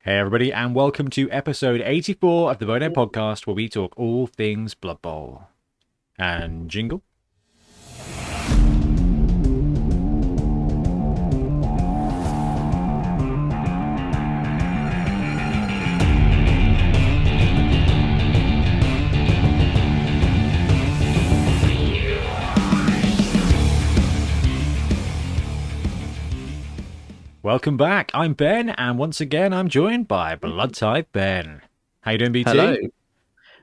Hey everybody, and welcome to episode 84 of the Bonehead Podcast, where we talk all things Blood Bowl. And jingle. Welcome back. I'm Ben, and once again, I'm joined by Blood Type Ben. How you doing, BT? Hello.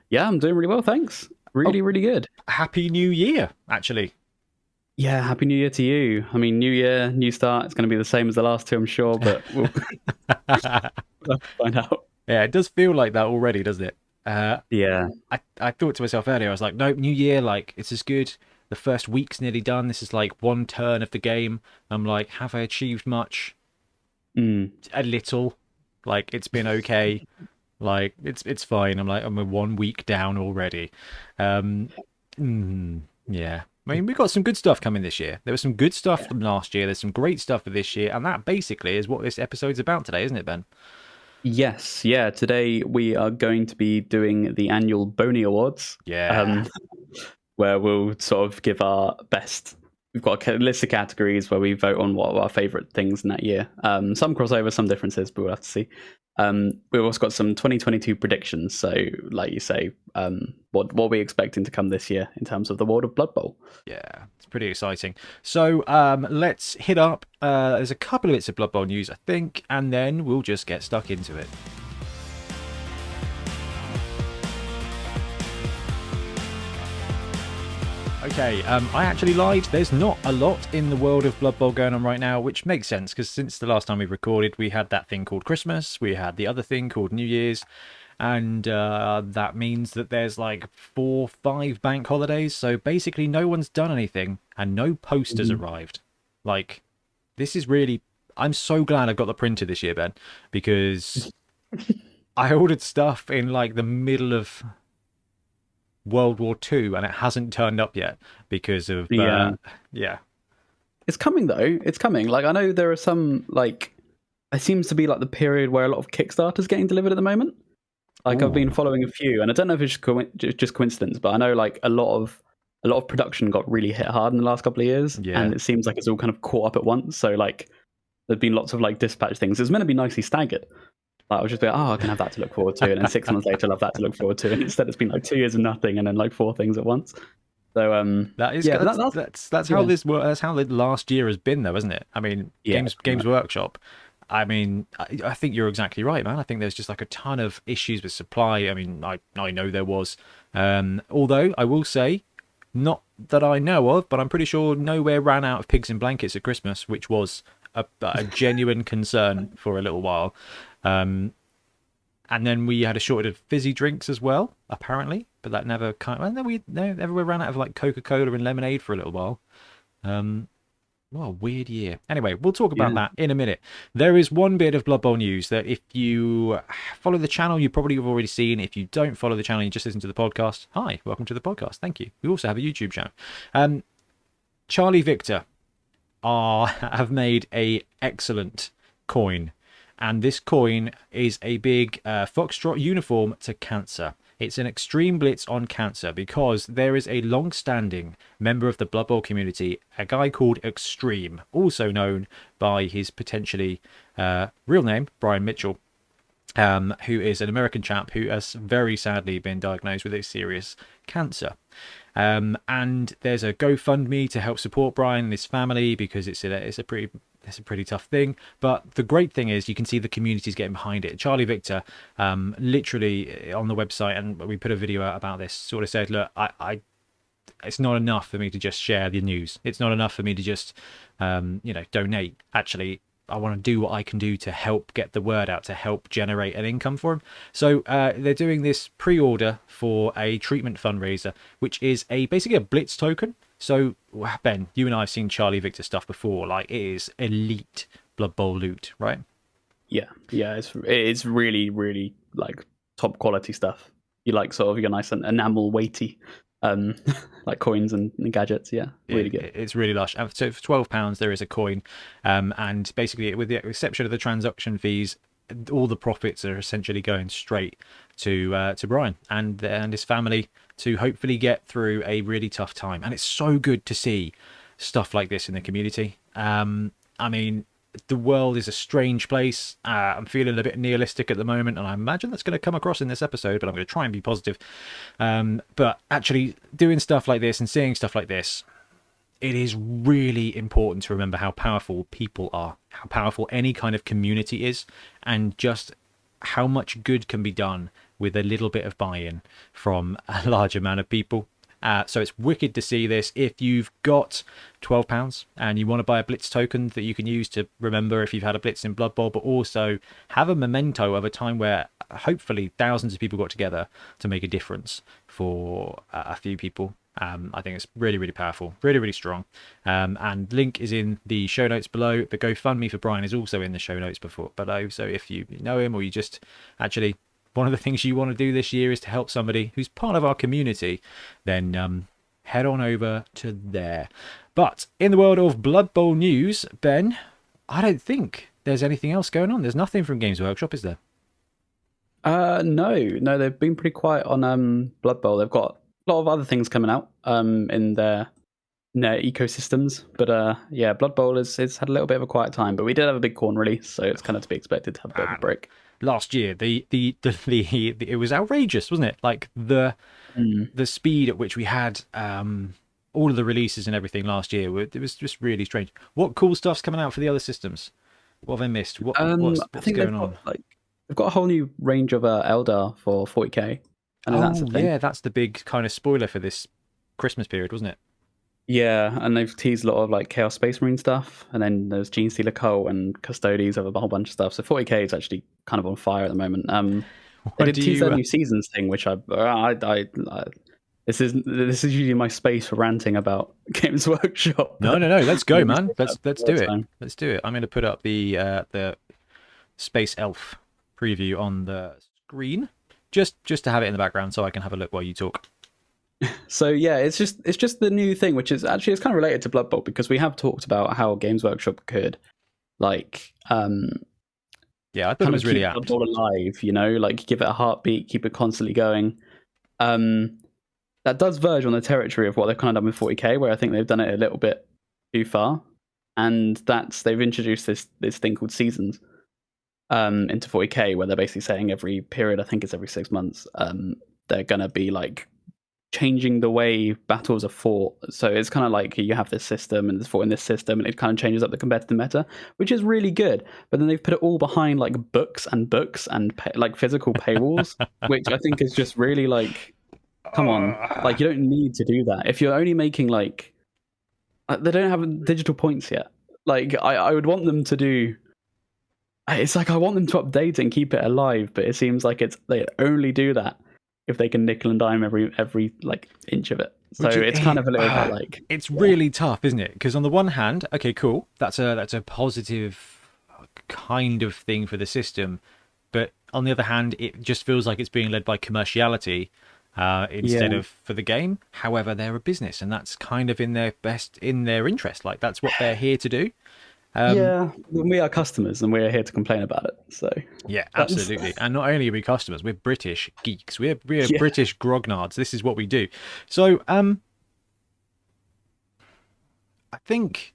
Yeah, I'm doing really well, thanks. Really good. Happy New Year, actually. Yeah, Happy New Year to you. I mean, new year, new start. It's going to be the same as the last two, I'm sure, but we'll find out. Yeah, it does feel like that already, doesn't it? Yeah. I thought to myself earlier, I was like, nope, New Year, like, it's as good. The first week's nearly done. This is like one turn of the game. I'm like, have I achieved much? A little. Like, it's been okay. Like, it's fine. I'm 1 week down already. Yeah. I mean, we've got some good stuff coming this year. There was some good stuff from last year. There's some great stuff for this year. And that basically is what this episode's about today, isn't it, Ben? Yes, yeah. Today we are going to be doing the annual Bonehead Awards. Yeah. Where we'll sort of give our best. We've got a list of categories where we vote on what are our favourite things in that year. Some crossover, some differences, but we'll have to see. We've also got some 2022 predictions. So, like you say, what we're expecting to come this year in terms of the world of Blood Bowl. Yeah, it's pretty exciting. So let's hit up. There's a couple of bits of Blood Bowl news, I think, and then we'll just get stuck into it. Okay, I actually lied. There's not a lot in the world of Blood Bowl going on right now, which makes sense, because since the last time we recorded, we had that thing called Christmas, we had the other thing called New Year's, and that means that there's like 4-5 bank holidays, so basically no one's done anything, and no posters arrived. Like, this is really... I'm so glad I've got the printer this year, Ben, because I ordered stuff in like the middle of World War II, and it hasn't turned up yet because of yeah. It's coming though. It's coming. Like, I know there are some, like, it seems to be like the period where a lot of Kickstarters getting delivered at the moment. Like, I've been following a few, and I don't know if it's just coincidence, but I know like a lot of production got really hit hard in the last couple of years, and it seems like it's all kind of caught up at once. So like, there've been lots of like dispatch things. It's meant to be nicely staggered. Like, I was just like, I can have that to look forward to, and then 6 months later, I'll have that to look forward to, and instead it's been like 2 years of nothing, and then like 4 things at once. So that is that's how this that's how the last year has been, though, isn't it? I mean, Games Workshop. I mean, I think you're exactly right, man. I think there's just like a ton of issues with supply. I mean, I know there was, although I will say, not that I know of, but I'm pretty sure nowhere ran out of pigs in blankets at Christmas, which was a genuine concern for a little while. And then we had a shortage of fizzy drinks as well, apparently, but that never and then everywhere ran out of like Coca-Cola and lemonade for a little while. What a weird year. Anyway, we'll talk about that in a minute. There is one bit of Blood Bowl news that if you follow the channel, you probably have already seen. If you don't follow the channel, you just listen to the podcast. Hi, welcome to the podcast. Thank you. We also have a YouTube channel. Charlie Victor have made a excellent coin. And this coin is a big foxtrot uniform to cancer. It's an extreme blitz on cancer because there is a long-standing member of the Blood Bowl community, a guy called Extreme, also known by his potentially real name, Bryan Mitchell, who is an American chap who has very sadly been diagnosed with a serious cancer. And there's a GoFundMe to help support Bryan and his family because it's a pretty tough thing. But the great thing is you can see the community's getting behind it. Charlie Victor, literally on the website, and we put a video out about this, sort of said, look, it's not enough for me to just share the news. It's not enough for me to just, donate. Actually, I want to do what I can do to help get the word out, to help generate an income for him. So they're doing this pre-order for a treatment fundraiser, which is basically a blitz token. So Ben, you and I have seen Charlie Victor stuff before. Like, it is elite Blood Bowl loot, right? Yeah, it's really, really like top quality stuff. You like sort of your nice enamel weighty like coins and gadgets. Yeah, really good. It's really lush. So for £12 there is a coin, and basically with the exception of the transaction fees, all the profits are essentially going straight to Bryan and his family to hopefully get through a really tough time. And it's so good to see stuff like this in the community. I mean, the world is a strange place. I'm feeling a bit nihilistic at the moment, and I imagine that's going to come across in this episode, but I'm going to try and be positive. But actually doing stuff like this and seeing stuff like this, it is really important to remember how powerful people are, how powerful any kind of community is, and just how much good can be done with a little bit of buy-in from a large amount of people. So it's wicked to see this. If you've got £12 and you want to buy a Blitz token that you can use to remember if you've had a Blitz in Blood Bowl, but also have a memento of a time where hopefully thousands of people got together to make a difference for a few people. I think it's really, really powerful, really, really strong. And link is in the show notes below. The GoFundMe for Bryan is also in the show notes below. So if you know him, or you just actually, one of the things you want to do this year is to help somebody who's part of our community, then head on over to there. But in the world of Blood Bowl news, Ben, I don't think there's anything else going on. There's nothing from Games Workshop, is there? No, they've been pretty quiet on Blood Bowl. They've got a lot of other things coming out in their ecosystems, but yeah, Blood Bowl has had a little bit of a quiet time, but we did have a big corn release, so it's kind of to be expected to have a bit of a break. Last year, it was outrageous, wasn't it? Like the speed at which we had all of the releases and everything last year, it was just really strange. What cool stuff's coming out for the other systems? What have I missed? What's going on? They've got a whole new range of Eldar for 40k. That's the big kind of spoiler for this Christmas period, wasn't it? Yeah, and they've teased a lot of like Chaos Space Marine stuff, and then there's Gene Stealer Cult and Custodies of a whole bunch of stuff. So 40k is actually kind of on fire at the moment. They did tease their new seasons thing, which this is usually my space for ranting about Games Workshop. No, let's go, man. Let's do it. Let's do it. I'm going to put up the Space Elf preview on the screen just to have it in the background so I can have a look while you talk. So yeah, it's just the new thing, which is actually it's kind of related to Blood Bowl, because we have talked about how Games Workshop could like I thought it was really apt. Blood Bowl alive, like give it a heartbeat, keep it constantly going. That does verge on the territory of what they've kind of done with 40k, where I think they've done it a little bit too far, and they've introduced this thing called seasons into 40k, where they're basically saying every period, I think it's every 6 months, they're gonna be like changing the way battles are fought. So it's kind of like you have this system and it's fought in this system, and it kind of changes up the competitive meta, which is really good. But then they've put it all behind like books and like physical paywalls, which I think is just really like, come on, like you don't need to do that if you're only making like they don't have digital points yet. Like I would want them to do. It's like I want them to update it and keep it alive, but it seems like they only do that if they can nickel and dime every like inch of it. So it's kind of a little bit like it's really tough, isn't it? Because on the one hand, okay, cool, that's a positive kind of thing for the system, but on the other hand, it just feels like it's being led by commerciality instead of for the game. However, they're a business, and that's kind of in their interest. Like that's what they're here to do. We are customers, and we're here to complain about it. So yeah, absolutely. And not only are we customers, we're British geeks. We're British grognards. This is what we do. So I think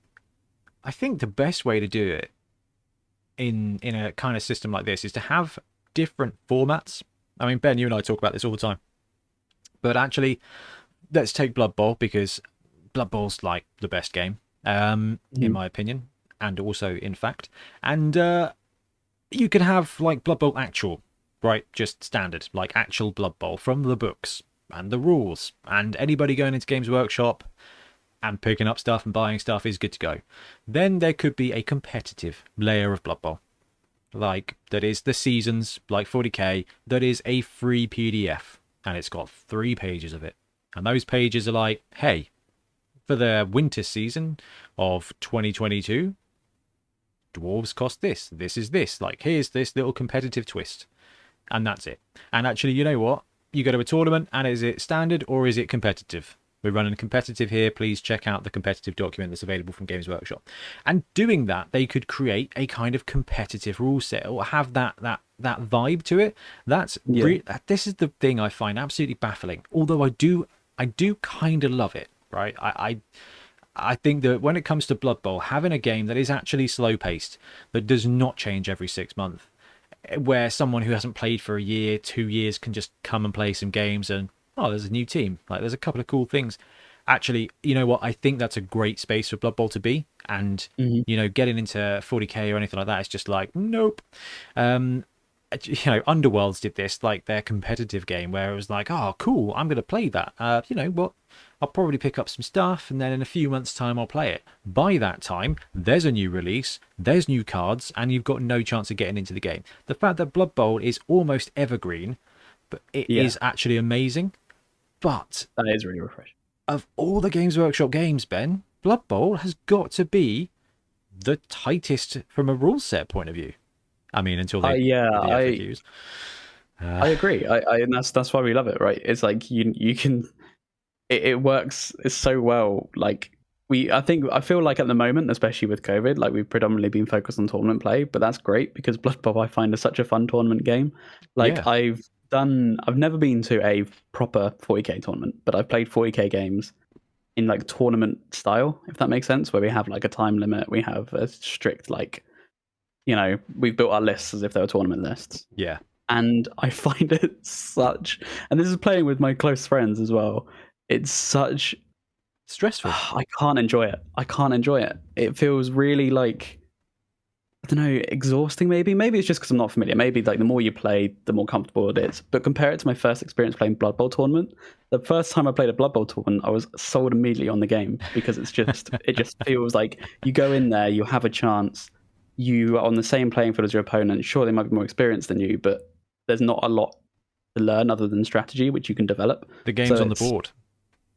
the best way to do it in a kind of system like this is to have different formats. I mean, Ben, you and I talk about this all the time, but actually, let's take Blood Bowl, because Blood Bowl's like the best game, in my opinion. And also, in fact, and you can have like Blood Bowl actual, right? Just standard, like actual Blood Bowl from the books and the rules, and anybody going into Games Workshop and picking up stuff and buying stuff is good to go. Then there could be a competitive layer of Blood Bowl, like that is the seasons, like 40k, that is a free PDF, and it's got 3 pages of it, and those pages are like, hey, for the winter season of 2022. Dwarves cost this. This is this. Like, here's this little competitive twist. And that's it. And actually, you know what? You go to a tournament, and is it standard or is it competitive? We're running competitive here. Please check out the competitive document that's available from Games Workshop. And doing that, they could create a kind of competitive rule set or have that vibe to it. This is the thing I find absolutely baffling. Although I do kind of love it, right? I think that when it comes to Blood Bowl, having a game that is actually slow paced, that does not change every 6 months, where someone who hasn't played for a year, 2 years can just come and play some games and, oh, there's a new team. Like, there's a couple of cool things. Actually, you know what? I think that's a great space for Blood Bowl to be. And, getting into 40k or anything like that is just like, nope. Underworlds did this, like their competitive game, where it was like, oh, cool, I'm going to play that. You know what? I'll probably pick up some stuff, and then in a few months' time, I'll play it. By that time, there's a new release, there's new cards, and you've got no chance of getting into the game. The fact that Blood Bowl is almost evergreen, but it is actually amazing. But that is really refreshing. Of all the Games Workshop games, Ben, Blood Bowl has got to be the tightest from a rule set point of view. I mean, until they I agree. And that's why we love it, right? It's like you can. It works so well. Like I feel like at the moment, especially with COVID, like we've predominantly been focused on tournament play, but that's great because Blood Bowl I find is such a fun tournament game. Like I've never been to a proper 40k tournament, but I've played 40k games in like tournament style, if that makes sense, where we have like a time limit, we have a strict we've built our lists as if they were tournament lists. Yeah. And I find it such, and this is playing with my close friends as well. It's such stressful. I can't enjoy it. It feels really like, I don't know, exhausting maybe. Maybe it's just because I'm not familiar. Maybe like the more you play, the more comfortable it is. But compare it to my first experience playing Blood Bowl tournament. The first time I played a Blood Bowl tournament, I was sold immediately on the game because it just feels like you go in there, you have a chance, you are on the same playing field as your opponent. Sure, they might be more experienced than you, but there's not a lot to learn other than strategy, which you can develop. The game's on the board.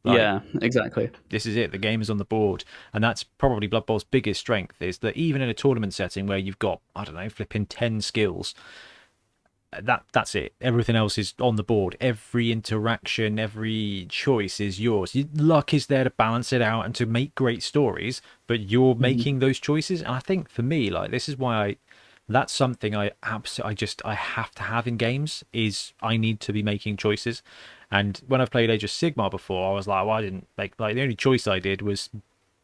Yeah, exactly. This is it. The game is on the board. And that's probably Blood Bowl's biggest strength, is that even in a tournament setting where you've got, I don't know, flipping 10 skills, that's it. Everything else is on the board. Every interaction, every choice is yours. Luck is there to balance it out and to make great stories, but you're making those choices. And I think for me, like, this is why that's something I have to have in games, is I need to be making choices. And when I've played Age of Sigmar before, I was like, well, I didn't make, like, the only choice I did was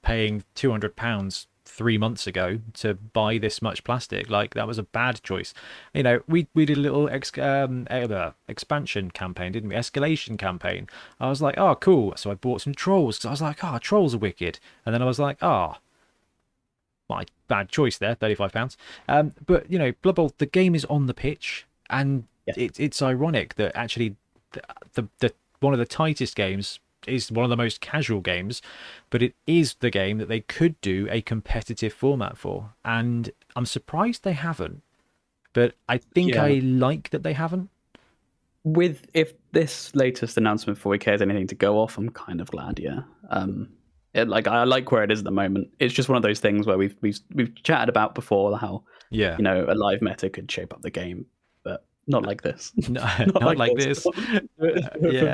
paying £200 3 months ago to buy this much plastic. Like, that was a bad choice. You know, we did a little expansion campaign, didn't we? Escalation campaign. I was like, oh, cool. So I bought some trolls because I was like, oh, trolls are wicked. And then I was like, oh, my bad choice there, £35. But you know, Blood Bowl, the game is on the pitch, and it's ironic that actually the one of the tightest games is one of the most casual games, but it is the game that they could do a competitive format for, and I'm surprised they haven't. But I think I like that they haven't. If this latest announcement for 40k has anything to go off, I'm kind of glad. I like where it is at the moment. It's just one of those things where we've chatted about before how a live meta could shape up the game, but not like this. No, not like this. For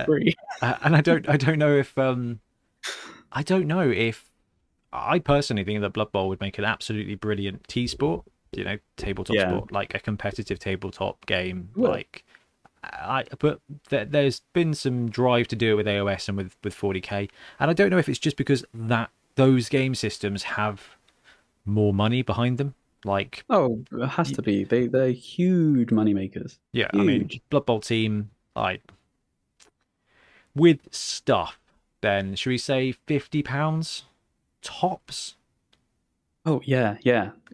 free. And I don't know if I personally think that Blood Bowl would make an absolutely brilliant T-sport, tabletop sport, like a competitive tabletop game. Like, but there's been some drive to do it with AOS and with 40k, and I don't know if it's just because that those game systems have more money behind them. Like, oh, it has to be. They're huge money makers. Yeah, huge. I mean, Blood Bowl team, like, with stuff, then should we say £50 tops? Oh yeah,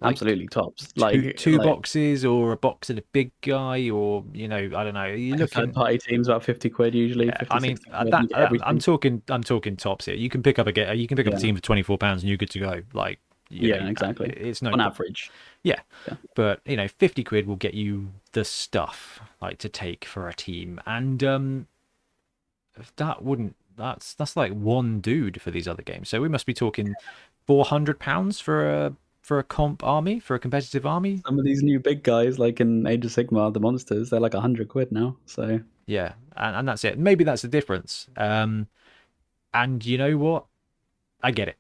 absolutely tops. Like two boxes, or a box and a big guy, or I don't know. You look at party teams about £50 usually. Yeah, 50, I mean, I'm talking tops here. You can pick up a team for £24 and you're good to go. Like, exactly. It's no on average. Yeah, but £50 will get you the stuff like to take for a team, and that's like one dude for these other games. So we must be talking £400 for a comp army, for a competitive army. Some of these new big guys, like in Age of Sigmar, the monsters, they're like £100 now. So yeah, and that's it. Maybe that's the difference. And And you know what? I get it.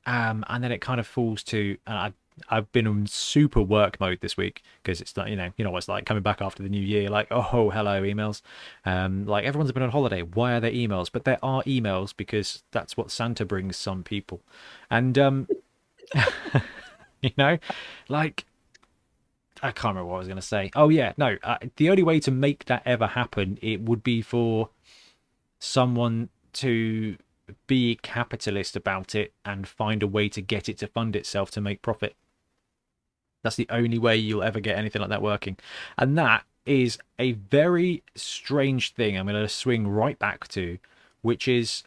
And then it kind of falls to, and I've been in super work mode this week because it's like, you know what it's like coming back after the new year, like, oh, hello, emails. Like everyone's been on holiday. Why are there emails? But there are emails because that's what Santa brings some people. And, you know, like, I can't remember what I was going to say. Oh, yeah, no, the only way to make that ever happen, it would be for someone to be capitalist about it and find a way to get it to fund itself to make profit. That's the only way you'll ever get anything like that working. And that is a very strange thing I'm going to swing right back to, which is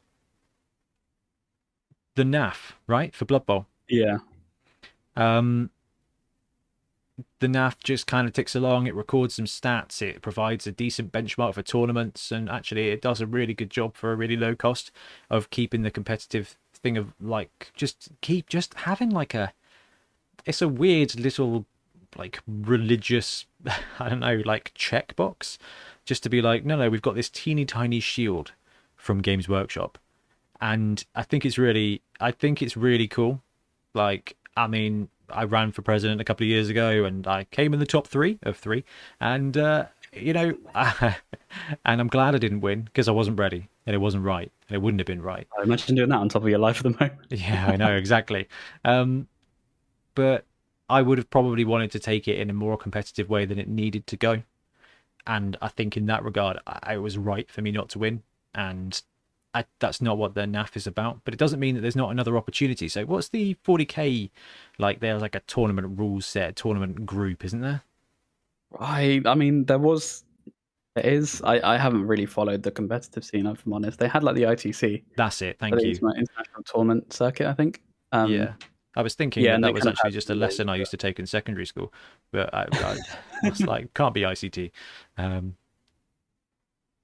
the NAF, right? For Blood Bowl. Yeah. The NAF just kind of ticks along. It records some stats. It provides a decent benchmark for tournaments, and actually, it does a really good job for a really low cost of keeping the competitive thing of like just having like a. It's a weird little like religious, I don't know, like checkbox, just to be like, no, we've got this teeny tiny shield from Games Workshop, and I think it's really cool. Like, I mean, I ran for president a couple of years ago, and I came in the top 3 of 3. And you know, and I'm glad I didn't win because I wasn't ready, and it wasn't right, and it wouldn't have been right. I imagine doing that on top of your life at the moment. Yeah, I know exactly. But I would have probably wanted to take it in a more competitive way than it needed to go. And I think in that regard, it was right for me not to win. And that's not what the NAF is about. But it doesn't mean that there's not another opportunity. So what's the 40k? Like, there's like a tournament rules set, tournament group, isn't there? I mean, there is. I haven't really followed the competitive scene, if I'm honest. They had like the ITC. That's it. Thank you. International Tournament Circuit, I think. Yeah. I was thinking that was actually just a lesson I used to take in secondary school, but I was like, can't be ICT.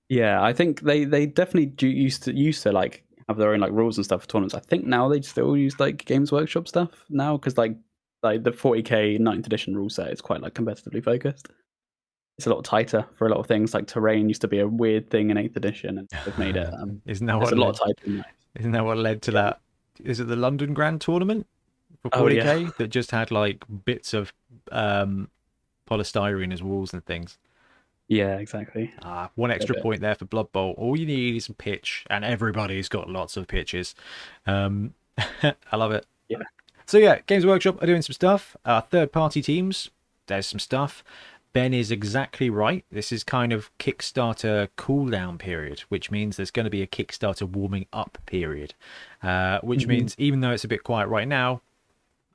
Yeah, I think they definitely used to like have their own like rules and stuff for tournaments. I think now they still use like Games Workshop stuff now because like the 40k 9th edition rule set is quite like competitively focused. It's a lot tighter for a lot of things. Like terrain used to be a weird thing in 8th edition, and they've made it. Isn't that what? A lot tighter. Isn't that what led to that? Is it the London Grand Tournament for 40k that just had like bits of polystyrene as walls and things? Yeah, exactly. One extra point there for Blood Bowl. All you need is some pitch, and everybody's got lots of pitches. I love it. Yeah. So yeah, Games Workshop are doing some stuff. Third-party teams, there's some stuff. Ben is exactly right. This is kind of Kickstarter cooldown period, which means there's going to be a Kickstarter warming up period, which means even though it's a bit quiet right now,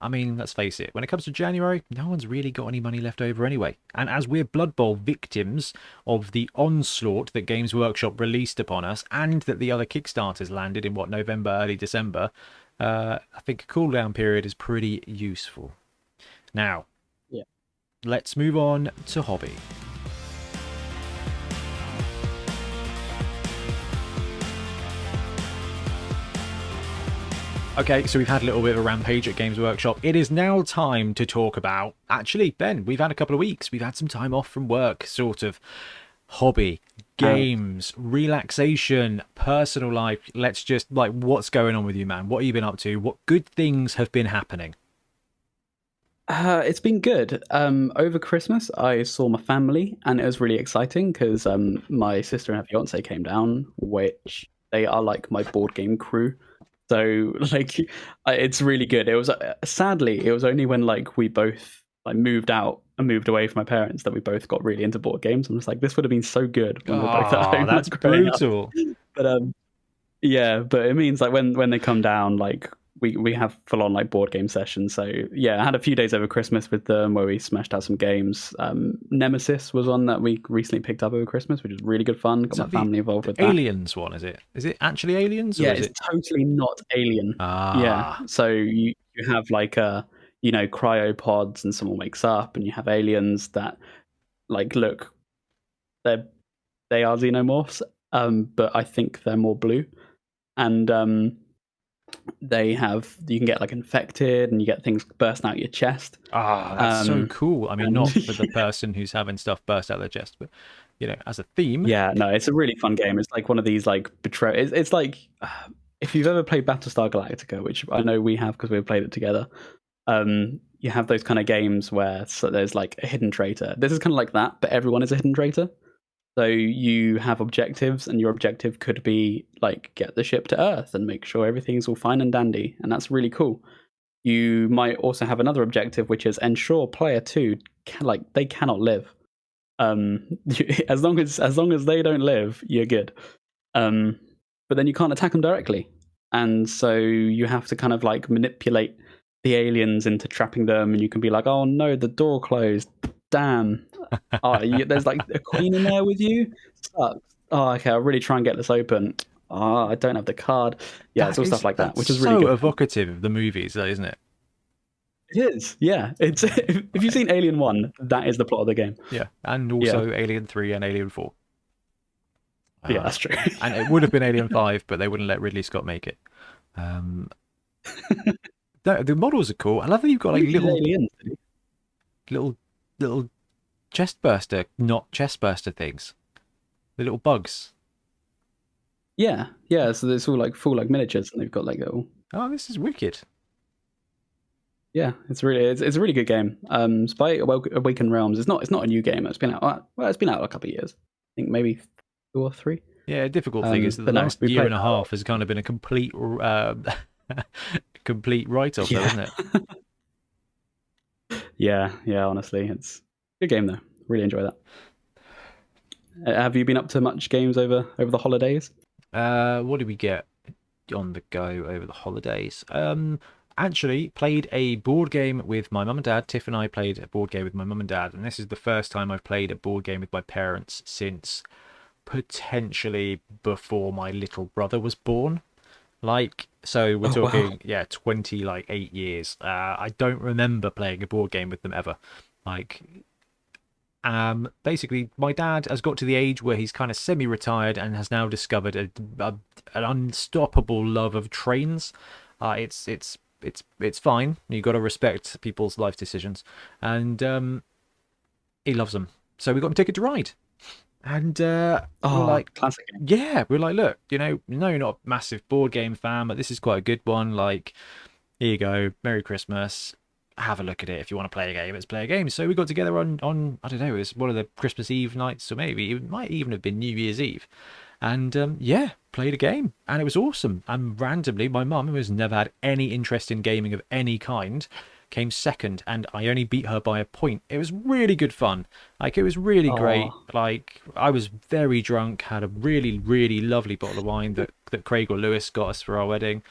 I mean, let's face it, when it comes to January, no one's really got any money left over anyway. And as we're Blood Bowl victims of the onslaught that Games Workshop released upon us, and that the other Kickstarters landed in, November, early December, I think a cooldown period is pretty useful. Now, let's move on to hobby. Okay, so we've had a little bit of a rampage at Games Workshop. It is now time to talk about... Actually, Ben, we've had a couple of weeks. We've had some time off from work, sort of. Hobby, games, relaxation, personal life. Let's just, like, what's going on with you, man? What have you been up to? What good things have been happening? It's been good. Over Christmas, I saw my family, and it was really exciting because my sister and her fiance came down, which they are like my board game crew. So like, it's really good. It was sadly, it was only when like we both like moved out and moved away from my parents that we both got really into board games. I'm just like, this would have been so good when we're both at home. That's brutal. But yeah, but it means like when they come down, like we have full on like board game sessions. So yeah, I had a few days over Christmas with them where we smashed out some games. Nemesis was one that we recently picked up over Christmas, which was really good fun. Got my family involved with that. Aliens one, is it? Is it actually Aliens? Yeah, or is it's totally not Alien. Yeah, so you have like cryopods and someone wakes up, and you have aliens that like look, they are xenomorphs, but I think they're more blue, and you can get like infected, and you get things bursting out your chest. That's so cool. I mean, not for the person who's having stuff burst out their chest, but as a theme. Yeah, no, it's a really fun game. It's like one of these like it's like if you've ever played Battlestar Galactica, which I know we have because we've played it together, you have those kind of games where there's like a hidden traitor. This is kind of like that, but everyone is a hidden traitor. So you have objectives, and your objective could be like get the ship to Earth and make sure everything's all fine and dandy, and that's really cool. You might also have another objective, which is ensure player two they cannot live. As long as they don't live, you're good. But then you can't attack them directly, and so you have to kind of like manipulate the aliens into trapping them, and you can be like, oh no, the door closed. Damn. Oh, there's like a queen in there with you. Sucks. Oh, okay. I'll really try and get this open. Oh, I don't have the card. Yeah, it's all stuff like that, which is really so good. evocative of the movies, though, isn't it? It is. Yeah. It's if you've seen Alien 1, that is the plot of the game. Yeah, and also Alien 3 and Alien 4. Yeah, that's true. And it would have been Alien 5, but they wouldn't let Ridley Scott make it. The models are cool. I love that you've got like little chest burster, not chest burster things. The little bugs. Yeah. So it's all like full like miniatures, and they've got like little. Oh, this is wicked. Yeah, it's a really good game. It's by Awakened Realms. It's not a new game. It's been out. Well, it's been out a couple of years. I think maybe 2 or 3. Yeah, difficult thing is that the last year and a half has kind of been a complete complete write-off, though, isn't it? Yeah. Honestly, it's a good game though. Really enjoy that. Have you been up to much games over the holidays? What did we get on the go over the holidays? Actually played a board game with my mum and dad. Tiff and I played a board game with my mum and dad, and this is the first time I've played a board game with my parents since potentially before my little brother was born. Like, so we're talking, wow. 28 years. I don't remember playing a board game with them ever. Like, basically, my dad has got to the age where he's kind of semi-retired and has now discovered an unstoppable love of trains. It's fine. You got to respect people's life decisions, and he loves them. So we got him a ticket to ride, and we're like, classic. Yeah, we're like, look, no, you're not a massive board game fan, but this is quite a good one. Like, here you go, Merry Christmas. Have a look at it. If you want to play a game, let's play a game. So we got together on I don't know, it was one of the Christmas Eve nights, or maybe it might even have been New Year's Eve. And played a game, and it was awesome. And randomly, my mum, who has never had any interest in gaming of any kind, came second, and I only beat her by a point. It was really good fun. Like, it was really great. Like, I was very drunk, had a really, really lovely bottle of wine that Craig or Lewis got us for our wedding.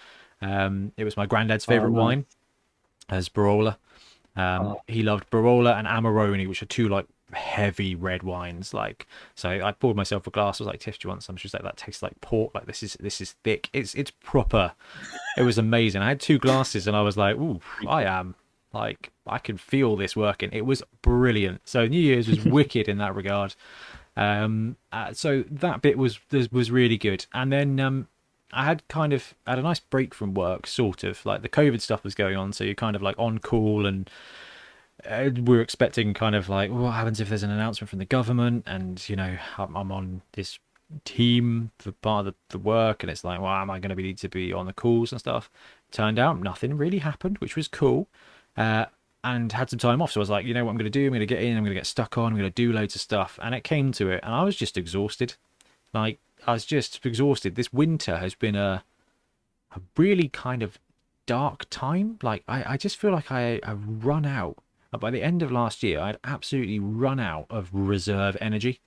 It was my granddad's favourite wine, as Barola. He loved Barola and Amarone, which are two like heavy red wines. Like, so I poured myself a glass. I was like, Tiff, do you want some? She was like, that tastes like port. Like, this is thick. It's proper. It was amazing. I had 2 glasses and I was like, ooh, I can feel this working. It was brilliant. So New Year's was wicked in that regard. So that bit was really good. And then I had a nice break from work, sort of. Like, the COVID stuff was going on, so you're kind of like on call, and we're expecting kind of like, what happens if there's an announcement from the government, and I'm on this team for part of the work, and it's like, well, am I going to need to be on the calls and stuff? Turned out nothing really happened, which was cool. And had some time off, so I was like, you know what I'm going to do? I'm going to get in, I'm going to get stuck on, I'm going to do loads of stuff. And it came to it, and I was just exhausted. Like, I was just exhausted. This winter has been a really kind of dark time. Like, I just feel like I've run out. By the end of last year, I'd absolutely run out of reserve energy.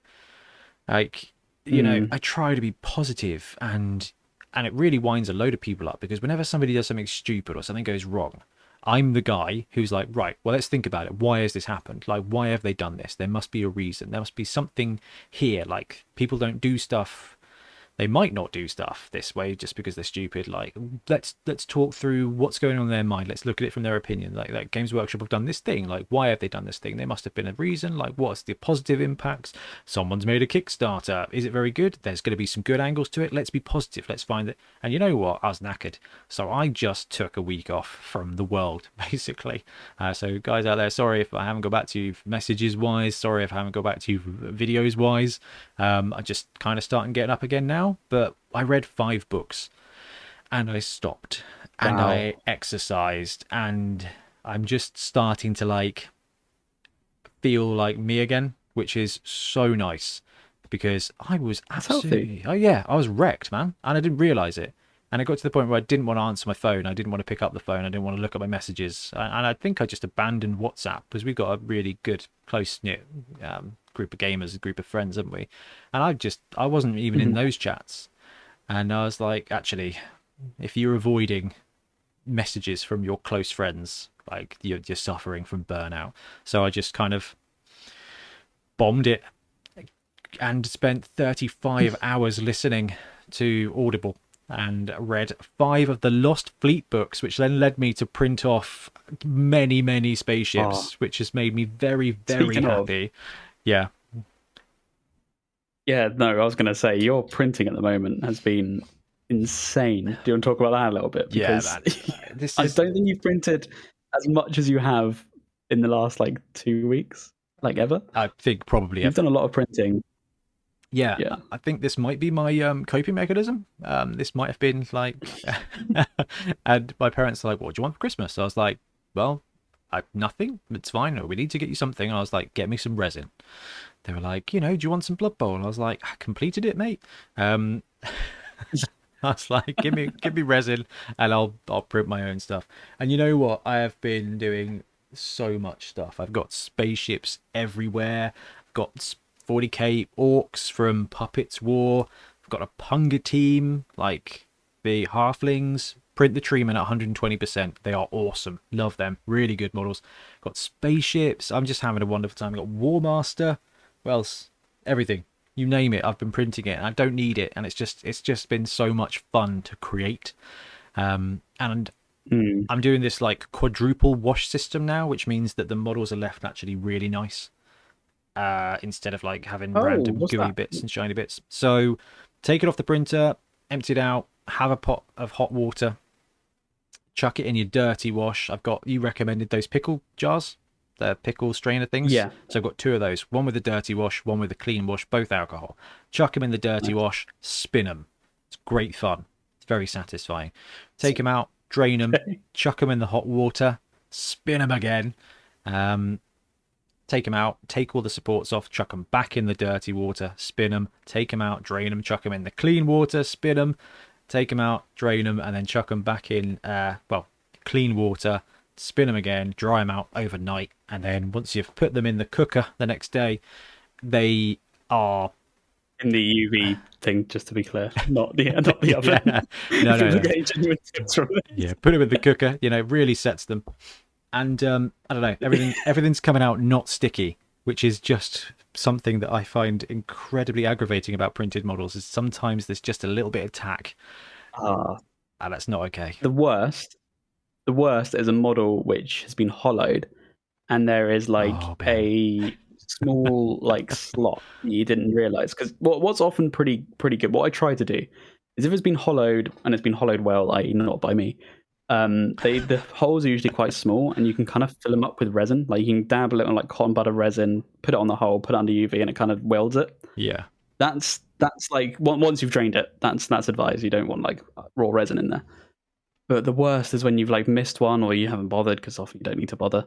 Like, I try to be positive, and it really winds a load of people up, because whenever somebody does something stupid or something goes wrong, I'm the guy who's like, right, well, let's think about it. Why has this happened? Like, why have they done this? There must be a reason. There must be something here. Like, people don't do stuff. They might not do stuff this way just because they're stupid. Like, let's talk through what's going on in their mind. Let's look at it from their opinion. Like Games Workshop have done this thing. Like, why have they done this thing? There must have been a reason. Like, what's the positive impacts? Someone's made a Kickstarter. Is it very good? There's going to be some good angles to it. Let's be positive. Let's find it. And you know what? I was knackered. So I just took a week off from the world, basically. So guys out there, sorry if I haven't got back to you messages wise. Sorry if I haven't got back to you videos wise. I just kind of starting getting up again now. But I read 5 books, and I stopped and Wow. I exercised, and I'm just starting to like feel like me again, which is so nice because I was That's healthy. absolutely, oh yeah, I was wrecked, man, and I didn't realize it. And it got to the point where I didn't want to answer my phone. I didn't want to pick up the phone. I didn't want to look at my messages. And I think I just abandoned WhatsApp because we've got a really good, close knit group of gamers, a group of friends, haven't we? And I wasn't even in Mhm. those chats. And I was like, actually, if you're avoiding messages from your close friends, like you're suffering from burnout. So I just kind of bombed it and spent 35 hours listening to Audible and read 5 of the Lost Fleet books, which then led me to print off many, many Oh, spaceships, which has made me very, very speaking of, happy. Yeah. yeah, no, I was going to say your printing at the moment has been insane. Do you want to talk about that a little bit? Yeah, Because man. This I is, don't think you've printed as much as you have in the last like 2 weeks, like ever. I think, probably You've ever. done a lot of printing. Yeah, Yeah. I think this might be my coping mechanism. This might have been like, and my parents are like, "What do you want for Christmas?" I was like, "Well, nothing. It's fine. We need to get you something." And I was like, "Get me some resin." They were like, "Do you want some Blood Bowl?" And I was like, "I completed it, mate." Um, I was like, "Give me resin, and I'll print my own stuff." And you know what? I have been doing so much stuff. I've got spaceships everywhere. I've got 40k orcs from Puppets War. I've got a Punga team, like the halflings. Print the treatment at 120%. They are awesome. Love them. Really good models. Got spaceships. I'm just having a wonderful time. I've got War Master. What else? Everything. You name it. I've been printing it. And I don't need it. And it's just been so much fun to create. And Mm. I'm doing this like quadruple wash system now, which means that the models are left actually really nice, instead of like having Oh, random what's gooey that? bits and shiny bits. So take it off the printer, empty it out, have a pot of hot water, chuck it in your dirty wash. I've got, you recommended those pickle jars, the pickle strainer things. Yeah. So I've got 2 of those, one with a dirty wash, one with a clean wash, both alcohol. Chuck them in the dirty Nice. wash, spin them. It's great fun. It's very satisfying. Take them out, drain them, Okay. chuck them in the hot water, spin them again. Um, Take them out, take all the supports off, chuck them back in the dirty water, spin them, take them out, drain them, chuck them in the clean water, spin them, take them out, drain them, and then chuck them back in, clean water, spin them again, dry them out overnight, and then once you've put them in the cooker the next day, they are. In the UV thing, just to be clear, not the Yeah, oven. no, People no, are no. getting genuine tips from Yeah, this. put them in the cooker. It really sets them. And I don't know, everything's coming out not sticky, which is just something that I find incredibly aggravating about printed models. Is sometimes there's just a little bit of tack, Ah, and that's not okay. the worst. The worst is a model which has been hollowed, and there is like Oh, Ben. a small like slot you didn't realize. Because what's often pretty good. What I try to do is if it's been hollowed and it's been hollowed well, i.e., not by me. The holes are usually quite small, and you can kind of fill them up with resin. Like you can dabble it on like cotton butter resin, put it on the hole, put it under UV, and it kind of welds it. Yeah. That's like once you've drained it, that's advised. You don't want like raw resin in there. But the worst is when you've like missed one or you haven't bothered because often you don't need to bother,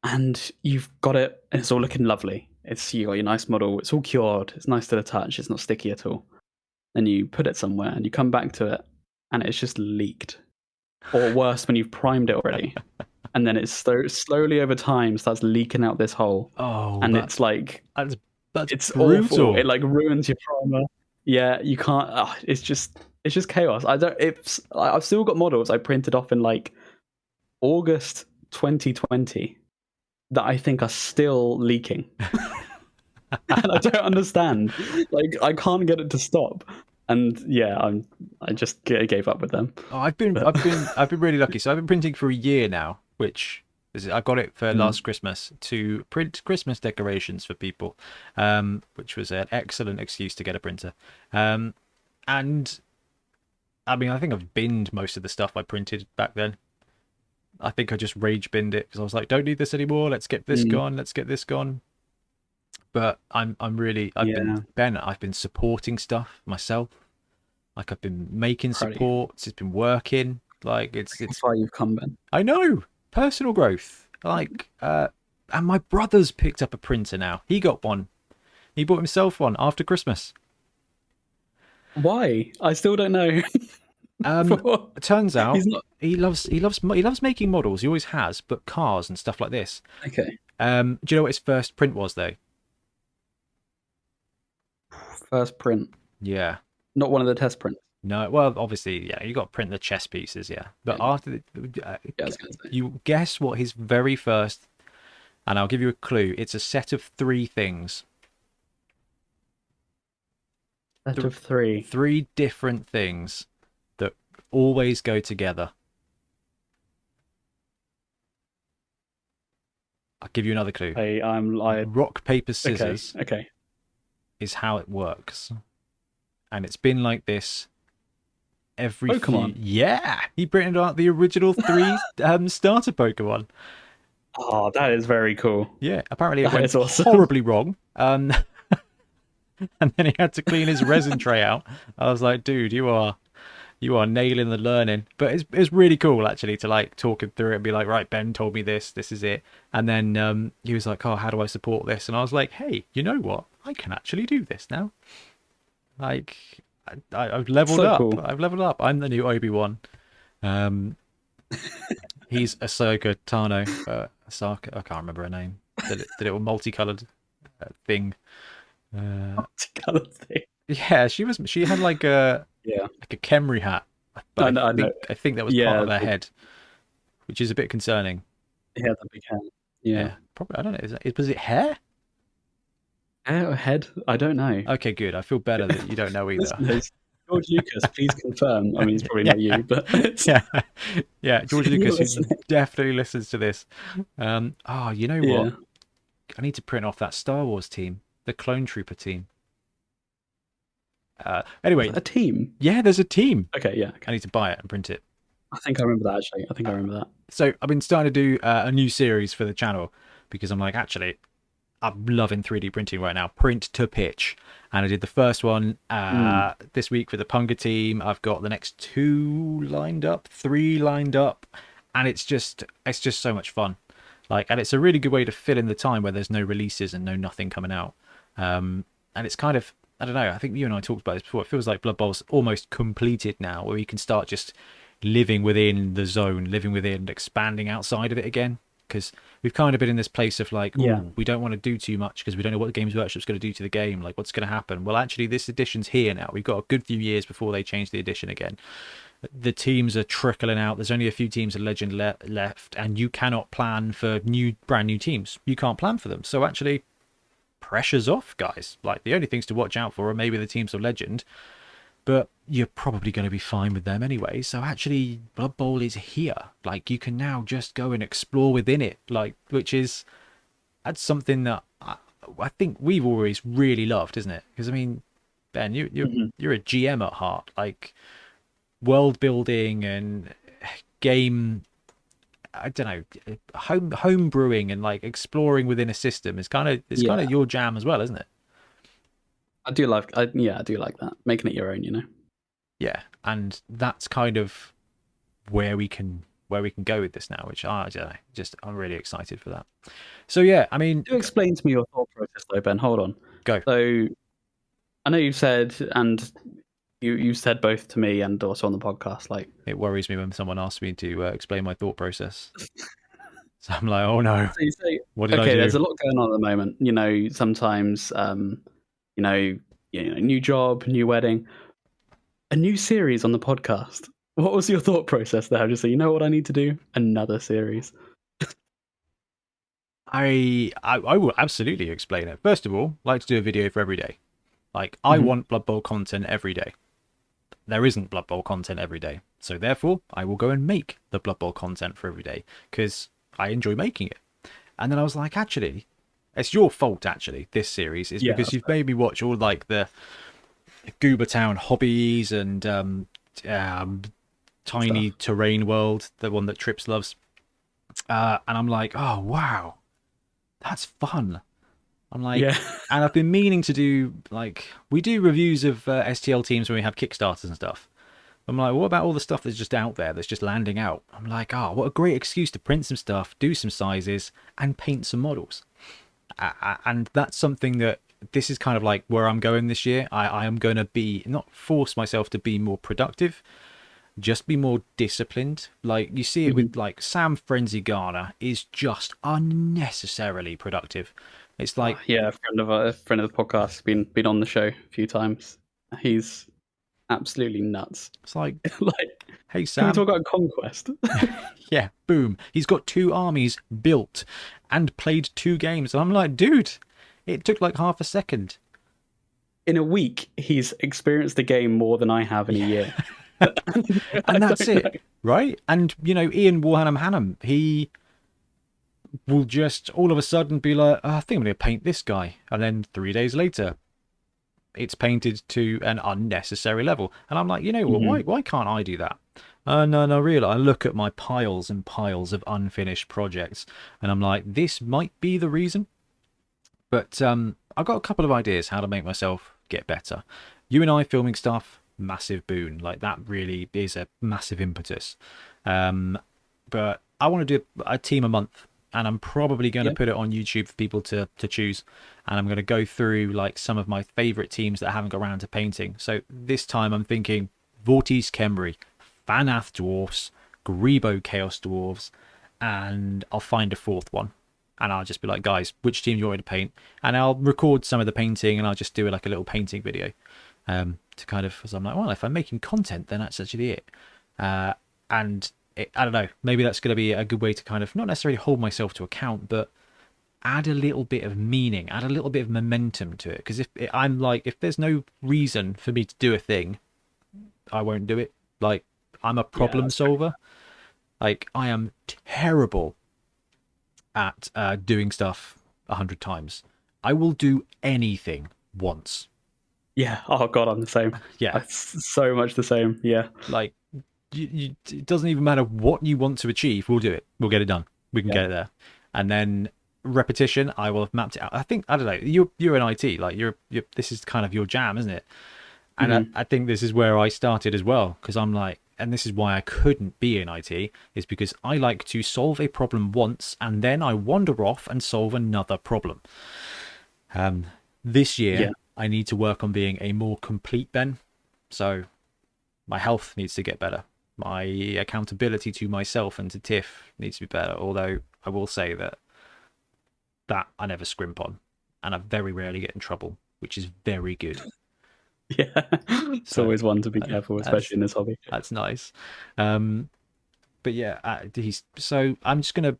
and you've got it and it's all looking lovely. It's you got your nice model. It's all cured. It's nice to the touch. It's not sticky at all. Then you put it somewhere and you come back to it and it's just leaked, or worse, when you've primed it already, and then it's slowly over time starts leaking out this hole, Oh, and it's like that's it's awful. It brutal. like ruins your primer. Yeah, you can't. It's just chaos. I don't. I've still got models I printed off in like August 2020 that I think are still leaking, and I don't understand. Like I can't get it to stop. And yeah, I just gave up with them. Oh, I've been But I've been I've been really lucky. So I've been printing for a year now, which is, I got it for Mm, last Christmas to print Christmas decorations for people, which was an excellent excuse to get a printer. And I mean, I think I've binned most of the stuff I printed back then. I think I just rage binned it because I was like, don't need this anymore. Let's get this mm, gone. Let's get this gone. But I've been yeah. Ben. I've been supporting stuff myself. Like I've been making Proud of you. supports, it's been working. Like How it's far you've come, Ben. I know, personal growth. Like and my brother's picked up a printer now. He got one. He bought himself one after Christmas. Why? I still don't know. It turns out He's not he loves making models. He always has, but cars and stuff like this. okay. Do you know what his first print was though? First print, Yeah. not one of the test prints. No, well, obviously, yeah, you got to print the chess pieces, yeah. But Yeah, after I was gonna say. you guess what his very first, and I'll give you a clue. It's a set of three things, Set of three. three different things that always go together. I'll give you another clue. I Rock, paper, okay. scissors Okay. is how it works, and it's been like this every Pokemon. Yeah, he printed out the original three starter Pokemon. Oh, that is very cool. Yeah, apparently it That went is awesome. horribly wrong. And then he had to clean his resin tray out. I was like, dude, you are nailing the learning. But it's really cool actually to like talk him through it and be like, right, Ben told me this is it. And then he was like, oh, how do I support this? And I was like, hey, you know what? I can actually do this now. Like I've leveled So up. cool. I've leveled up. I'm the new Obi-Wan. He's Ahsoka Tano. Ahsoka, I can't remember her name. The little multicolored thing. Multicolored thing. Yeah, she had like a Yeah. Khemri hat, but I know. I think that was Yeah, part of her head, which is a bit concerning. He had the big head. Yeah. Probably. I don't know. Was it hair? Hair or head? I don't know. Okay, good. I feel better that you don't know either. Listeners, George Lucas, please confirm. I mean, it's probably Yeah. not you, but it's, Yeah, yeah. George You're Lucas, who listening. definitely listens to this. Oh, you know yeah. what? I need to print off that Star Wars team, the Clone Trooper team. Anyway, A team. yeah, there's a team. Okay, yeah. Okay. I need to buy it and print it. I think I remember that actually. I think I remember that. So I've been starting to do a new series for the channel because I'm like, actually, I'm loving 3D printing right now. Print to pitch. And I did the first one this week for the Punga team. I've got the next three lined up. And it's just so much fun. Like, and it's a really good way to fill in the time where there's no releases and nothing coming out. And it's kind of, I don't know, I think you and I talked about this before. It feels like Blood Bowl's almost completed now, where you can start just living within the zone, living within, expanding outside of it again. Because we've kind of been in this place of like, we don't want to do too much because we don't know what the Games Workshop's going to do to the game. Like, what's going to happen? Well, actually, this edition's here now. We've got a good few years before they change the edition again. The teams are trickling out. There's only a few teams of Legend left, and you cannot plan for brand new teams. You can't plan for them. So actually, pressure's off, guys. Like, the only things to watch out for are maybe the teams of Legend, but you're probably going to be fine with them anyway. So actually, Blood Bowl is here. Like, you can now just go and explore within it, like, that's something that I think we've always really loved, isn't it? Because I mean, Ben, you're a GM at heart. Like, world building and game, I don't know, home brewing and like exploring within a system is kind of your jam as well, isn't it? I do like that. Making it your own, you know. Yeah, and that's kind of where we can go with this now, which I don't know, I'm really excited for that. So yeah, I mean, Do explain to me your thought process though, Ben. Hold on. Go. So I know you've said, and you said both to me and also on the podcast, like, it worries me when someone asks me to explain my thought process. So I'm like, oh no, so you say, what did I do? Okay, there's a lot going on at the moment. You know, sometimes, new job, new wedding, a new series on the podcast. What was your thought process there? Just say, you know what I need to do? Another series. I will absolutely explain it. First of all, like to do a video for every day. Like, I want Blood Bowl content every day. There isn't Blood Bowl content every day. So therefore, I will go and make the Blood Bowl content for every day because I enjoy making it. And then I was like, actually, it's your fault, actually, this series is because you've made me watch all like the Goober Town hobbies and Tiny Terrain World, the one that Trips loves. And I'm like, oh, wow, that's fun. I'm like, Yeah. and I've been meaning to do, like, we do reviews of STL teams when we have Kickstarters and stuff. I'm like, what about all the stuff that's just out there that's just landing out? I'm like, oh, what a great excuse to print some stuff, do some sizes, and paint some models. And that's something that this is kind of like where I'm going this year. I am going to be, not force myself to be more productive, just be more disciplined. Like, you see it with, like, Sam Frenzy Garner is just unnecessarily productive. It's like, yeah, a friend of the podcast, been on the show a few times. He's absolutely nuts. it's like, Like, hey, can we Sam. talk about conquest? Yeah, boom. He's got 2 armies built and played 2 games. And I'm like, dude, it took like half a second. In a week, he's experienced the game more than I have in a year. And that's it, right? And, you know, Ian Warhammer Hannum, he will just all of a sudden be like, oh, I think I'm going to paint this guy. And then 3 days later, it's painted to an unnecessary level. And I'm like, you know what, why can't I do that? No, really. I look at my piles and piles of unfinished projects, and I'm like, this might be the reason. But I've got a couple of ideas how to make myself get better. You and I filming stuff, massive boon. Like, that really is a massive impetus. But I want to do a team a month, and I'm probably going to put it on YouTube for people to choose. And I'm going to go through, like, some of my favourite teams that I haven't got around to painting. So this time I'm thinking Vortis Khemri, Fanath Dwarfs, Grebo Chaos Dwarves, and I'll find a 4th one. And I'll just be like, guys, which team do you want me to paint? And I'll record some of the painting, and I'll just do like a little painting video to kind of, because I'm like, well, if I'm making content, then that's actually it. And I don't know, maybe that's going to be a good way to kind of not necessarily hold myself to account, but add a little bit of meaning, add a little bit of momentum to it. Because if there's no reason for me to do a thing, I won't do it. Like, I'm a problem solver. Like, I am terrible at doing stuff 100 times. I will do anything once. Yeah. Oh God, I'm the same. Yeah, I'm so much the same. Yeah. like, it doesn't even matter what you want to achieve. We'll do it. We'll get it done. We can get it there. And then repetition, I will have mapped it out. I think, I don't know, you're in IT. Like, you're this is kind of your jam, isn't it? And I think this is where I started as well, because I'm like, and this is why I couldn't be in IT, is because I like to solve a problem once and then I wander off and solve another problem. This year, I need to work on being a more complete Ben. So my health needs to get better. My accountability to myself and to Tiff needs to be better. Although I will say that I never scrimp on, and I very rarely get in trouble, which is very good. Yeah, it's always one to be careful, especially in this hobby. That's nice. But yeah, so I'm just gonna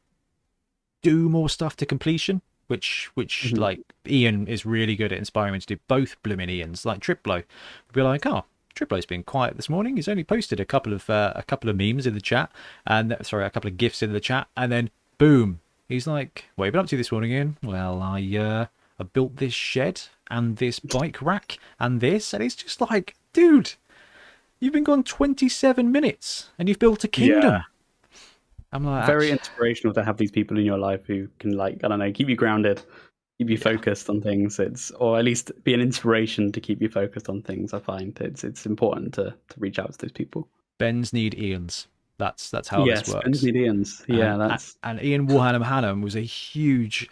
do more stuff to completion, which like Ian is really good at inspiring me to do. Both blooming Ians, like Triplo, be like, oh, Triplo's been quiet this morning. He's only posted a couple of memes in the chat, and a couple of gifs in the chat, and then boom, he's like, what have you been up to this morning, Ian? Well, I built this shed and this bike rack and this, and it's just like, dude, you've been gone 27 minutes and you've built a kingdom. Yeah. I'm like, very inspirational to have these people in your life who can, like, I don't know, keep you grounded, keep you focused on things. Or at least be an inspiration to keep you focused on things. I find it's important to reach out to those people. Bens need Ians. That's how this works. Bens need Ians. Yeah, and Ian Warhammer Hannum was a huge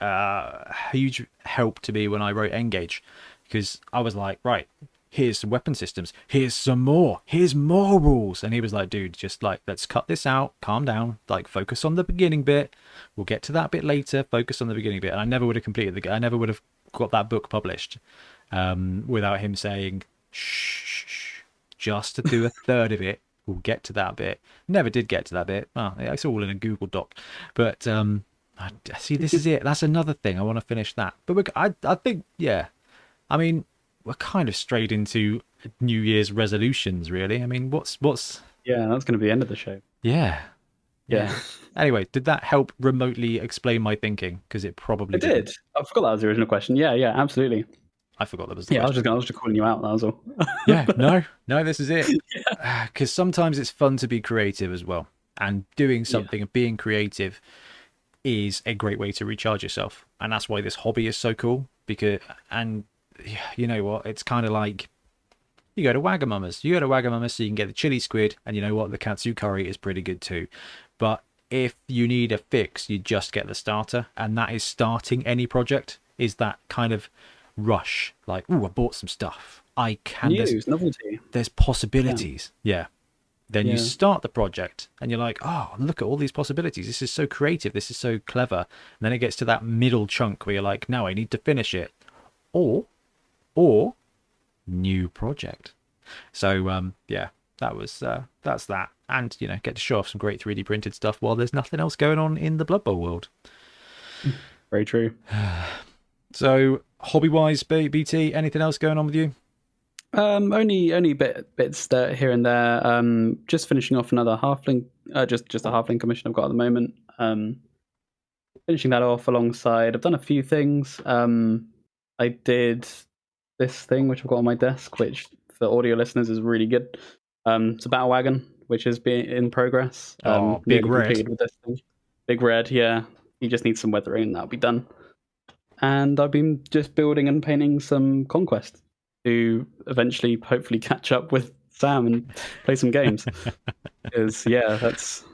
help to me when I wrote Engage, because I was like, right, here's some weapon systems, here's more rules, and he was like, dude, just like, let's cut this out, calm down, like, focus on the beginning bit, we'll get to that bit later, focus on the beginning bit. And I never would have completed I never would have got that book published without him saying, shh, just to do a third of it, we'll get to that bit. Never did get to that bit. Oh, it's all in a Google Doc. But see, this is it. That's another thing. I want to finish that. But I think, yeah, I mean, we're kind of straight into New Year's resolutions, really. I mean, what's yeah, that's going to be the end of the show. Yeah. Anyway, did that help remotely explain my thinking? Because it probably did. I forgot that was the original question. Yeah, absolutely. I forgot that was the question. I was just calling you out. That was all. Yeah, no, this is it. Because sometimes it's fun to be creative as well, and doing something and being creative is a great way to recharge yourself. And that's why this hobby is so cool, because, and you know what, it's kind of like you go to Wagamama's so you can get the chili squid, and you know what, the katsu curry is pretty good too. But if you need a fix, you just get the starter, and that is starting any project, is that kind of rush, like, oh, I bought some stuff, I can, novelty, there's possibilities. Yeah. Then you start the project and you're like, oh, look at all these possibilities, this is so creative, this is so clever. And then it gets to that middle chunk where you're like, no, I need to finish it, or new project. So yeah, that's that. And you know, get to show off some great 3D printed stuff while there's nothing else going on in the Blood Bowl world. Very true. So hobby wise, BT, anything else going on with you? Only bits that here and there. Just finishing off another halfling, just a halfling commission I've got at the moment. Finishing that off alongside, I've done a few things. I did this thing which I've got on my desk, which for audio listeners is really good. It's a battle wagon, which is being in progress. Big red. Completed with this thing. Big red, yeah. You just need some weathering, and that'll be done. And I've been just building and painting some Conquest to eventually, hopefully, catch up with Sam and play some games. Because yeah, that's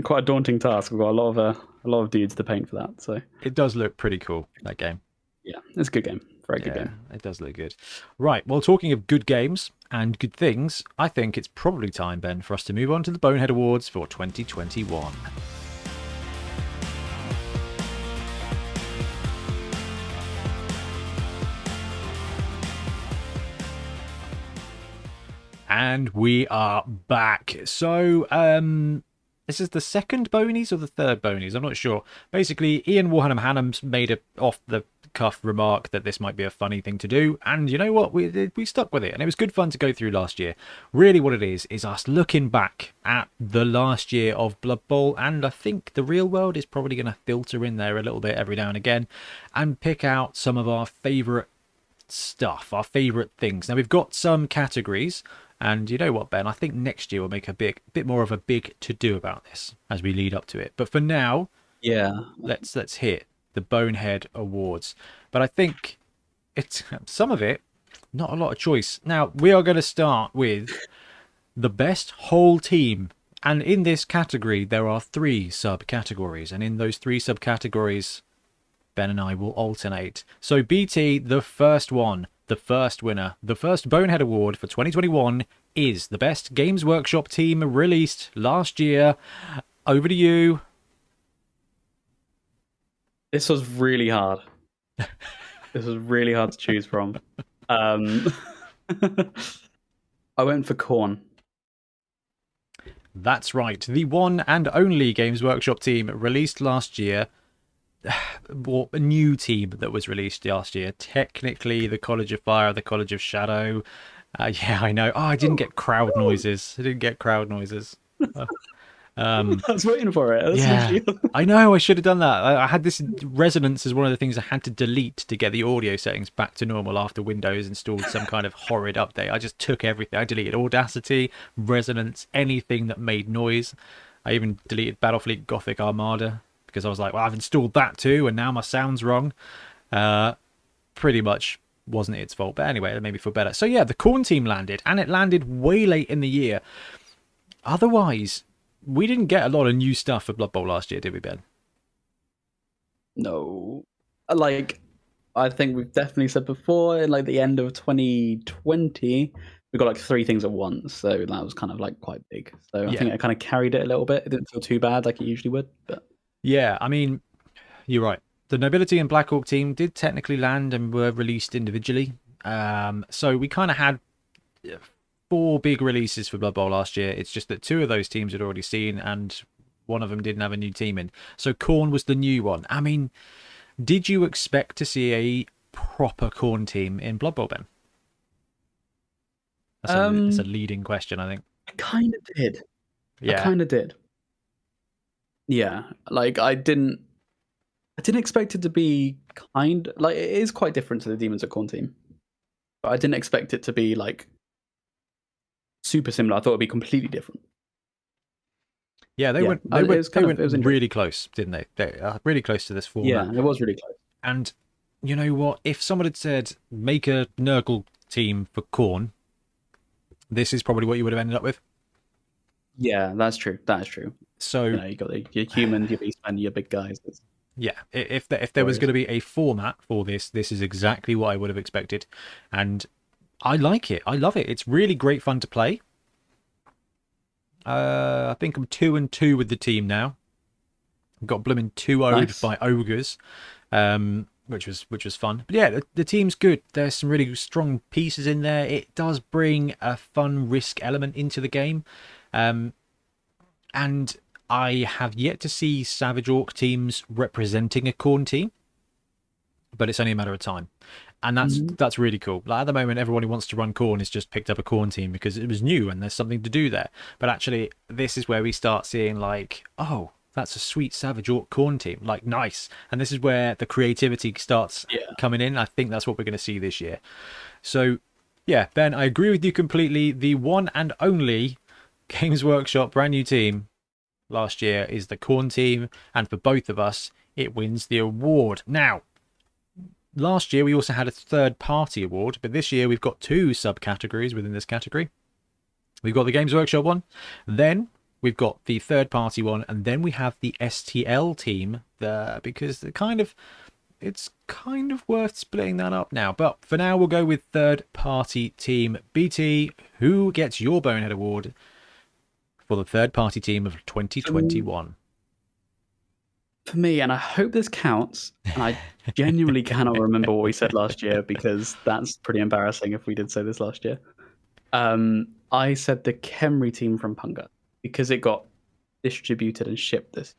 quite a daunting task. We've got a lot of dudes to paint for that. So it does look pretty cool, that game. Yeah, it's a good game. Very good game. It does look good. Right. Well, talking of good games and good things, I think it's probably time, Ben, for us to move on to the Bonehead Awards for 2021. And we are back. So, this is the second Boneys or the third Boneys? I'm not sure. Basically, Ian Warhammer Hannum's made a off-the-cuff remark that this might be a funny thing to do, and you know what? We stuck with it, and it was good fun to go through last year. Really what it is us looking back at the last year of Blood Bowl, and I think the real world is probably going to filter in there a little bit every now and again, and pick out some of our favourite stuff, our favourite things. Now, we've got some categories. And you know what, Ben? I think next year we'll make a bit more of a big to-do about this as we lead up to it. But for now, let's hit the Bonehead Awards. But I think it's some of it, not a lot of choice. Now, we are going to start with the best whole team. And in this category, there are 3 subcategories. And in those 3 subcategories, Ben and I will alternate. So BT, the first one, the first winner, the first Bonehead Award for 2021 is the best Games Workshop team released last year. Over to you. This was really hard. This was really hard to choose from. I went for Khorne. That's right. The one and only Games Workshop team released last year. Or a new team that was released last year. Technically, the College of Fire, the College of Shadow. Yeah, I know. Oh, I didn't get crowd noises. I was waiting for it. Yeah, I know. I should have done that. I had this resonance as one of the things I had to delete to get the audio settings back to normal after Windows installed some kind of horrid update. I just took everything. I deleted Audacity, resonance, anything that made noise. I even deleted Battlefleet Gothic Armada, because I was like, well, I've installed that too, and now my sound's wrong. Pretty much wasn't its fault. But anyway, it made me feel better. So yeah, the Khorne team landed, and it landed way late in the year. Otherwise, we didn't get a lot of new stuff for Blood Bowl last year, did we, Ben? No. Like, I think we've definitely said before, in like the end of 2020, we got like 3 things at once. So that was kind of like quite big. So I think it kind of carried it a little bit. It didn't feel too bad like it usually would, but... Yeah, I mean, you're right. The Nobility and Black Orc team did technically land and were released individually. So we kind of had 4 big releases for Blood Bowl last year. It's just that 2 of those teams had already seen, and one of them didn't have a new team in. So Khorne was the new one. I mean, did you expect to see a proper Khorne team in Blood Bowl, Ben? That's a leading question, I think. I kind of did. Yeah. I kind of did. Yeah, like I didn't expect it to be like it is quite different to the Demons of Khorne team, but I didn't expect it to be like super similar. I thought it'd be completely different. Yeah, they went really close, didn't they? They really close to this format. Yeah, it was really close. And you know what? If someone had said make a Nurgle team for Khorne, this is probably what you would have ended up with. Yeah, that's true. That is true. So You got your humans, your beastmen, your big guys. yeah, if there was going to be a format for this, this is exactly what I would have expected, and I like it. I love it. It's really great fun to play. I think I'm 2-2 with the team now. I've got blooming 2-0'd Nice. by ogres, which was fun. But yeah, the team's good. There's some really strong pieces in there. It does bring a fun risk element into the game, and I have yet to see Savage Orc teams representing a Khorne team, but it's only a matter of time. And that's really cool. Like at the moment, everyone who wants to run Khorne has just picked up a Khorne team because it was new and there's something to do there. But actually, this is where we start seeing like, oh, that's a sweet Savage Orc Khorne team. Like, nice. And this is where the creativity starts coming in. I think that's what we're going to see this year. So, yeah, Ben, I agree with you completely. The one and only Games Workshop brand new team last year is the Khorne team. And for both of us, it wins the award. Now, last year we also had a third party award, but this year we've got two subcategories within this category. We've got the Games Workshop one, then we've got the third party one, and then we have the STL team there, because it's kind of worth splitting that up now. But for now, we'll go with third party team. BT, who gets your Bonehead Award for the third party team of 2021? For me, and I hope this counts, and I genuinely cannot remember what we said last year because that's pretty embarrassing if we did say this last year. I said the Khemri team from Punga because it got distributed and shipped this.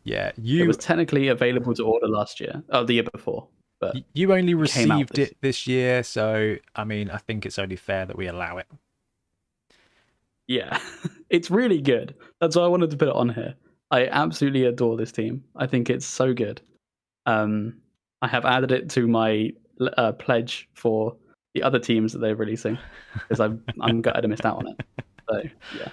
Yeah, it was technically available to order last year, the year before, but you only received it this year, so I mean, I think it's only fair that we allow it. Yeah, it's really good. That's why I wanted to put it on here. I absolutely adore this team. I think it's so good. I have added it to my pledge for the other teams that they're releasing because I'm gutted I missed out on it. So yeah.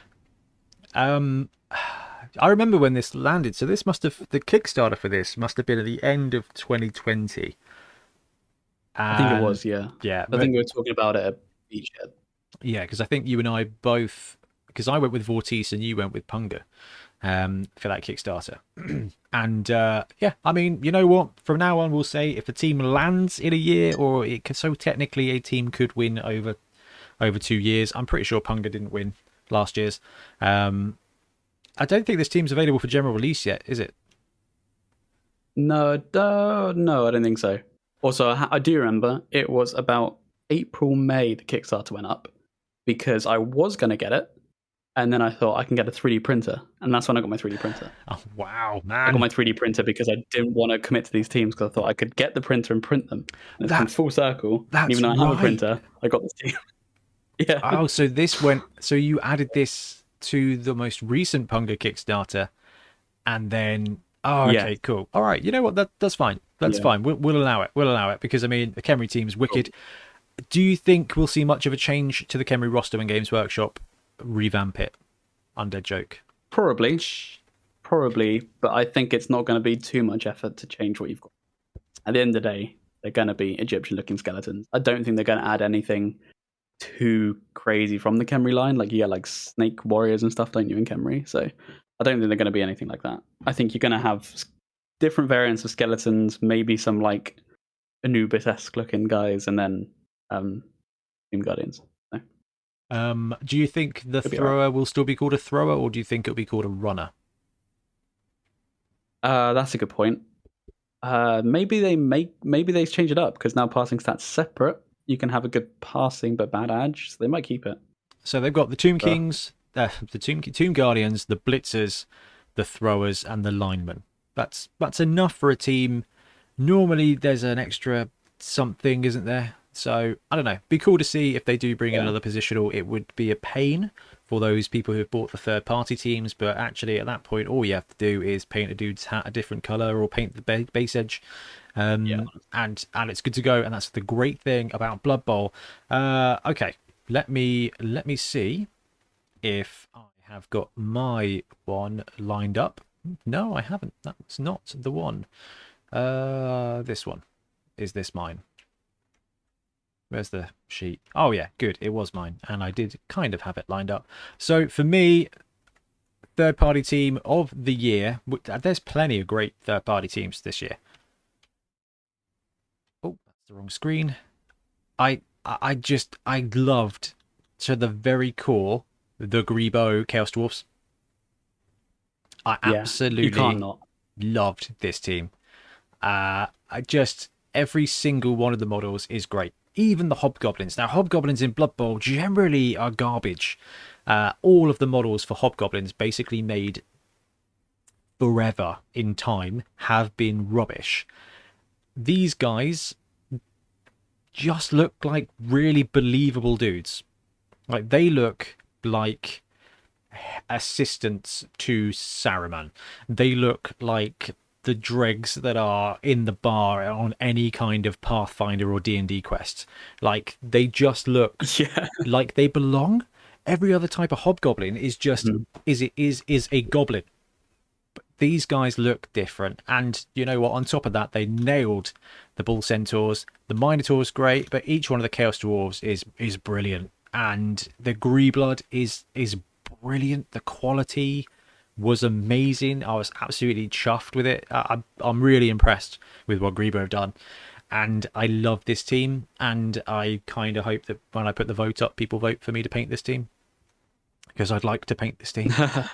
I remember when this landed. So this must have the Kickstarter for this must have been at the end of 2020. I think it was, yeah. Yeah, I think we were talking about it at Beachhead. Yeah, because I think you and I both, because I went with Vortice and you went with Punga. For that Kickstarter. And yeah, I mean, you know what? From now on, we'll say if a team lands in a year, or so technically a team could win over 2 years. I'm pretty sure Punga didn't win last year's. I don't think this team's available for general release yet, is it? No, I don't think so. Also, I do remember it was about April, May the Kickstarter went up because I was going to get it. And then I thought I can get a 3D printer. And that's when I got my 3D printer. Oh, wow, man. I got my 3D printer because I didn't want to commit to these teams because I thought I could get the printer and print them. And it's come full circle. That's even though I have a printer, I got this team. Yeah. Oh, so you added this to the most recent Punga Kickstarter. And then, okay, cool. All right, you know what? That's fine. That's fine. We'll allow it. We'll allow it because, I mean, the Khemri team's wicked. Cool. Do you think we'll see much of a change to the Khemri roster when Games Workshop revamp it? Undead Joke. Probably, but I think it's not going to be too much effort to change what you've got. At the end of the day, they're going to be Egyptian-looking skeletons. I don't think they're going to add anything too crazy from the Khemri line. Like, you get like snake warriors and stuff, don't you, in Khemri? So I don't think they're going to be anything like that. I think you're going to have different variants of skeletons, maybe some like Anubis-esque looking guys, and then Doom Guardians. Do you think the thrower will still be called a thrower, or do you think it'll be called a runner? That's a good point. Maybe they change it up because now passing stats separate. You can have a good passing but bad edge, so they might keep it. So they've got the Tomb Kings, the Tomb Guardians, the Blitzers, the throwers, and the linemen. That's enough for a team. Normally there's an extra something, isn't there? So, I don't know. Be cool to see if they do bring in another positional. It would be a pain for those people who've bought the third-party teams, but actually at that point, all you have to do is paint a dude's hat a different colour or paint the base edge. And it's good to go, and that's the great thing about Blood Bowl. Okay, let me see if I have got my one lined up. No, I haven't. That's not the one. This one. is this mine? Where's the sheet? Oh yeah, good. It was mine, and I did kind of have it lined up. So for me, third-party team of the year. There's plenty of great third-party teams this year. Oh, that's the wrong screen. I loved, to the very core, the Grebo Chaos Dwarfs. I absolutely you can't not. loved this team. Every single one of the models is great. Even the Hobgoblins. Now, Hobgoblins in Blood Bowl generally are garbage. All of the models for Hobgoblins, basically made forever in time, have been rubbish. These guys just look like really believable dudes. Like, they look like assistants to Saruman. They look like the dregs that are in the bar on any kind of Pathfinder or D&D quest. Like, they just look like they belong. Every other type of Hobgoblin is just is a goblin. But these guys look different, and you know what? On top of that, they nailed the Bull Centaurs. The Minotaur's great, but each one of the Chaos Dwarves is brilliant, and the Greeblood is brilliant. The quality was amazing. I was absolutely chuffed with it. I'm really impressed with what Grebo have done, and I love this team. And I kind of hope that when I put the vote up, people vote for me to paint this team, because I'd like to paint this team. What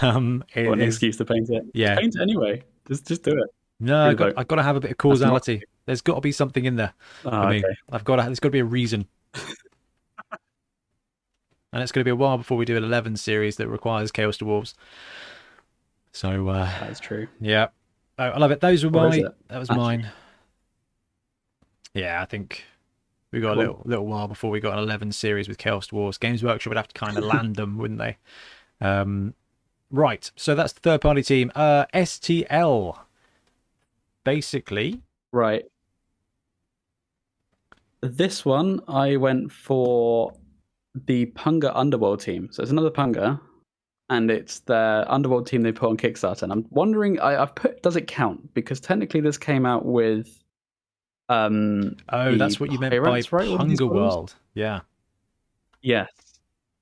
an excuse to paint it. Yeah, just paint it anyway. Just do it. No, I've got to have a bit of causality. There's got to be something in there for me. Okay. There's got to be a reason. And it's going to be a while before we do an 11 series that requires Chaos Dwarves. So that's true. Yeah, I love it. Those were that was mine. Yeah, I think we got a little while before we got an 11 series with Chaos Dwarves. Games Workshop would have to kind of land them, wouldn't they? Right. So that's the third party team. STL. Basically. Right. This one, I went for the Punga Underworld team. So it's another Punga, and it's the Underworld team they put on Kickstarter. And I'm wondering, I've put, does it count? Because technically this came out with that's what you meant by Punga World. Yeah. Yes.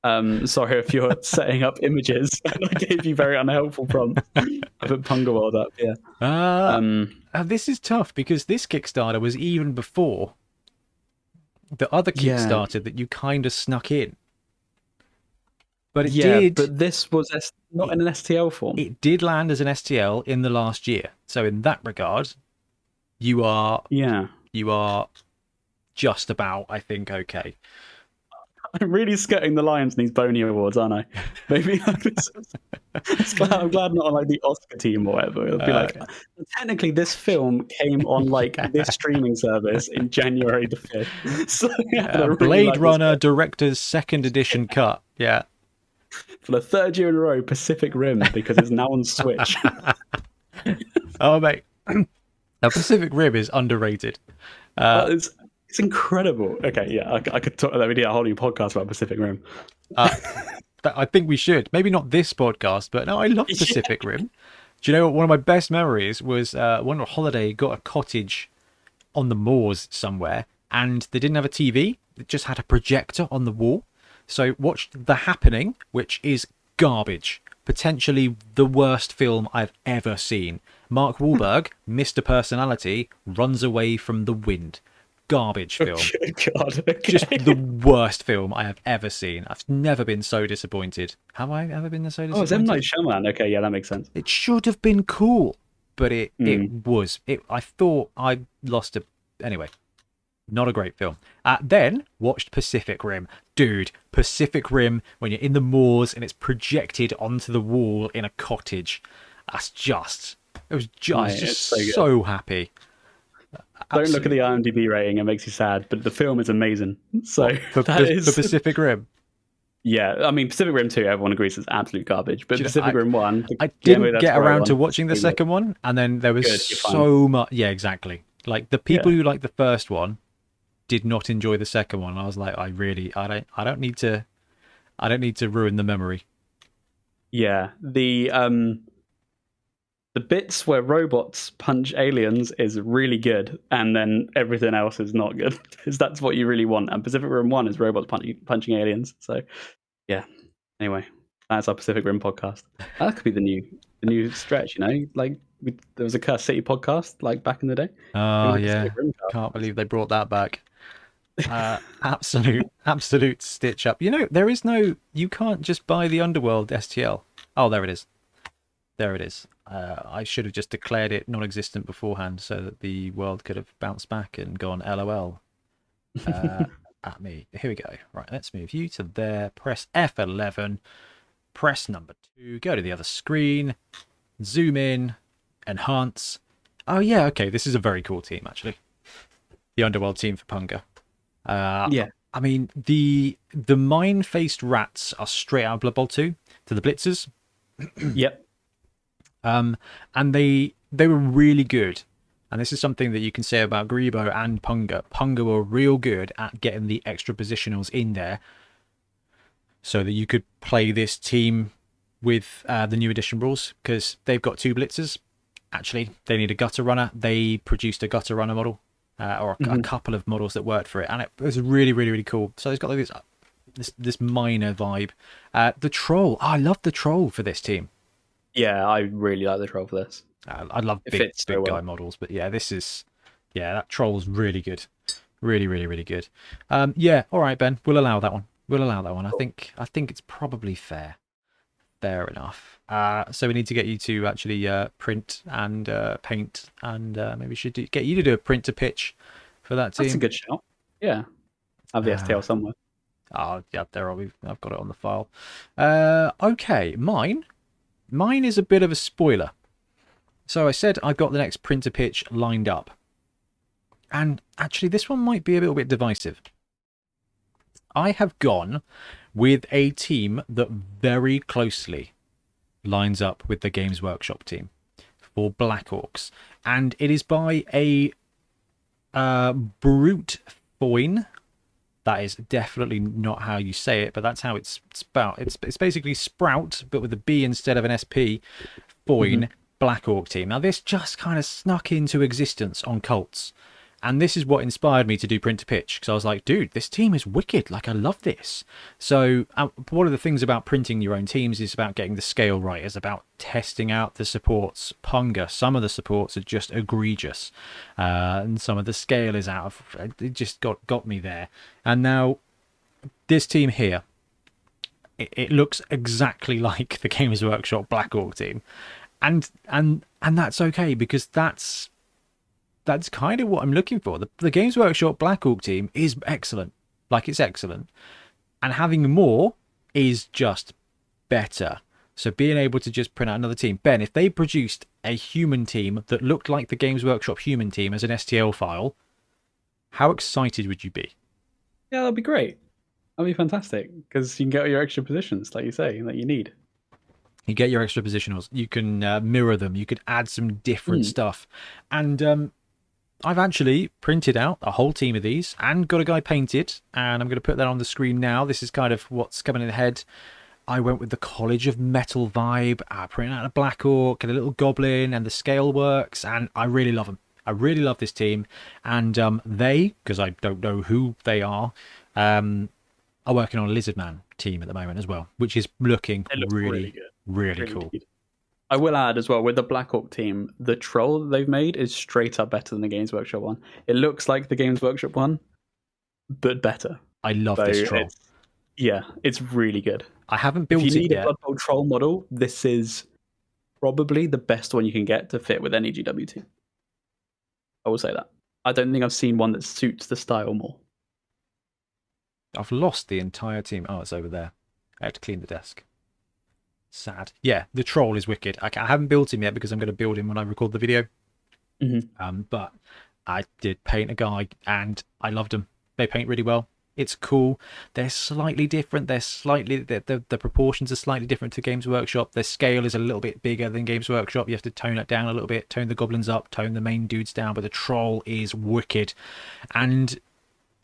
Sorry if you're setting up images. I gave you very unhelpful prompts. I put Punga World up, yeah. This is tough because this Kickstarter was even before the other Kickstarter that you kind of snuck in. But it did. But this was not in an STL form. It did land as an STL in the last year. So in that regard, you are just about, I think, okay. I'm really skirting the lines in these Bonehead Awards, aren't I? Maybe I'm glad not on like the Oscar team or whatever. It'll be like, technically, this film came on like this streaming service in January the 5th. So, really Blade Runner Director's Second Edition cut. Yeah. For the third year in a row, Pacific Rim, because it's now on Switch. Oh, mate. Now, Pacific Rim is underrated. It's incredible. Okay, yeah, I could talk. We need a whole new podcast about Pacific Rim. I think we should. Maybe not this podcast, but no, I love Pacific Rim. Do you know what? One of my best memories was one holiday, got a cottage on the moors somewhere, and they didn't have a TV. It just had a projector on the wall. So watched The Happening, which is garbage. Potentially the worst film I've ever seen. Mark Wahlberg, Mr. Personality, runs away from the wind. Garbage film. Oh, God. Okay. Just the worst film I have ever seen. I've never been so disappointed. Have I ever been so disappointed? Oh, it's M. Night Shyamalan. Okay, yeah, that makes sense. It should have been cool, but it was. I thought I lost it. Anyway, not a great film. Then watched Pacific Rim. Dude, Pacific Rim, when you're in the moors and it's projected onto the wall in a cottage. It was just so happy. Don't look at the IMDb rating; it makes you sad. But the film is amazing. So for Pacific Rim. Yeah, I mean Pacific Rim 2, everyone agrees is absolute garbage. But Pacific Rim 1, I didn't get around to watching the second one, and then there was so much. Yeah, exactly. Like the people who liked the first one did not enjoy the second one. I was like, I don't need to ruin the memory. Yeah, the the bits where robots punch aliens is really good, and then everything else is not good. Because that's what you really want. And Pacific Rim 1 is robots punching aliens. So, yeah. Anyway, that's our Pacific Rim podcast. That could be the new stretch, Like there was a Cursed City podcast like back in the day. Oh yeah, can't believe they brought that back. Absolute stitch up. There is no. You can't just buy the Underworld STL. Oh, there it is. There it is. I should have just declared it non-existent beforehand so that the world could have bounced back and gone LOL at me. Here we go. Right, let's move you to there. Press F11. Press number 2. Go to the other screen. Zoom in. Enhance. Oh yeah, okay. This is a very cool team actually. The Underworld team for Punga. Yeah. I mean, the mine-faced rats are straight out of Blood Bowl 2 to the Blitzers. Yep. And they were really good. And this is something that you can say about Grebo and Punga. Punga were real good at getting the extra positionals in there so that you could play this team with the new edition rules, because they've got 2 Blitzers. Actually, they need a gutter runner. They produced a gutter runner model. Or a couple of models that worked for it, and it was really, really, really cool. So it's got like this minor vibe. The troll, I love the troll for this team. Yeah, I really like the troll for this. I love big guy models, but yeah, that troll's really good, really, really, really good. Yeah, all right, Ben, we'll allow that one. Cool. I think it's probably fair enough. So we need to get you to actually print and paint, and maybe we should get you to do a print to pitch for that team. That's a good shout. Yeah, I have the STL somewhere. Oh yeah, I've got it on the file. Okay, mine is a bit of a spoiler. So I said I've got the next print to pitch lined up, and actually this one might be a little bit divisive. I have gone with a team that very closely lines up with the Games Workshop team for Black Orcs, and it is by a brute foin. That is definitely not how you say it, but that's how it's spelled. It's basically Sprout, but with a B instead of an SP. Foin Black Orc team. Now this just kind of snuck into existence on Cults, and this is what inspired me to do print to pitch, because I was like, dude, this team is wicked. Like, I love this. So one of the things about printing your own teams is about getting the scale right. It's about testing out the supports. Punga, some of the supports are just egregious, and some of the scale is out of. It just got me there. And now this team here, it looks exactly like the Games Workshop Black Orc team, and that's okay, because that's kind of what I'm looking for. The Games Workshop Black Orc team is excellent. Like, it's excellent. And having more is just better. So being able to just print out another team. Ben, if they produced a human team that looked like the Games Workshop human team as an STL file, how excited would you be? Yeah, that'd be great. That'd be fantastic, because you can get your extra positions, like you say, that you need. You get your extra positionals. You can mirror them. You could add some different stuff. And I've actually printed out a whole team of these and got a guy painted, and I'm going to put that on the screen now. This is kind of what's coming in the head. I went with the College of Metal vibe. I printed out a Black Orc and a little Goblin, and the scale works, and I really love them. I really love this team, and they, because I don't know who they are working on a Lizardman team at the moment as well, which is looking really cool. Good. I will add as well, with the Black Orc team, the troll that they've made is straight up better than the Games Workshop one. It looks like the Games Workshop one, but better. I love this troll. It's really good. I haven't built it yet. If you need a Blood Bowl troll model, this is probably the best one you can get to fit with any GW team. I will say that. I don't think I've seen one that suits the style more. I've lost the entire team. Oh, it's over there. I have to clean the desk. Sad. Yeah, the troll is wicked. I haven't built him yet because I'm going to build him when I record the video. But I did paint a guy, and I loved them. They paint really well. It's cool. They're slightly different. The proportions are slightly different to Games Workshop. Their scale is a little bit bigger than Games Workshop. You have to tone it down a little bit, tone the goblins up, tone the main dudes down, but the troll is wicked. And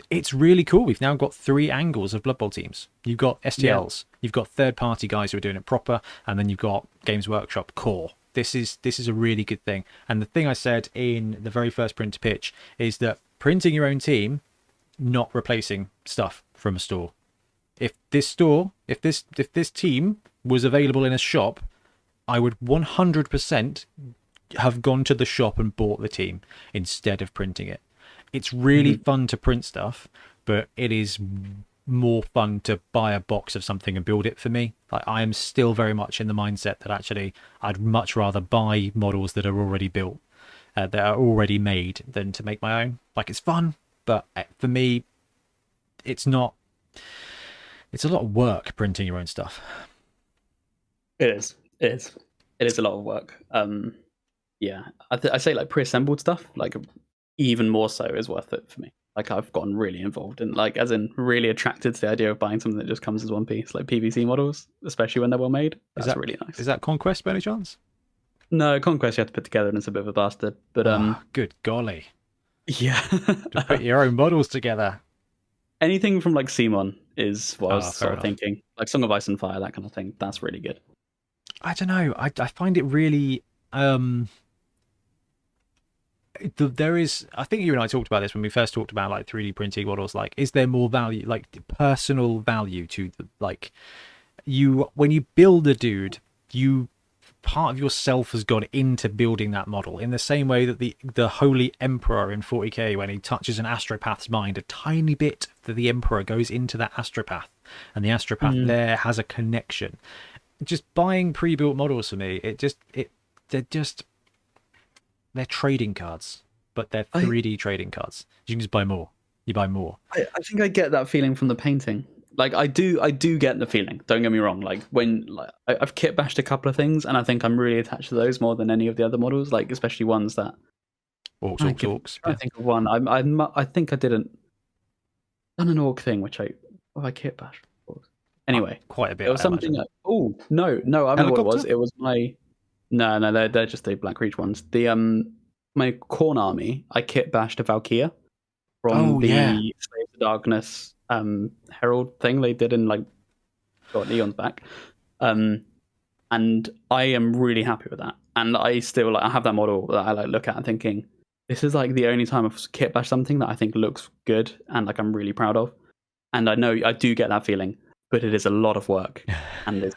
it's really cool. We've now got 3 angles of Blood Bowl teams. You've got STLs, you've got third-party guys who are doing it proper, and then you've got Games Workshop core. this is a really good thing. And the thing I said in the very first print to pitch is that printing your own team, not replacing stuff from a store. If this team was available in a shop, I would 100% have gone to the shop and bought the team instead of printing it. It's really fun to print stuff, but it is more fun to buy a box of something and build it for me. Like, I am still very much in the mindset that actually I'd much rather buy models that are already built, that are already made, than to make my own. Like, it's fun, but for me, it's not. It's a lot of work printing your own stuff. It is. It is. It is a lot of work. Yeah, I say like pre-assembled stuff, like even more so is worth it for me. Like, I've gotten really involved in, like, as in really attracted to the idea of buying something that just comes as one piece, like PVC models, especially when they're well made. That's really nice. Is that Conquest by any chance? No, Conquest you have to put together, and it's a bit of a bastard. But good golly, yeah, to put your own models together. Anything from like Simon is what I was sort of thinking, like Song of Ice and Fire, that kind of thing. That's really good. I don't know. I find it really. There is, I think you and I talked about this when we first talked about like 3D printing models. Like, is there more value, like personal value to the, like, when you build a dude, part of yourself has gone into building that model, in the same way that the Holy Emperor in 40k, when he touches an astropath's mind, a tiny bit of the Emperor goes into that astropath, and the astropath there has a connection. Just buying pre-built models for me, they're trading cards, but they're 3D trading cards. You can just buy more. You buy more. I think I get that feeling from the painting. Like, I do get the feeling. Don't get me wrong. Like, when I've kit bashed a couple of things, and I think I'm really attached to those more than any of the other models. Like, especially ones that. Orcs. I think of one. I think I didn't done an orc thing, which I kit bashed. Anyway, quite a bit. It was something. No. I don't know what it was. It was my. No, they're just the Black Reach ones. The my Corn Army, I kit bashed a Valkyria from Slaves of Darkness Herald thing they did in, like, got Eon's back. And I am really happy with that. And I still, like, I have that model that I, like, look at and thinking, this is like the only time I've kit bashed something that I think looks good and, like, I'm really proud of. And I know I do get that feeling, but it is a lot of work, and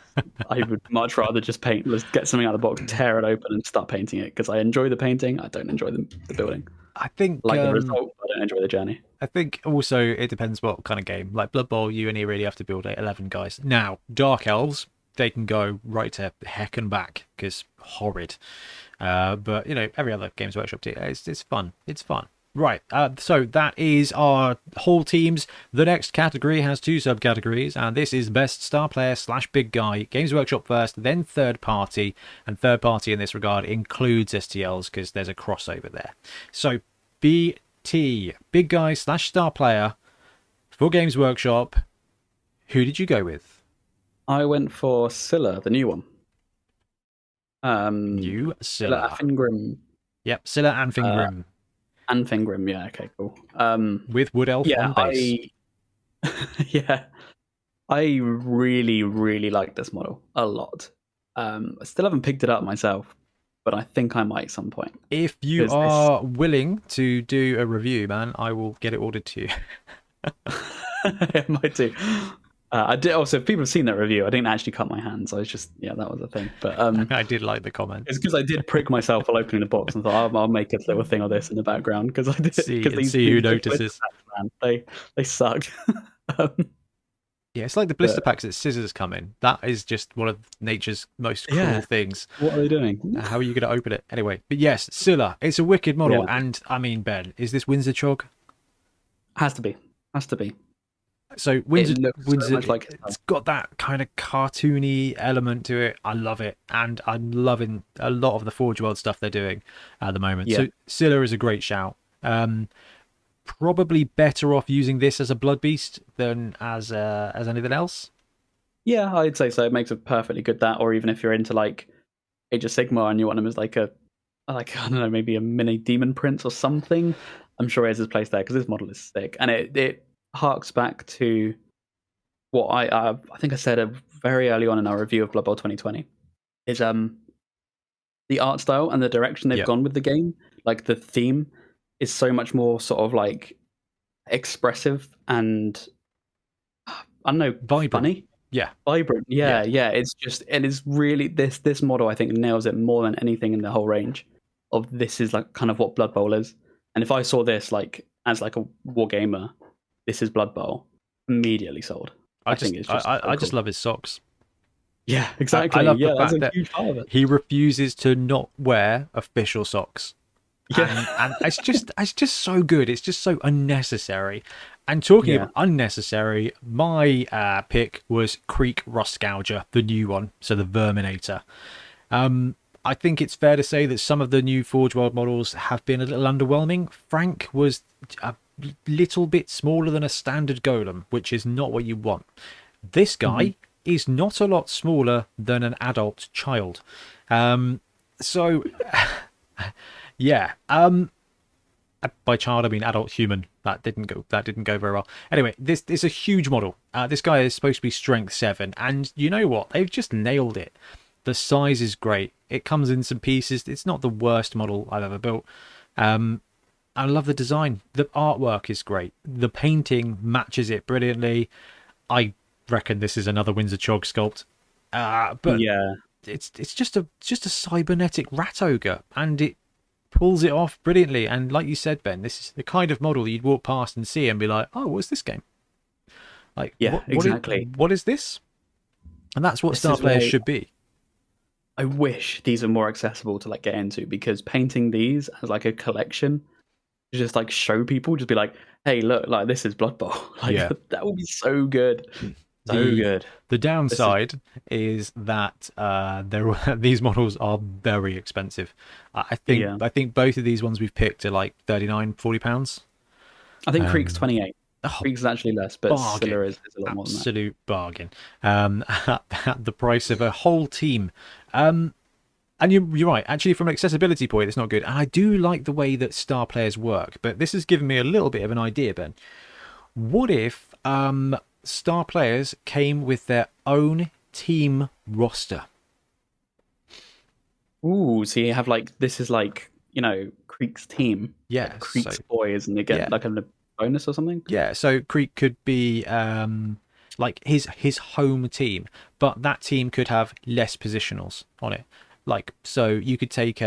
I would much rather just paint. Let's get something out of the box, tear it open, and start painting it, because I enjoy the painting. I don't enjoy the building. I think the result. I don't enjoy the journey. I think also it depends what kind of game. Like Blood Bowl, you only really have to build 11 guys. Now, Dark Elves, they can go right to heck and back, because horrid. But every other Games Workshop, it's fun. It's fun. Right, so that is our whole teams. The next category has 2 subcategories, and this is Best Star Player / Big Guy. Games Workshop first, then third party, and third party in this regard includes STLs, because there's a crossover there. So, BT, Big Guy / Star Player, for Games Workshop, who did you go with? I went for Scylla, the new one. Scylla. Fingrim. Yep, Scylla and Fingrim. And Fingrim, yeah, okay, cool. With Wood Elf on base. I really, really like this model a lot. I still haven't picked it up myself, but I think I might at some point. If you are willing to do a review, man, I will get it ordered to you. I might do. I did also. If people have seen that review, I didn't actually cut my hands. I was just, that was a thing. But I did like the comment. It's because I did prick myself while opening the box and thought, I'll make a little thing of this in the background, because I did. See who notices. Man, they suck. Yeah, it's like the blister packs that scissors come in. That is just one of nature's most cruel things. What are they doing? How are you going to open it anyway? But yes, Scylla. It's a wicked model, and I mean, Ben, is this Windsor Chog? Has to be. So Windsor, so much like it's got that kind of cartoony element to it. I love it, and I'm loving a lot of the Forge World stuff they're doing at the moment. So Scylla is a great shout. Probably better off using this as a Blood Beast than as anything else. Yeah, I'd say so. It makes it perfectly good, that, or even if you're into like Age of Sigmar and you want him as like I don't know, maybe a mini Demon Prince or something. I'm sure he has his place there, because this model is sick, and it harks back to what I think I said very early on in our review of Blood Bowl 2020. Is the art style and the direction they've gone with the game, like the theme, is so much more sort of like expressive and I don't know, Vibrant. funny. Yeah. Vibrant. Yeah. It's just, and it's really this model I think nails it more than anything in the whole range of this is like kind of what Blood Bowl is. And if I saw this like as like a war gamer, this is Blood Bowl, immediately sold. I think it's just I so just cool. love his socks. Yeah, exactly. I love the that's fact a that huge part of it. he refuses to not wear official socks. Yeah. And it's just so good. It's just so unnecessary. And talking of unnecessary, my pick was Creek Rust Gouger, the new one, so the Verminator. I think it's fair to say that some of the new Forge World models have been a little underwhelming. Frank was a little bit smaller than a standard golem, which is not what you want. This guy is not a lot smaller than an adult child. So, yeah. By child I mean adult human. That didn't go very well. Anyway, this is a huge model. This guy is supposed to be strength 7, and you know what? They've just nailed it. The size is great. It comes in some pieces. It's not the worst model I've ever built. I love the design. The artwork is great. The painting matches it brilliantly. I reckon this is another Windsor Chog sculpt. But yeah, it's just a cybernetic rat ogre, and it pulls it off brilliantly. And like you said, Ben, this is the kind of model you'd walk past and see and be like, oh, what's this game? Like, exactly. What is this? And that's what Star Players should be. I wish these were more accessible to like get into, because painting these as like a collection, just like show people, just be like, hey, look, like this is Blood Bowl. Like that would be so good. So good. The downside is that these models are very expensive. I think both of these ones we've picked are like £39-40. I think Creek's 28. Creek's is actually less, but Scylla is a lot more than that. Absolute bargain. At the price of a whole team. And you're right. Actually, from an accessibility point, it's not good. And I do like the way that Star Players work, but this has given me a little bit of an idea, Ben. What if Star Players came with their own team roster? Ooh, so you have like, this is like, you know, Creek's team. Yeah. Like Creek's boys, and they get like a bonus or something? Yeah, so Creek could be like his home team, but that team could have less positionals on it. Like, so you could take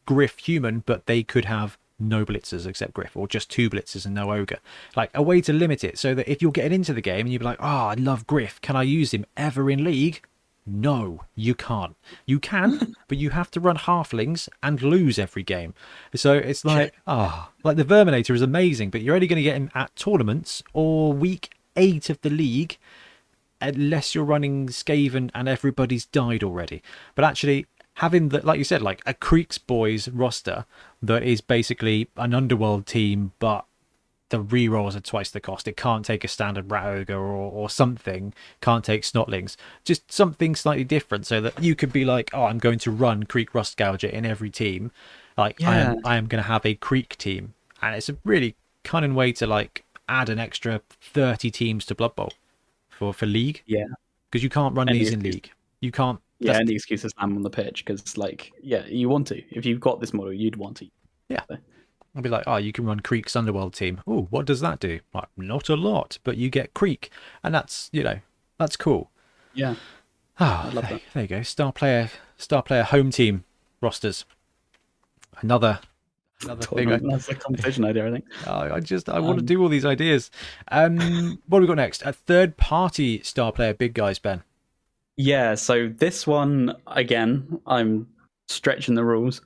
Griff human, but they could have no blitzers except Griff, or just 2 blitzers and no ogre. Like a way to limit it, so that if you're getting into the game and you're like, oh, I love Griff, can I use him ever in League? No, you can't. You can, but you have to run halflings and lose every game. So it's like, like the Verminator is amazing, but you're only going to get him at tournaments or week 8 of the league, unless you're running Skaven and everybody's died already. But actually, having the, like you said, like a Creeks Boys roster that is basically an underworld team, but the rerolls are twice the cost. It can't take a standard rat ogre or something. Can't take snotlings. Just something slightly different, so that you could be like, oh, I'm going to run Creek Rust Gouger in every team. Like I am going to have a Creek team, and it's a really cunning way to like add an extra 30 teams to Blood Bowl for League. Yeah, because you can't run these in League. You can't. Yeah, and the excuse is slam on the pitch, because like, yeah, you want to. If you've got this model, you'd want to. Yeah. So. I'll be like, oh, you can run Creek's Underworld team. Oh, what does that do? Like, not a lot, but you get Creek, and that's, you know, that's cool. Yeah. Oh, I love that. There you go. Star player home team rosters. Another thing. That's a competition idea, I think. I want to do all these ideas. What have we got next? A third party Star Player big guys, Ben. Yeah, so this one, again, I'm stretching the rules.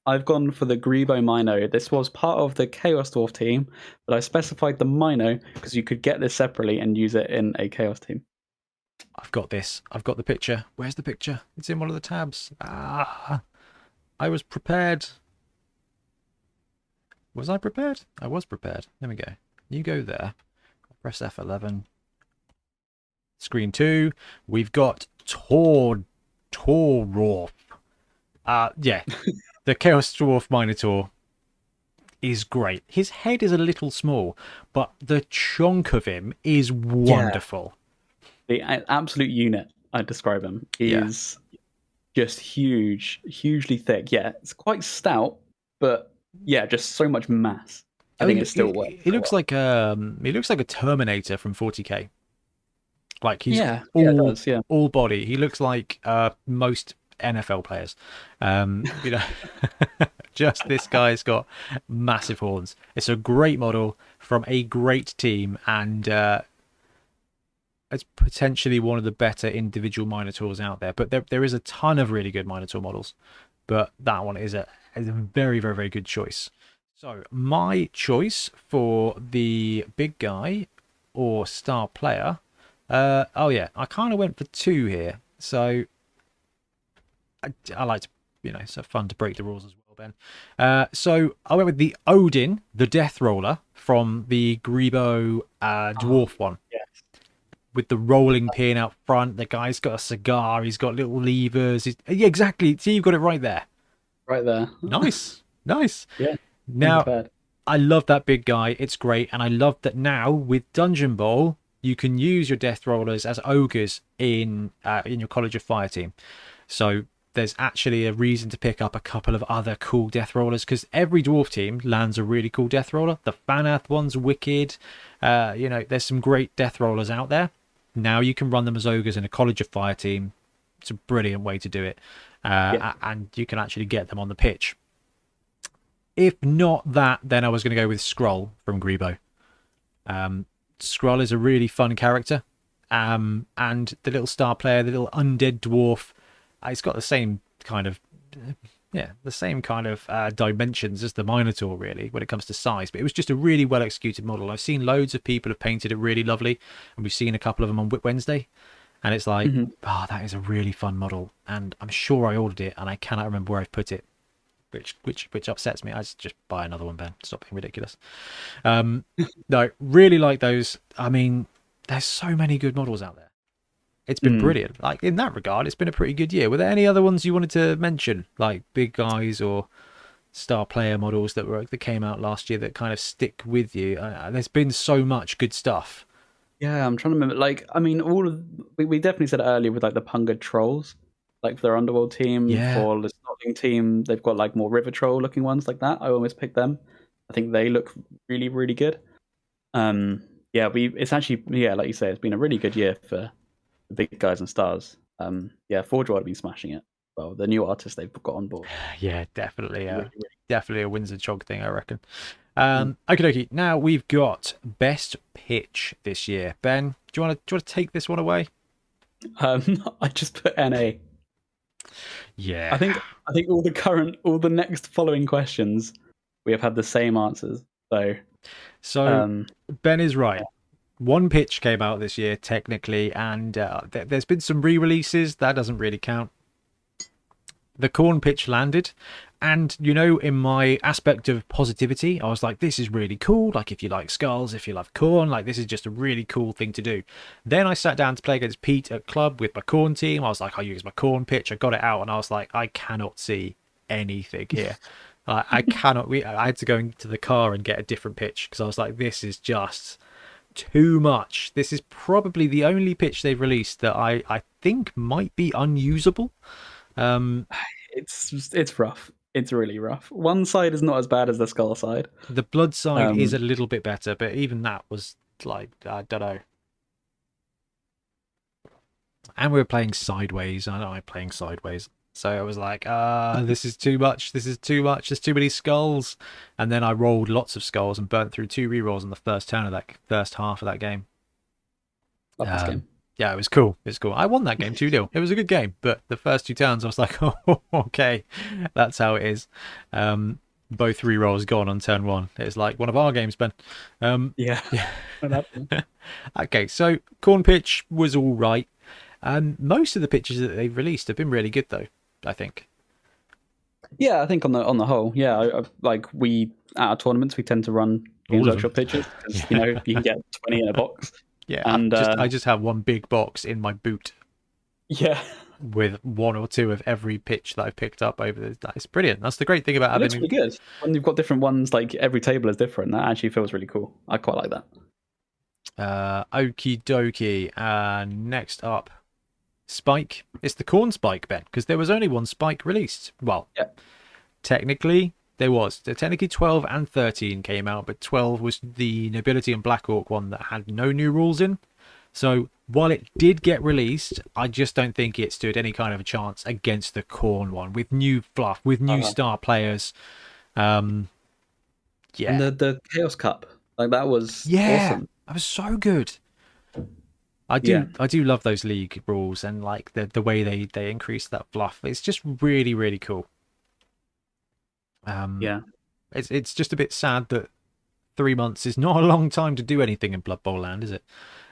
I've gone for the Grebo Mino. This was part of the Chaos Dwarf team, but I specified the Mino because you could get this separately and use it in a Chaos team. I've got this. I've got the picture. Where's the picture? It's in one of the tabs. I was prepared. Was I prepared? I was prepared. There we go. You go there. Press F11. Screen 2. We've got Tororf. Yeah. The Chaos Dwarf Minotaur is great. His head is a little small, but the chunk of him is wonderful. The absolute unit, I'd describe him, is just hugely thick. Yeah, it's quite stout, but yeah, just so much mass. I think it still works. He looks like a Terminator from 40k. Like he's Yeah, it does. Yeah, all body. He looks like most NFL players. You know, just this guy's got massive horns. It's a great model from a great team, and it's potentially one of the better individual Minotaurs out there. But there is a ton of really good Minotaur models, but that one is a very, very, very good choice. So my choice for the big guy or star player. Oh yeah, I kind of went for two here. So I like to, it's fun to break the rules as well, Ben. So I went with the Odin, the Death Roller from the Grebo dwarf one. Yes. With the rolling pin out front, the guy's got a cigar. He's got little levers. Yeah, exactly. See, you've got it right there. Right there. Nice, nice. Yeah. Now, I love that big guy. It's great, and I love that now with Dungeon Bowl, you can use your Death Rollers as ogres in your College of Fire team. So there's actually a reason to pick up a couple of other cool Death Rollers, because every dwarf team lands a really cool Death Roller. The Fanath one's wicked. There's some great Death Rollers out there. Now you can run them as ogres in a College of Fire team. It's a brilliant way to do it. And you can actually get them on the pitch. If not that, then I was going to go with Skrull from Grebo. Skrull is a really fun character. And the little star player, the little undead dwarf, it's got the same kind of dimensions as the Minotaur, really, when it comes to size. But it was just a really well executed model. I've seen loads of people have painted it really lovely, and we've seen a couple of them on Whip Wednesday. And it's like, that is a really fun model. And I'm sure I ordered it, and I cannot remember where I've put it, which upsets me. I just buy another one, Ben. Stop being ridiculous. No, really like those. I mean, there's so many good models out there. It's been brilliant. Like, in that regard, it's been a pretty good year. Were there any other ones you wanted to mention, like big guys or star player models that came out last year that kind of stick with you? There's been so much good stuff. Yeah, I'm trying to remember. Like, I mean, we definitely said it earlier with like the Punga Trolls, like for their Underworld team. Yeah. For the Snotling team, they've got like more River Troll looking ones like that. I almost picked them. I think they look really, really good. It's actually, like you say, it's been a really good year for the big guys and stars. Forge World have been smashing it. Well, the new artists they've got on board. Yeah, definitely. Definitely a Windsor Chog thing, I reckon. Okie dokie. Now we've got best pitch this year. Ben, do you want to take this one away? I just put NA. Yeah. I think all the next following questions, we have had the same answers. So Ben is right. Yeah. One pitch came out this year, technically, and there's been some re-releases. That doesn't really count. The Khorne pitch landed, and in my aspect of positivity, I was like, this is really cool. Like, if you like skulls, if you love Khorne, like, this is just a really cool thing to do. Then I sat down to play against Pete at club with my Khorne team. I was like, I'll use my Khorne pitch. I got it out, and I was like, I cannot see anything here. I cannot. I had to go into the car and get a different pitch, because I was like, this is just too much. This is probably the only pitch they've released that I think might be unusable. It's rough. It's really rough. One side is not as bad as the skull side. The blood side is a little bit better, but even that was like, I don't know. And we were playing sideways. I don't like playing sideways. So I was like, this is too much. This is too much. There's too many skulls. And then I rolled lots of skulls and burnt through 2 rerolls in the first turn of that first half of that game. Love this game. Yeah, it was cool. It was cool. I won that game 2-0. It was a good game, but the first 2 turns I was like, oh, okay, that's how it is. Both rerolls gone on turn 1. It's like one of our games, Ben. Yeah. Okay, so Khorne pitch was all right. Most of the pitches that they've released have been really good, though, I think. Yeah, I think on the whole, yeah. Like, we at our tournaments, we tend to run Games Workshop pitches because you can get 20 in a box. Yeah, and I just have one big box in my boot. Yeah, with 1 or 2 of every pitch that I've picked up over this. It's brilliant. That's the great thing about having. It's really good when you've got different ones. Like, every table is different. That actually feels really cool. I quite like that. Okie dokie. Next up, Spike. It's the corn spike, Ben, because there was only one spike released. Well, technically there was. Technically 12 and 13 came out, but 12 was the Nobility and Black Orc one that had no new rules in. So while it did get released, I just don't think it stood any kind of a chance against the corn one with new fluff, with new star players. Yeah. And the Chaos Cup, like that was awesome. That was so good. I do love those league rules and like the way they increase that fluff. It's just really, really cool. It's just a bit sad that 3 months is not a long time to do anything in Blood Bowl land, is it?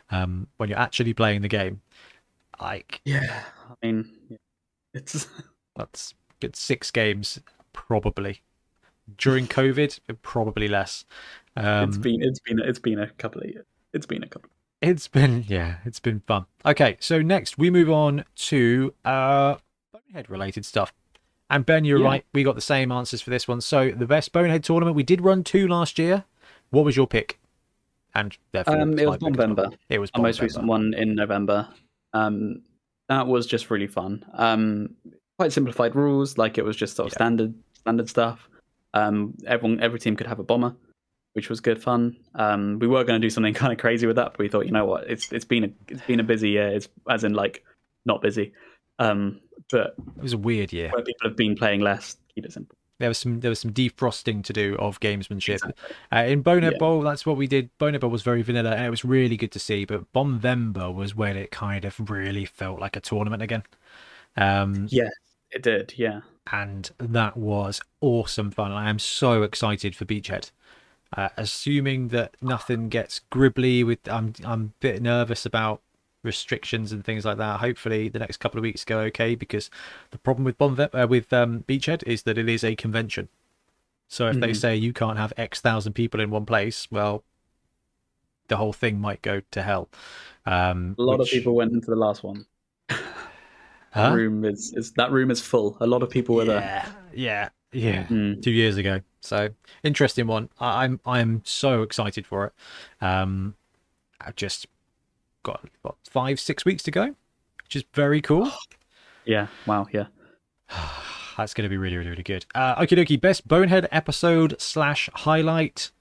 When you're actually playing the game, like I mean, it's that's good 6 games probably during COVID, probably less. It's been a couple of years. It's been fun. Okay, so next we move on to Bonehead related stuff. And Ben, you're right, we got the same answers for this one. So the best Bonehead tournament, we did run 2 last year. What was your pick? And it was November. It was our most recent one in November. That was just really fun. Quite simplified rules, like it was just sort of standard stuff. Every team could have a bomber, which was good fun. We were going to do something kind of crazy with that, but we thought, you know what, it's been a busy year. It's as in like not busy, but it was a weird year where people have been playing less. Keep it simple. There was some defrosting to do of gamesmanship. Exactly. In Bonehead Bowl, that's what we did. Bonehead Bowl was very vanilla, and it was really good to see. But Bombember was when it kind of really felt like a tournament again. Yes, it did. Yeah, and that was awesome fun. I am so excited for Beachhead. Assuming that nothing gets gribbly with, I'm a bit nervous about restrictions and things like that. Hopefully the next couple of weeks go okay, because the problem with Beachhead is that it is a convention. So if they say you can't have X thousand people in one place, well, the whole thing might go to hell. A lot of people went into the last one. That room is full. A lot of people were there. Yeah. 2 years ago. So interesting one. I'm so excited for it. I've just got 5-6 weeks to go, which is very cool. Wow. That's going to be really, really, really good. Okie dokie, best Bonehead episode / highlight.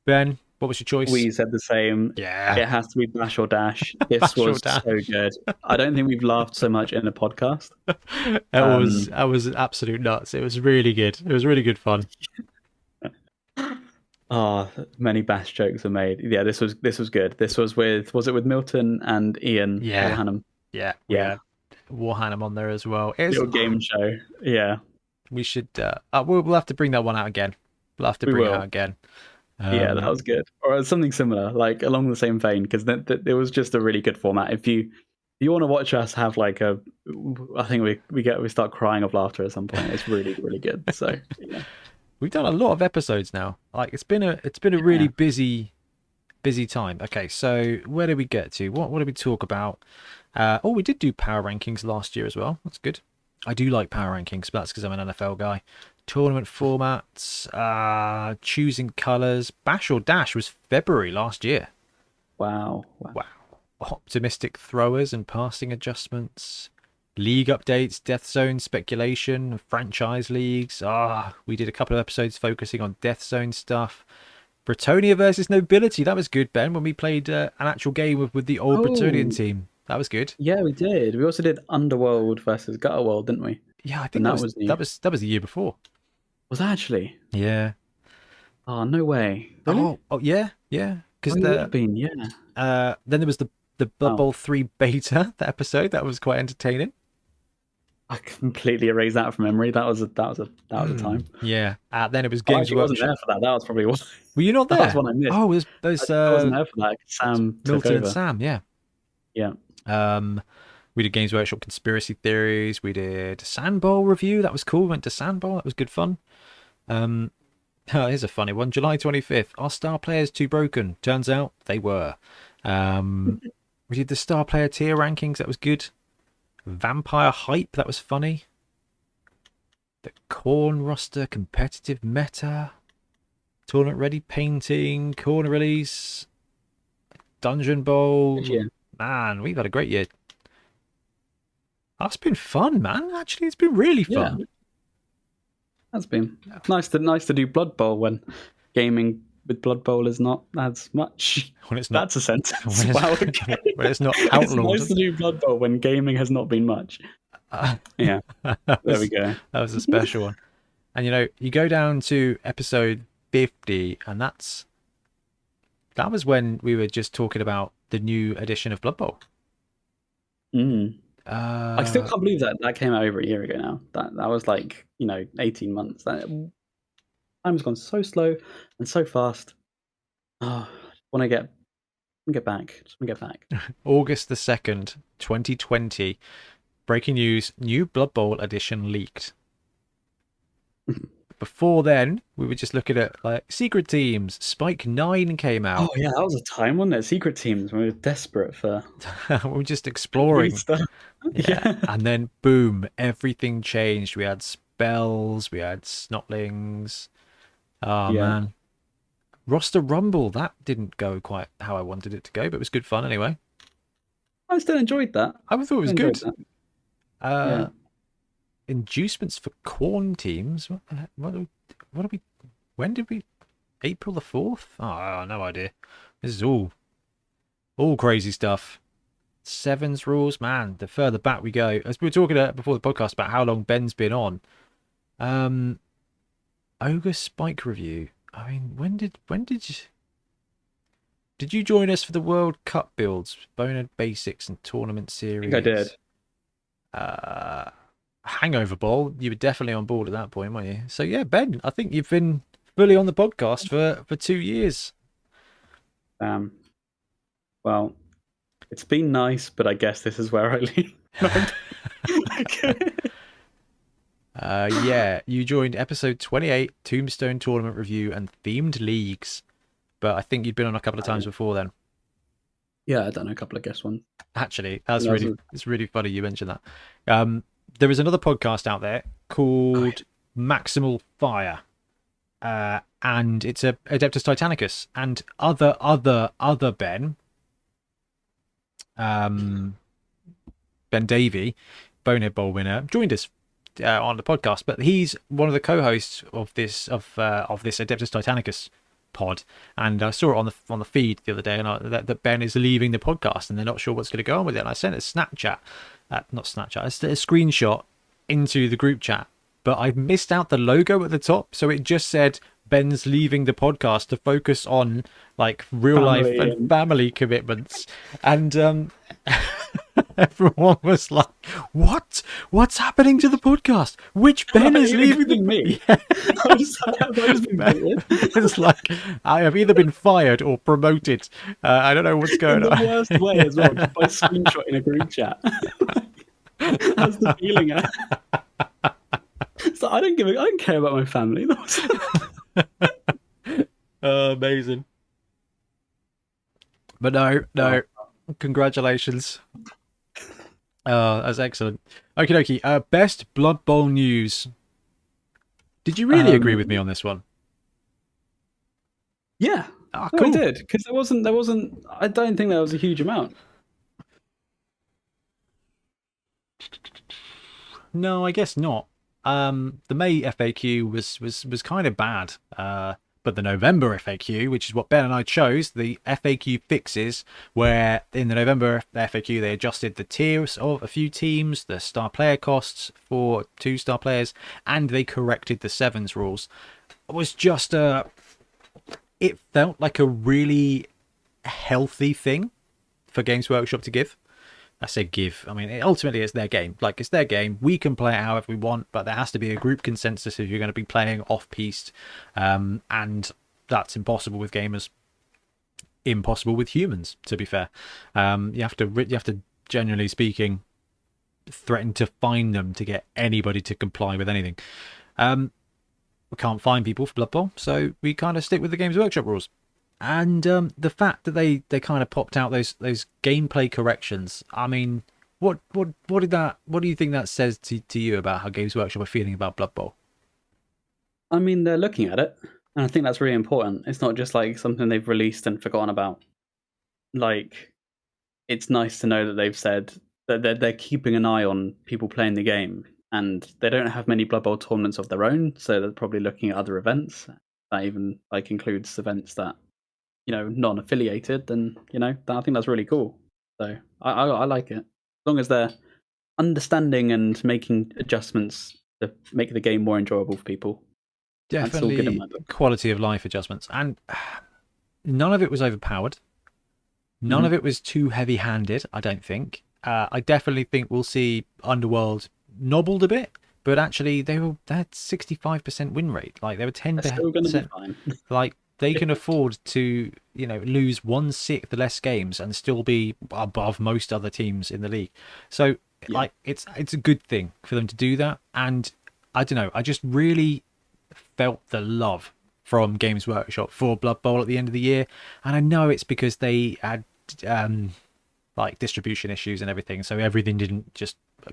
Ben, what was your choice? We said the same. Yeah, it has to be Bash or Dash. This was so good. I don't think we've laughed so much in a podcast. That was absolute nuts. It was really good. It was really good fun. Many Bash jokes were made. Yeah, this was good. This was it with Milton and Ian Warhammer? Yeah. Warhammer on there as well. It's a little game show. Yeah. We should we'll have to bring that one out again. We'll have to bring it out again. Yeah, that was good. Or something similar, like along the same vein, because it was just a really good format. If you want to watch us have like I think we start crying of laughter at some point. It's really, really good. So yeah. We've done a lot of episodes now. Like it's been a really busy time. Okay, so where did we get to? What did we talk about? We did do power rankings last year as well. That's good. I do like power rankings, but that's because I'm an NFL guy. Tournament formats, choosing colours. Bash or Dash was February last year. Wow. Optimistic throwers and passing adjustments. League updates, Death Zone speculation, franchise leagues. We did a couple of episodes focusing on Death Zone stuff. Bretonia versus Nobility. That was good, Ben, when we played an actual game with the old Bretonian team. That was good. Yeah, we did. We also did Underworld versus Gutterworld, didn't we? Yeah, I think that was the year before. Was that actually? Yeah. Oh, no way. Really? Oh yeah. Because then there was the Blood Bowl 3 beta, that episode. That was quite entertaining. I completely erased that from memory. That was a time. Yeah. Then it was Games Workshop. I wasn't there for that. That was probably what. Were you not there? That was one I missed. Oh, I wasn't there for that. Sam Milton and Sam. Yeah. We did Games Workshop conspiracy theories. We did Sandbowl review. That was cool. We went to Sandbowl. That was good fun. Here's a funny one. July 25th. Are star players too broken? Turns out they were. We did the star player tier rankings. That was good. Vampire hype. That was funny. The corn roster competitive meta. Tournament ready painting. Corner release. Dungeon Bowl. Yeah. Man, we've had a great year. That's been fun, man. Actually, it's been really Yeah, fun. that's been nice to do Blood Bowl when gaming with Blood Bowl is not as much. When it's not That's a sentence. when it's, Wow. Okay. when it's not It's outlawed. nice to do Blood Bowl when gaming has not been much. Yeah, there we go. That was a special one. And you go down to episode 50, and that was when we were just talking about the new edition of Blood Bowl. Mm. I still can't believe that came out over a year ago now. That was like 18 months. Time's gone so slow and so fast. Oh, I just want to get back. Just want to get back. August the 2nd, 2020. Breaking news: new Blood Bowl edition leaked. Before then, we were just looking at like secret teams. Spike 9 came out. Oh yeah, that was a time, wasn't it? Secret teams when we were desperate for. We were just exploring stuff. Yeah. And then boom, everything changed. We had spells, we had snotlings. Oh Yeah. man. Roster Rumble, that didn't go quite how I wanted it to go, but it was good fun anyway. I still enjoyed that. I thought it was good. Yeah. Inducements for corn teams. What are we? When did we? April the 4th? Oh, no idea. This is all crazy stuff. Sevens rules, man. The further back we go, as we were talking before the podcast about how long Ben's been on. Ogre Spike review. I mean, when did you join us for the World Cup builds, Bonehead Basics and Tournament Series? I think I did. Hangover Bowl. You were definitely on board at that point, weren't you? So yeah, Ben, I think you've been fully on the podcast for 2 years. Well, it's been nice, but I guess this is where I leave. Yeah, you joined episode 28, Tombstone Tournament Review and Themed Leagues. But I think you'd been on a couple of times before then. Yeah, I've done a couple of guest ones. Actually, it's really funny you mentioned that. There is another podcast out there called Maximal Fire. And it's a Adeptus Titanicus. And other Ben, Ben Davey, Bonehead Bowl winner, joined us on the podcast, but he's one of the co-hosts of this Adeptus Titanicus pod, and I saw it on the feed the other day, and that Ben is leaving the podcast, and they're not sure what's going to go on with it. And I sent a screenshot into the group chat, but I missed out the logo at the top, so it just said Ben's leaving the podcast to focus on like real life and family commitments, and everyone was like, what's happening to the podcast? Which Ben is leaving me? Yeah. It's like I have either been fired or promoted. I don't know what's going on. The worst way as well, just by screenshot in a group chat. That's the feeling. So I don't care about my family. Amazing. But no. Congratulations. That's excellent. Okie dokie. Best Blood Bowl news. Did you really agree with me on this one? Yeah. Oh, cool. I did, because there wasn't. I don't think there was a huge amount. No, I guess not. The May FAQ was kind of bad. But the November FAQ, which is what Ben and I chose, the FAQ fixes, where in the November FAQ they adjusted the tiers of a few teams, the star player costs for 2-star players, and they corrected the sevens rules. It was just it felt like a really healthy thing for Games Workshop to give. I say give. I mean, ultimately it's their game. Like, it's their game. We can play it however we want, but there has to be a group consensus if you're going to be playing off-piste. And that's impossible with gamers. Impossible with humans, to be fair. You have to, generally speaking, threaten to fine them to get anybody to comply with anything. We can't fine people for Blood Bowl, so we kind of stick with the Games Workshop rules. And the fact that they kind of popped out those gameplay corrections. I mean, what do you think that says to you about how Games Workshop are feeling about Blood Bowl? I mean, they're looking at it, and I think that's really important. It's not just like something they've released and forgotten about. Like, it's nice to know that they've said, they're keeping an eye on people playing the game, and they don't have many Blood Bowl tournaments of their own, so they're probably looking at other events. That even like includes events that non-affiliated. Then I think that's really cool. So I like it, as long as they're understanding and making adjustments to make the game more enjoyable for people. That's all good in Definitely my book. quality of life adjustments, and none of it was overpowered. None Mm-hmm. of it was too heavy-handed, I don't think. I definitely think we'll see Underworld nobbled a bit, but actually they had 65% win rate. Like they were They're still going to be 10%. fine. Like they can afford to, lose 1/6 less games and still be above most other teams in the league. So Yeah. like it's a good thing for them to do that. And I don't know, I just really felt the love from Games Workshop for Blood Bowl at the end of the year, and I know it's because they had like distribution issues and everything, so everything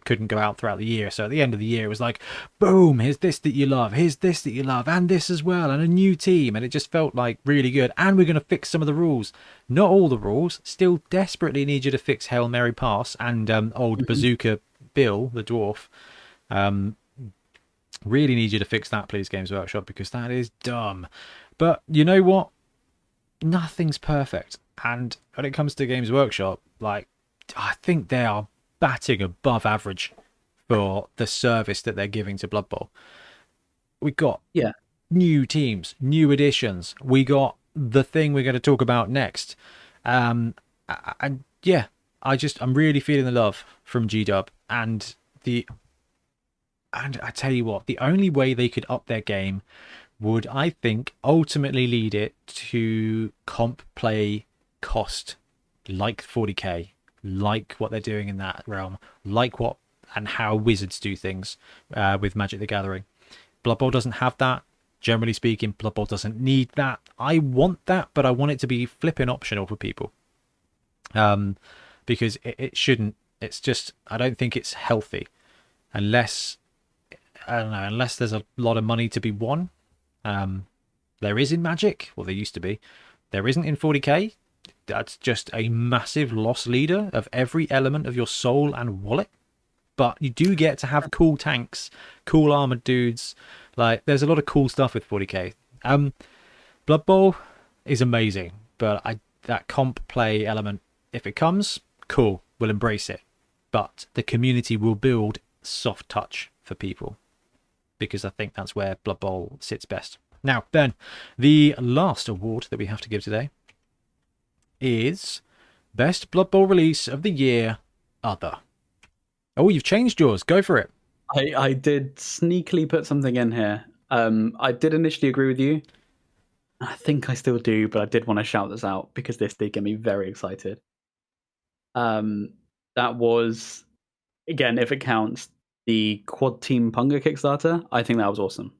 couldn't go out throughout the year. So at the end of the year it was like, boom, here's this that you love, here's this that you love, and this as well, and a new team, and it just felt like really good. And we're going to fix some of the rules, not all the rules, still desperately need you to fix Hail Mary Pass and old Bazooka Bill the dwarf. Really need you to fix that, please, Games Workshop, because that is dumb. But you know what, nothing's perfect, and when it comes to Games Workshop, like, I think they are batting above average for the service that they're giving to Blood Bowl. We got new teams, new additions. We got the thing we're going to talk about next. And yeah, I'm really feeling the love from GW, and I tell you what, the only way they could up their game would, I think, ultimately lead it to comp play cost, like 40k, like what they're doing in that realm, like what and how Wizards do things with Magic the Gathering. Blood Bowl doesn't have that. Generally speaking, Blood Bowl doesn't need that. I want that, but I want it to be flipping optional for people. Because it shouldn't. It's just, I don't think it's healthy unless, I don't know, unless there's a lot of money to be won. There is in Magic, well, there used to be. There isn't in 40k. That's just a massive loss leader of every element of your soul and wallet. But you do get to have cool tanks, cool armored dudes. Like, there's a lot of cool stuff with 40k. Blood Bowl is amazing, but that comp play element, if it comes, cool, we'll embrace it. But the community will build soft touch for people, because I think that's where Blood Bowl sits best. Now, Ben, the last award that we have to give today is Best Blood Bowl Release of the Year, Other. Oh, you've changed yours. Go for it. I did sneakily put something in here. I did initially agree with you. I think I still do, but I did want to shout this out because this did get me very excited. That was, again, if it counts, the Quad Team Punga Kickstarter. I think that was awesome.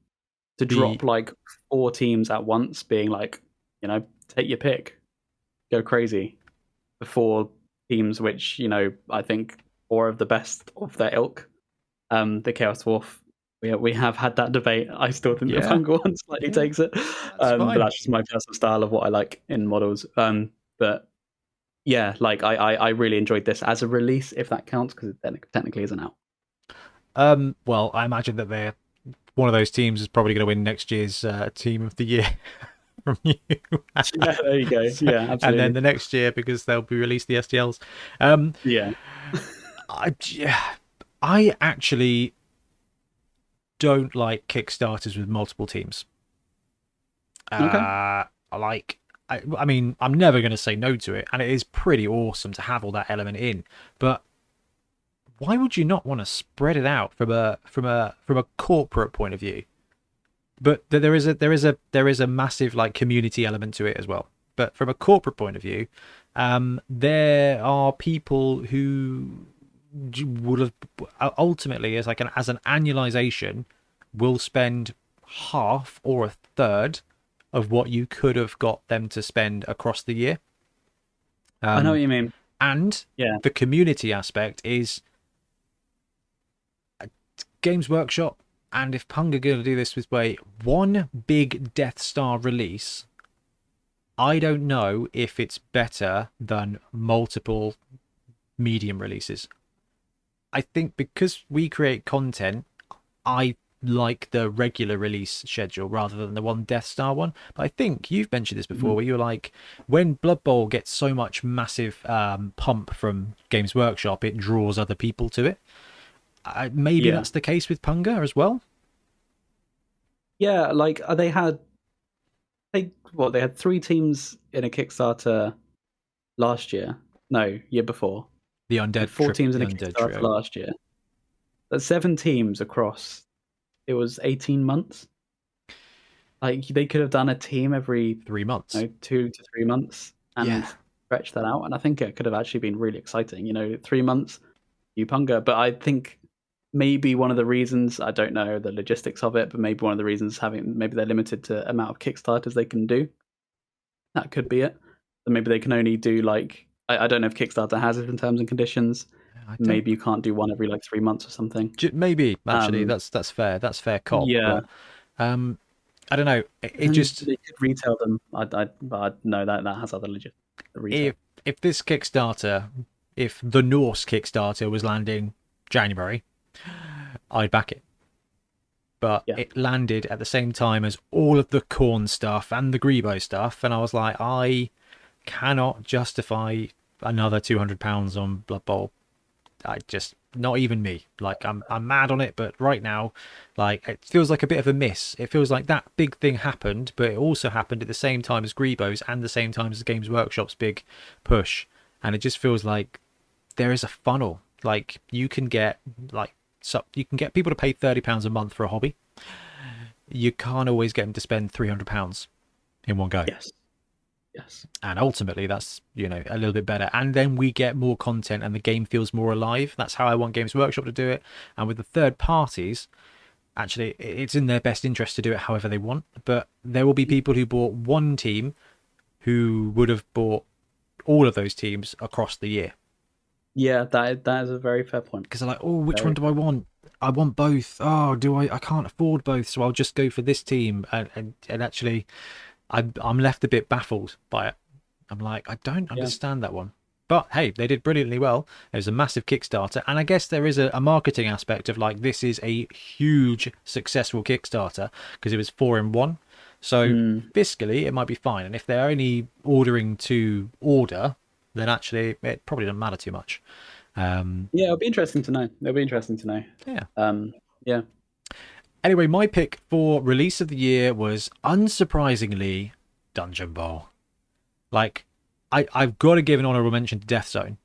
To drop like 4 teams at once, being like, take your pick, go crazy. The 4 teams, which, I think 4 of the best of their ilk. The Chaos Dwarf. We have had that debate. I still think the Punga one slightly takes it. But that's just my personal style of what I like in models. But yeah, like I really enjoyed this as a release, if that counts, because it technically isn't out. Well, I imagine that they're one of those teams is probably going to win next year's Team of the Year from you. Yeah, there you go. Yeah, absolutely. And then the next year, because they'll be released the STLs. Yeah. I actually don't like Kickstarters with multiple teams. Okay. I mean, I'm never going to say no to it, and it is pretty awesome to have all that element in. But why would you not want to spread it out from a corporate point of view? But there is a massive like community element to it as well. But from a corporate point of view, there are people who would have ultimately, as an annualization, will spend half or a third of what you could have got them to spend across the year. I know what you mean. And the community aspect is Games Workshop, and if Pung are going to do this way, one big Death Star release, I don't know if it's better than multiple medium releases. I think because we create content, I like the regular release schedule rather than the one Death Star one. But I think you've mentioned this before, where you're like, when Blood Bowl gets so much massive pump from Games Workshop, it draws other people to it. Maybe that's the case with Punga as well. Yeah, like they had 3 teams in a Kickstarter last year. No, year before. The Undead 4 teams in a Undead Kickstarter trio. last year. That's 7 teams across. It was 18 months. Like they could have done a team every 3 months, 2 to 3 months, and stretch that out. And I think it could have actually been really exciting. 3 months, you Punga. But I think maybe one of the reasons, I don't know the logistics of it, but maybe one of the reasons maybe they're limited to amount of Kickstarters they can do. That could be it. So maybe they can only do like, I don't know if Kickstarter has it in terms and conditions. Maybe you can't do one every like 3 months or something. Maybe actually that's fair. That's fair cop. Yeah. But, I don't know. It just they could retail them. I know that has other legit retail. If this Kickstarter, if the Norse Kickstarter was landing January, I'd back it. But it landed at the same time as all of the Khorne stuff and the Grebo stuff, and I was like, I cannot justify another £200 on Blood Bowl. Not even me. Like I'm mad on it, but right now, like it feels like a bit of a miss. It feels like that big thing happened, but it also happened at the same time as Grebo's and the same time as Games Workshop's big push, and it just feels like there is a funnel. Like you can get people to pay £30 a month for a hobby. You can't always get them to spend £300 in one go. Yes. And ultimately that's, a little bit better. And then we get more content and the game feels more alive. That's how I want Games Workshop to do it. And with the third parties, actually, it's in their best interest to do it however they want. But there will be people who bought one team who would have bought all of those teams across the year. Yeah, that is a very fair point. Because they're like, oh, which one do I want? I want both. Oh, I can't afford both, so I'll just go for this team. And actually, I'm left a bit baffled by it. I'm like, I don't understand that one. But hey, they did brilliantly well. It was a massive Kickstarter. And I guess there is a marketing aspect of like, this is a huge successful Kickstarter because it was 4 in 1. So fiscally, it might be fine. And if they're only ordering to order, then actually it probably doesn't matter too much. It'll be interesting to know. Yeah. Anyway, my pick for release of the year was, unsurprisingly, Dungeon Bowl. Like, I've got to give an honorable mention to Death Zone,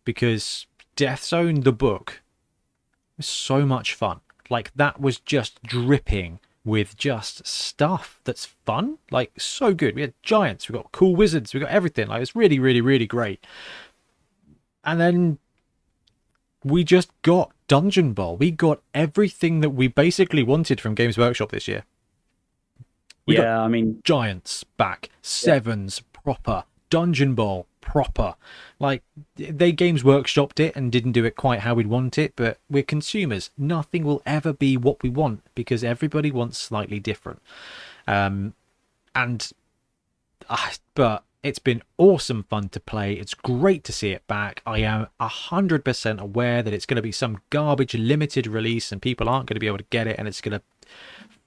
because Death Zone, the book, was so much fun. Like, that was just dripping with just stuff that's fun. Like, so good. We had giants, we got cool wizards, we got everything. Like, it's really, really, really great. And then we just got Dungeon Bowl. We got everything that we basically wanted from Games Workshop this year. We got giants back, sevens proper, Dungeon Bowl proper. Like, they Games Workshopped it and didn't do it quite how we'd want it, but we're consumers. Nothing will ever be what we want because everybody wants slightly different. But it's been awesome fun to play. It's great to see it back. I am 100% aware that it's going to be some garbage limited release and people aren't going to be able to get it and it's going to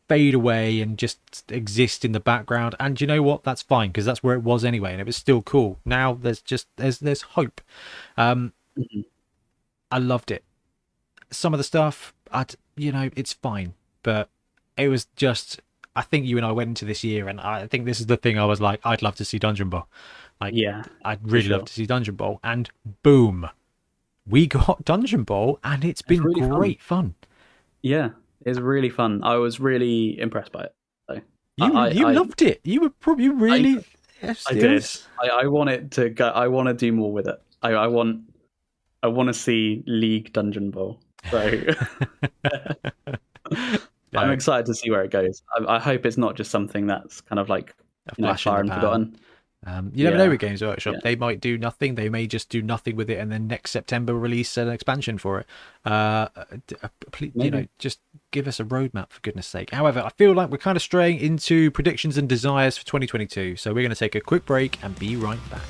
fade away and just exist in the background. And you know what? That's fine because that's where it was anyway and it was still cool. Now there's hope. I loved it. Some of the stuff, it's fine. But it was just... I think you and I went into this year, and I think this is the thing I was like, I'd love to see Dungeon Bowl. Like, I'd really love to see Dungeon Bowl. And boom, we got Dungeon Bowl, and it's been really great fun. Yeah, it's really fun. I was really impressed by it. So you loved it. You were probably really... I did. I want it to go. I want to do more with it. I want to see League Dungeon Bowl. So... I'm excited to see where it goes. I hope it's not just something that's kind of like fire and forgotten. You never know with Games Workshop. They might do nothing. They may just do nothing with it and then next September release an expansion for it. Just give us a roadmap for goodness sake. However, I feel like we're kind of straying into predictions and desires for 2022. So we're going to take a quick break and be right back.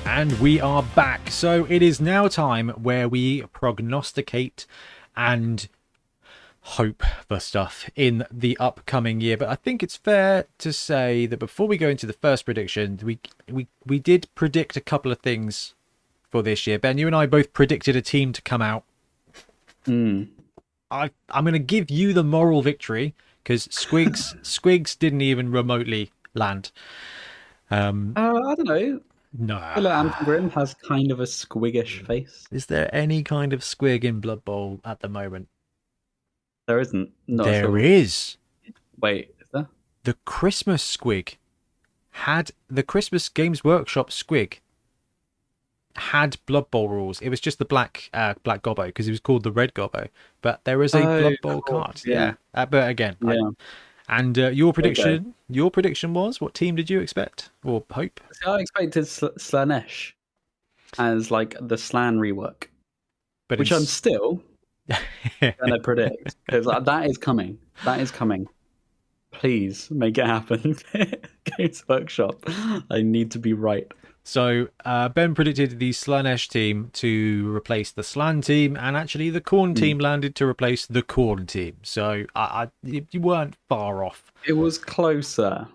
And we are back. So it is now time where we prognosticate and hope for stuff in the upcoming year. But I think it's fair to say that before we go into the first prediction, we did predict a couple of things for this year. Ben, you and I both predicted a team to come out. I'm going to give you the moral victory because Squigs didn't even remotely land. I don't know. No. Anthem Grim has kind of a squiggish face. Is there any kind of squig in Blood Bowl at the moment? There isn't. There is. Wait, is there? The Christmas squig had the Christmas Games Workshop squig had Blood Bowl rules. It was just the black gobbo because it was called the red gobbo. But there is a Blood Bowl card. Yeah. But again, and your prediction was, what team did you expect or hope? So I expected Slanesh as like the Slan rework, but which I'm still gonna predict because that is coming. That is coming. Please make it happen. Games Workshop. I need to be right. So Ben predicted the Slanesh team to replace the Slan team, and actually the Khorne team landed to replace the Khorne team. So you weren't far off. It was closer.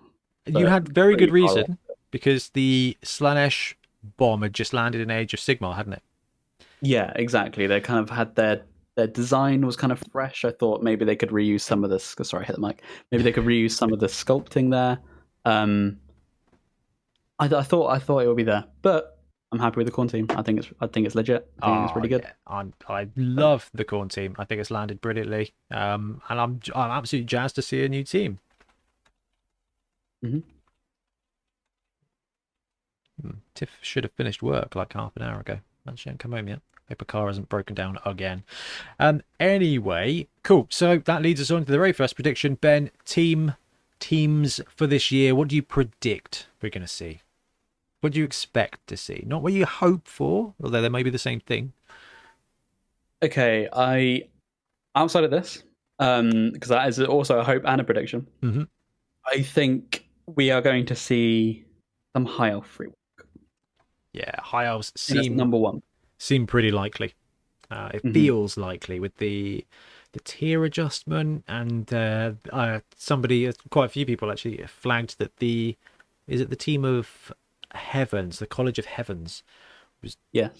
You had very good reason because the Slanesh bomb had just landed in Age of Sigmar, hadn't it? Yeah, exactly. They kind of had their design was kind of fresh. I thought maybe they could reuse some of this. Sorry, I hit the mic. Maybe they could reuse some of the sculpting there. I thought it would be there, but I'm happy with the Khorne team. I think it's legit. I think it's really good. Yeah. I love the Khorne team. I think it's landed brilliantly. And I'm absolutely jazzed to see a new team. Tiff should have finished work like half an hour ago. And she hasn't come home yet. Hope her car hasn't broken down again. Anyway, cool. So that leads us on to the very first prediction. Ben, teams for this year. What do you predict we're going to see? What do you expect to see? Not what you hope for, although they may be the same thing. Okay, outside of this, because that is also a hope and a prediction. I think we are going to see some high elf rework. Yeah, high elves seem number one. Seem pretty likely. It feels likely with the tier adjustment, and quite a few people actually flagged that the team of Heavens, the College of Heavens, was a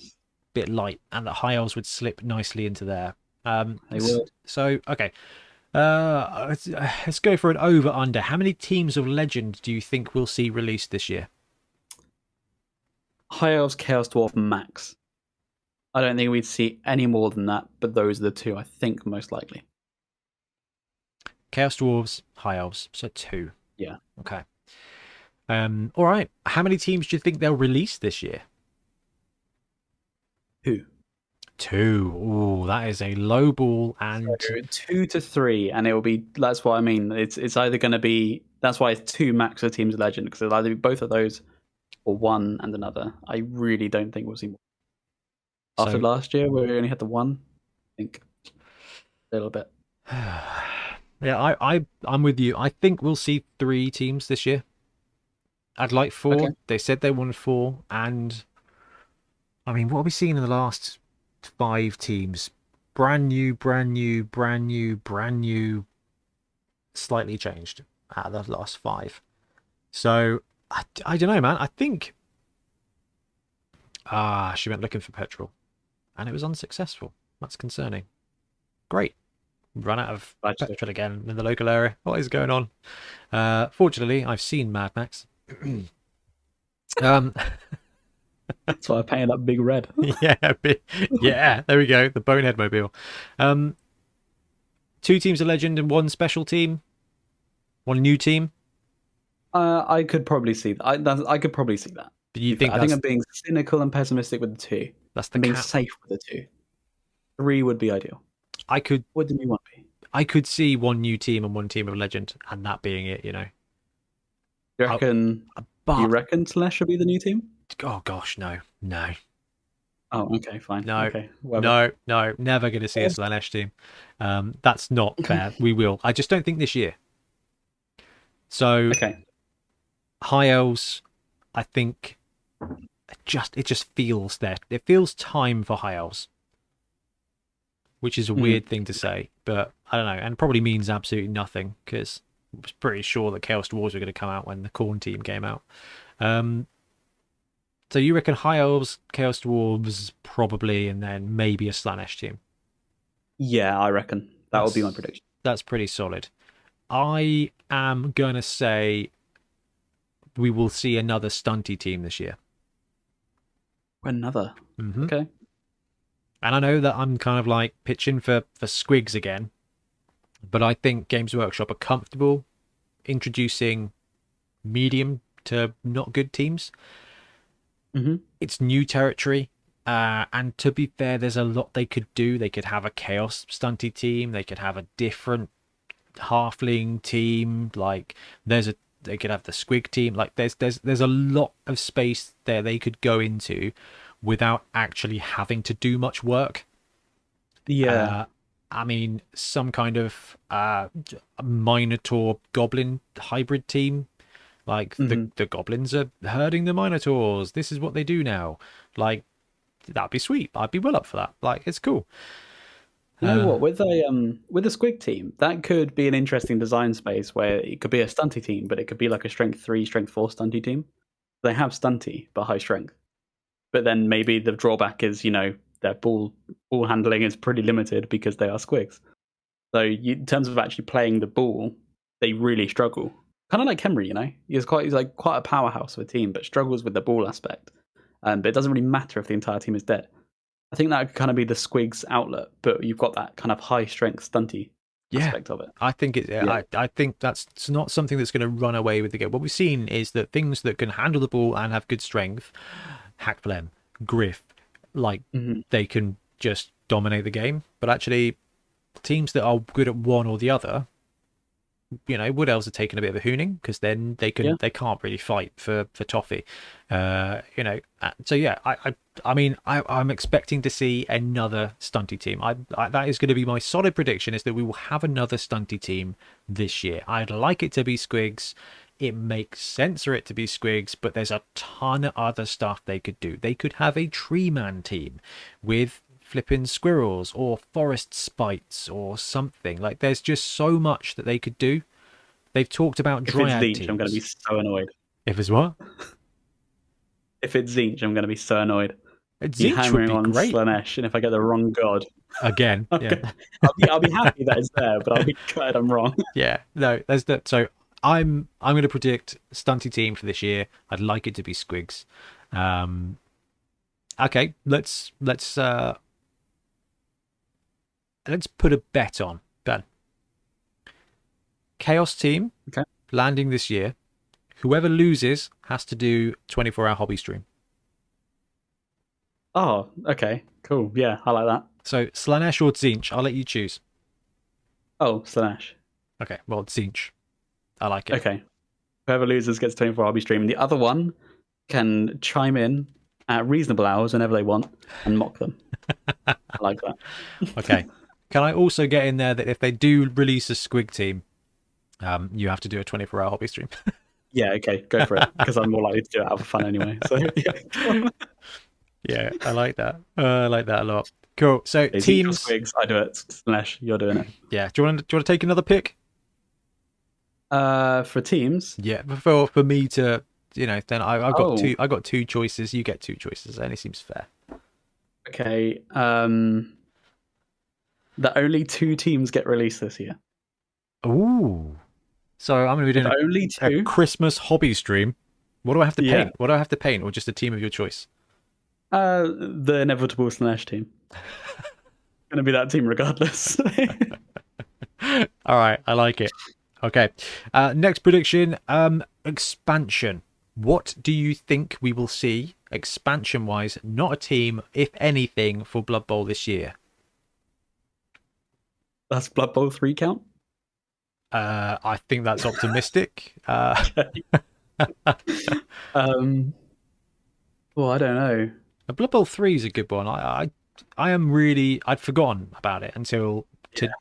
bit light, and the high elves would slip nicely into there. They would. So okay, let's go for an over under. How many teams of Legend do you think we'll see released this year? High elves, Chaos Dwarf, max. I don't think we'd see any more than that, but those are the two I think most likely. Chaos Dwarves, High Elves, so 2. Yeah. Okay. All right. How many teams do you think they'll release this year? 2. 2. Ooh, that is a low ball. And so 2 to 3, and it will be. That's what I mean. It's either going to be. That's why it's 2 max of Teams of Legend, because it'll either be both of those or one and another. I really don't think we'll see more. After last year, where we only had the one, I think a little bit. Yeah, I'm with you. I think we'll see 3 teams this year. I'd like 4. Okay. They said they wanted 4, and I mean, what have we seen in the last 5 teams? Brand new, slightly changed out of the last 5. So I don't know, man. I think she went looking for petrol, and it was unsuccessful. That's concerning. Great. Run out of petrol again in the local area. What is going on? Fortunately, I've seen Mad Max. That's why I'm paying that big red. Yeah, there we go. The Bonehead Mobile. 2 teams of Legend and 1 special team. 1 new team. I could probably see that. I could probably see that. But you think? I think I'm being cynical and pessimistic with the 2. I'm being safe with the 2. 3 would be ideal. What do you want to be? I could see 1 new team and 1 team of Legend, and that being it. You know. Do you reckon Slash should be the new team? Oh gosh, no. Oh, okay, fine. No, okay, no, never going to see a Slanesh team. That's not fair. We will. I just don't think this year. So, okay. High Elves, I think it just feels there. It feels time for High Elves, which is a weird thing to say, but I don't know, and probably means absolutely nothing because I was pretty sure that Chaos Dwarves were going to come out when the Khorne team came out. So you reckon High Elves, Chaos Dwarves, probably, and then maybe a Slanesh team? Yeah, I reckon that would be my prediction. That's pretty solid. I am going to say we will see another stunty team this year. Another? Okay. And I know that I'm kind of like pitching for squigs again, but I think Games Workshop are comfortable introducing medium to not good teams. It's new territory. And to be fair, there's a lot they could do. They could have a Chaos stunty team. They could have a different halfling team. Like they could have the squig team. Like there's a lot of space there they could go into without actually having to do much work. Yeah. I mean, some kind of Minotaur Goblin hybrid team. Like the goblins are herding the Minotaurs. This is what they do now. Like, that'd be sweet. I'd be well up for that. Like, it's cool. You know what? With a squig team, that could be an interesting design space where it could be a stunty team, but it could be like a strength 3, strength 4 stunty team. They have stunty but high strength. But then maybe the drawback is, their ball handling is pretty limited because they are squigs. So in terms of actually playing the ball, they really struggle. Kind of like Henry, he's like quite a powerhouse of a team, but struggles with the ball aspect. But it doesn't really matter if the entire team is dead. I think that could kind of be the squigs outlet, but you've got that kind of high strength stunty aspect of it. I think I think it's not something that's going to run away with the game. What we've seen is that things that can handle the ball and have good strength, Hackflem, Griff, like they can just dominate the game. But actually, teams that are good at one or the other, Wood Elves are taking a bit of a hooning because then they can't really fight for toffee. So yeah, I'm expecting to see another stunty team. That is going to be my solid prediction, is that we will have another stunty team this year. I'd like it to be squigs. It makes sense for it to be squigs, but there's a ton of other stuff they could do. They could have a tree man team with flipping squirrels or forest spites or something. Like, there's just so much that they could do. They've talked about dryad teams. I'm going to be so annoyed. If it's what? If it's Tzeentch, I'm going to be so annoyed. Tzeentch would be on great. Slanesh, and if I get the wrong god again, yeah. I'll be happy that it's there, but I'll be glad I'm wrong. Yeah, no, there's that. So I'm going to predict stunty team for this year. I'd like it to be squigs. Okay, let's put a bet on, Ben. Chaos team landing this year. Whoever loses has to do 24-hour hobby stream. Oh, okay, cool. Yeah, I like that. So Slanesh or Tzeentch, I'll let you choose. Oh, Slanesh. Okay, well, Tzeentch. I like it. Okay. Whoever loses gets 24 hobby stream. The other one can chime in at reasonable hours whenever they want and mock them. I like that. Okay. Can I also get in there that if they do release a squig team, you have to do a 24-hour hobby stream? Yeah, okay, go for it, because I'm more likely to do it out for fun anyway. So yeah, I like that. I like that a lot. Cool. So teams, squigs, I do it. Slanesh, you're doing it. Yeah. Do you want to take another pick? For teams, yeah. For me to, then I've got two. I got two choices. You get two choices. It only seems fair. Okay. The only 2 teams get released this year. Ooh. So I'm going to be doing only 2? A Christmas hobby stream. What do I have to paint? What do I have to paint, or just a team of your choice? The inevitable Slanesh team. Going to be that team regardless. All right, I like it. Okay. Next prediction, expansion. What do you think we will see expansion-wise, not a team, if anything, for Blood Bowl this year? That's Blood Bowl 3 count? I think that's optimistic. Well, I don't know. Blood Bowl 3 is a good one. I'd forgotten about it until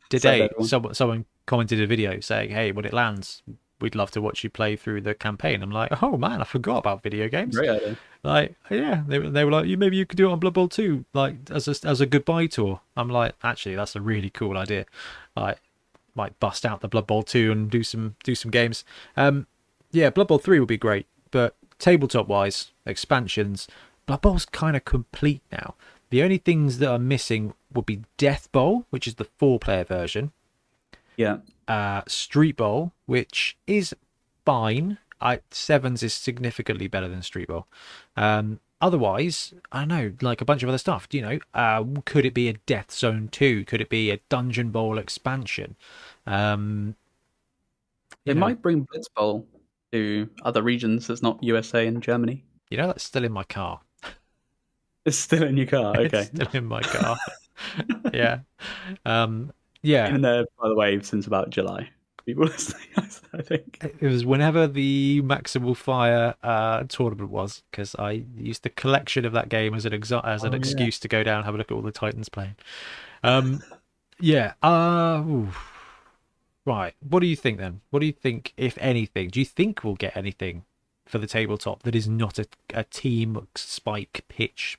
today. Someone commented a video saying, "Hey, when it lands, we'd love to watch you play through the campaign. I'm like, oh man, I forgot about video games. Great idea. Like, yeah, they were like, maybe you could do it on Blood Bowl 2, like as a goodbye tour. I'm like, actually, that's a really cool idea. Like, might bust out the Blood Bowl 2 and do some games. Yeah, Blood Bowl 3 would be great, but tabletop wise, expansions, Blood Bowl's kind of complete now. The only things that are missing would be Death Bowl, which is the 4-player version. Yeah. Street Bowl, which is fine. Sevens is significantly better than Street Bowl. Otherwise, I don't know, like a bunch of other stuff. Could it be a Death Zone 2? Could it be a Dungeon Bowl expansion? They might bring Blitz Bowl to other regions that's not USA and Germany. That's still in my car. It's still in your car. Okay, it's still in my car. Yeah. Yeah. Been there, by the way, since about July. People listening, I think it was whenever the Maximal Fire tournament was, because I used the collection of that game as an excuse to go down and have a look at all the Titans playing. Yeah. Right. What do you think then? What do you think, if anything? Do you think we'll get anything for the tabletop that is not a team spike pitch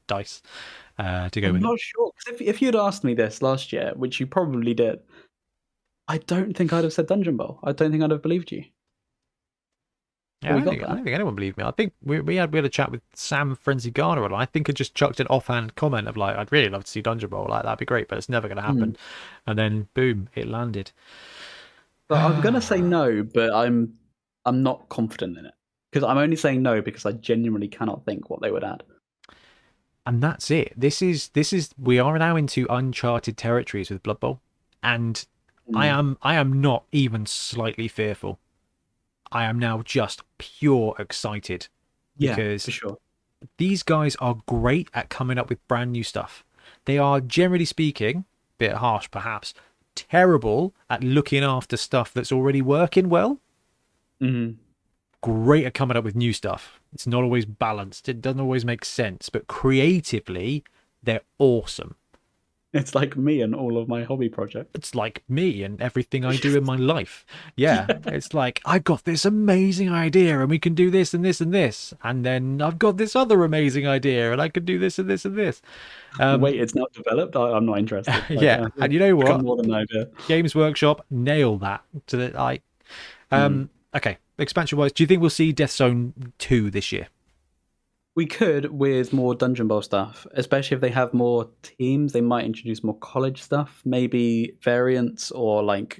dice to go with? I'm not sure, because if you'd asked me this last year, which you probably did, I don't think I'd have said Dungeon Bowl. I don't think I'd have believed you. Yeah, I don't think anyone believed me. I think we had a chat with Sam Frenzy Garner, and I think I just chucked an offhand comment of like, I'd really love to see Dungeon Bowl. Like, that'd be great, but it's never going to happen. And then boom, it landed. But I'm going to say no, but I'm not confident in it, because I'm only saying no because I genuinely cannot think what they would add. And that's it. This is we are now into uncharted territories with Blood Bowl, and I am not even slightly fearful. I am now just pure excited, because for sure. These guys are great at coming up with brand new stuff. They are, generally speaking, a bit harsh perhaps, terrible at looking after stuff that's already working well. Great at coming up with new stuff. It's not always balanced. It doesn't always make sense, but creatively, they're awesome. It's like me and all of my hobby projects. It's like me and everything I do in my life. Yeah, it's like, I've got this amazing idea and we can do this and this and this. And then I've got this other amazing idea and I can do this and this and this. Wait, it's not developed? I'm not interested. Like, yeah, and you know what? More than an idea. Games Workshop, nail that. To the Okay, expansion-wise, do you think we'll see Death Zone 2 this year? We could, with more Dungeon Bowl stuff, especially if they have more teams. They might introduce more college stuff, maybe variants, or like,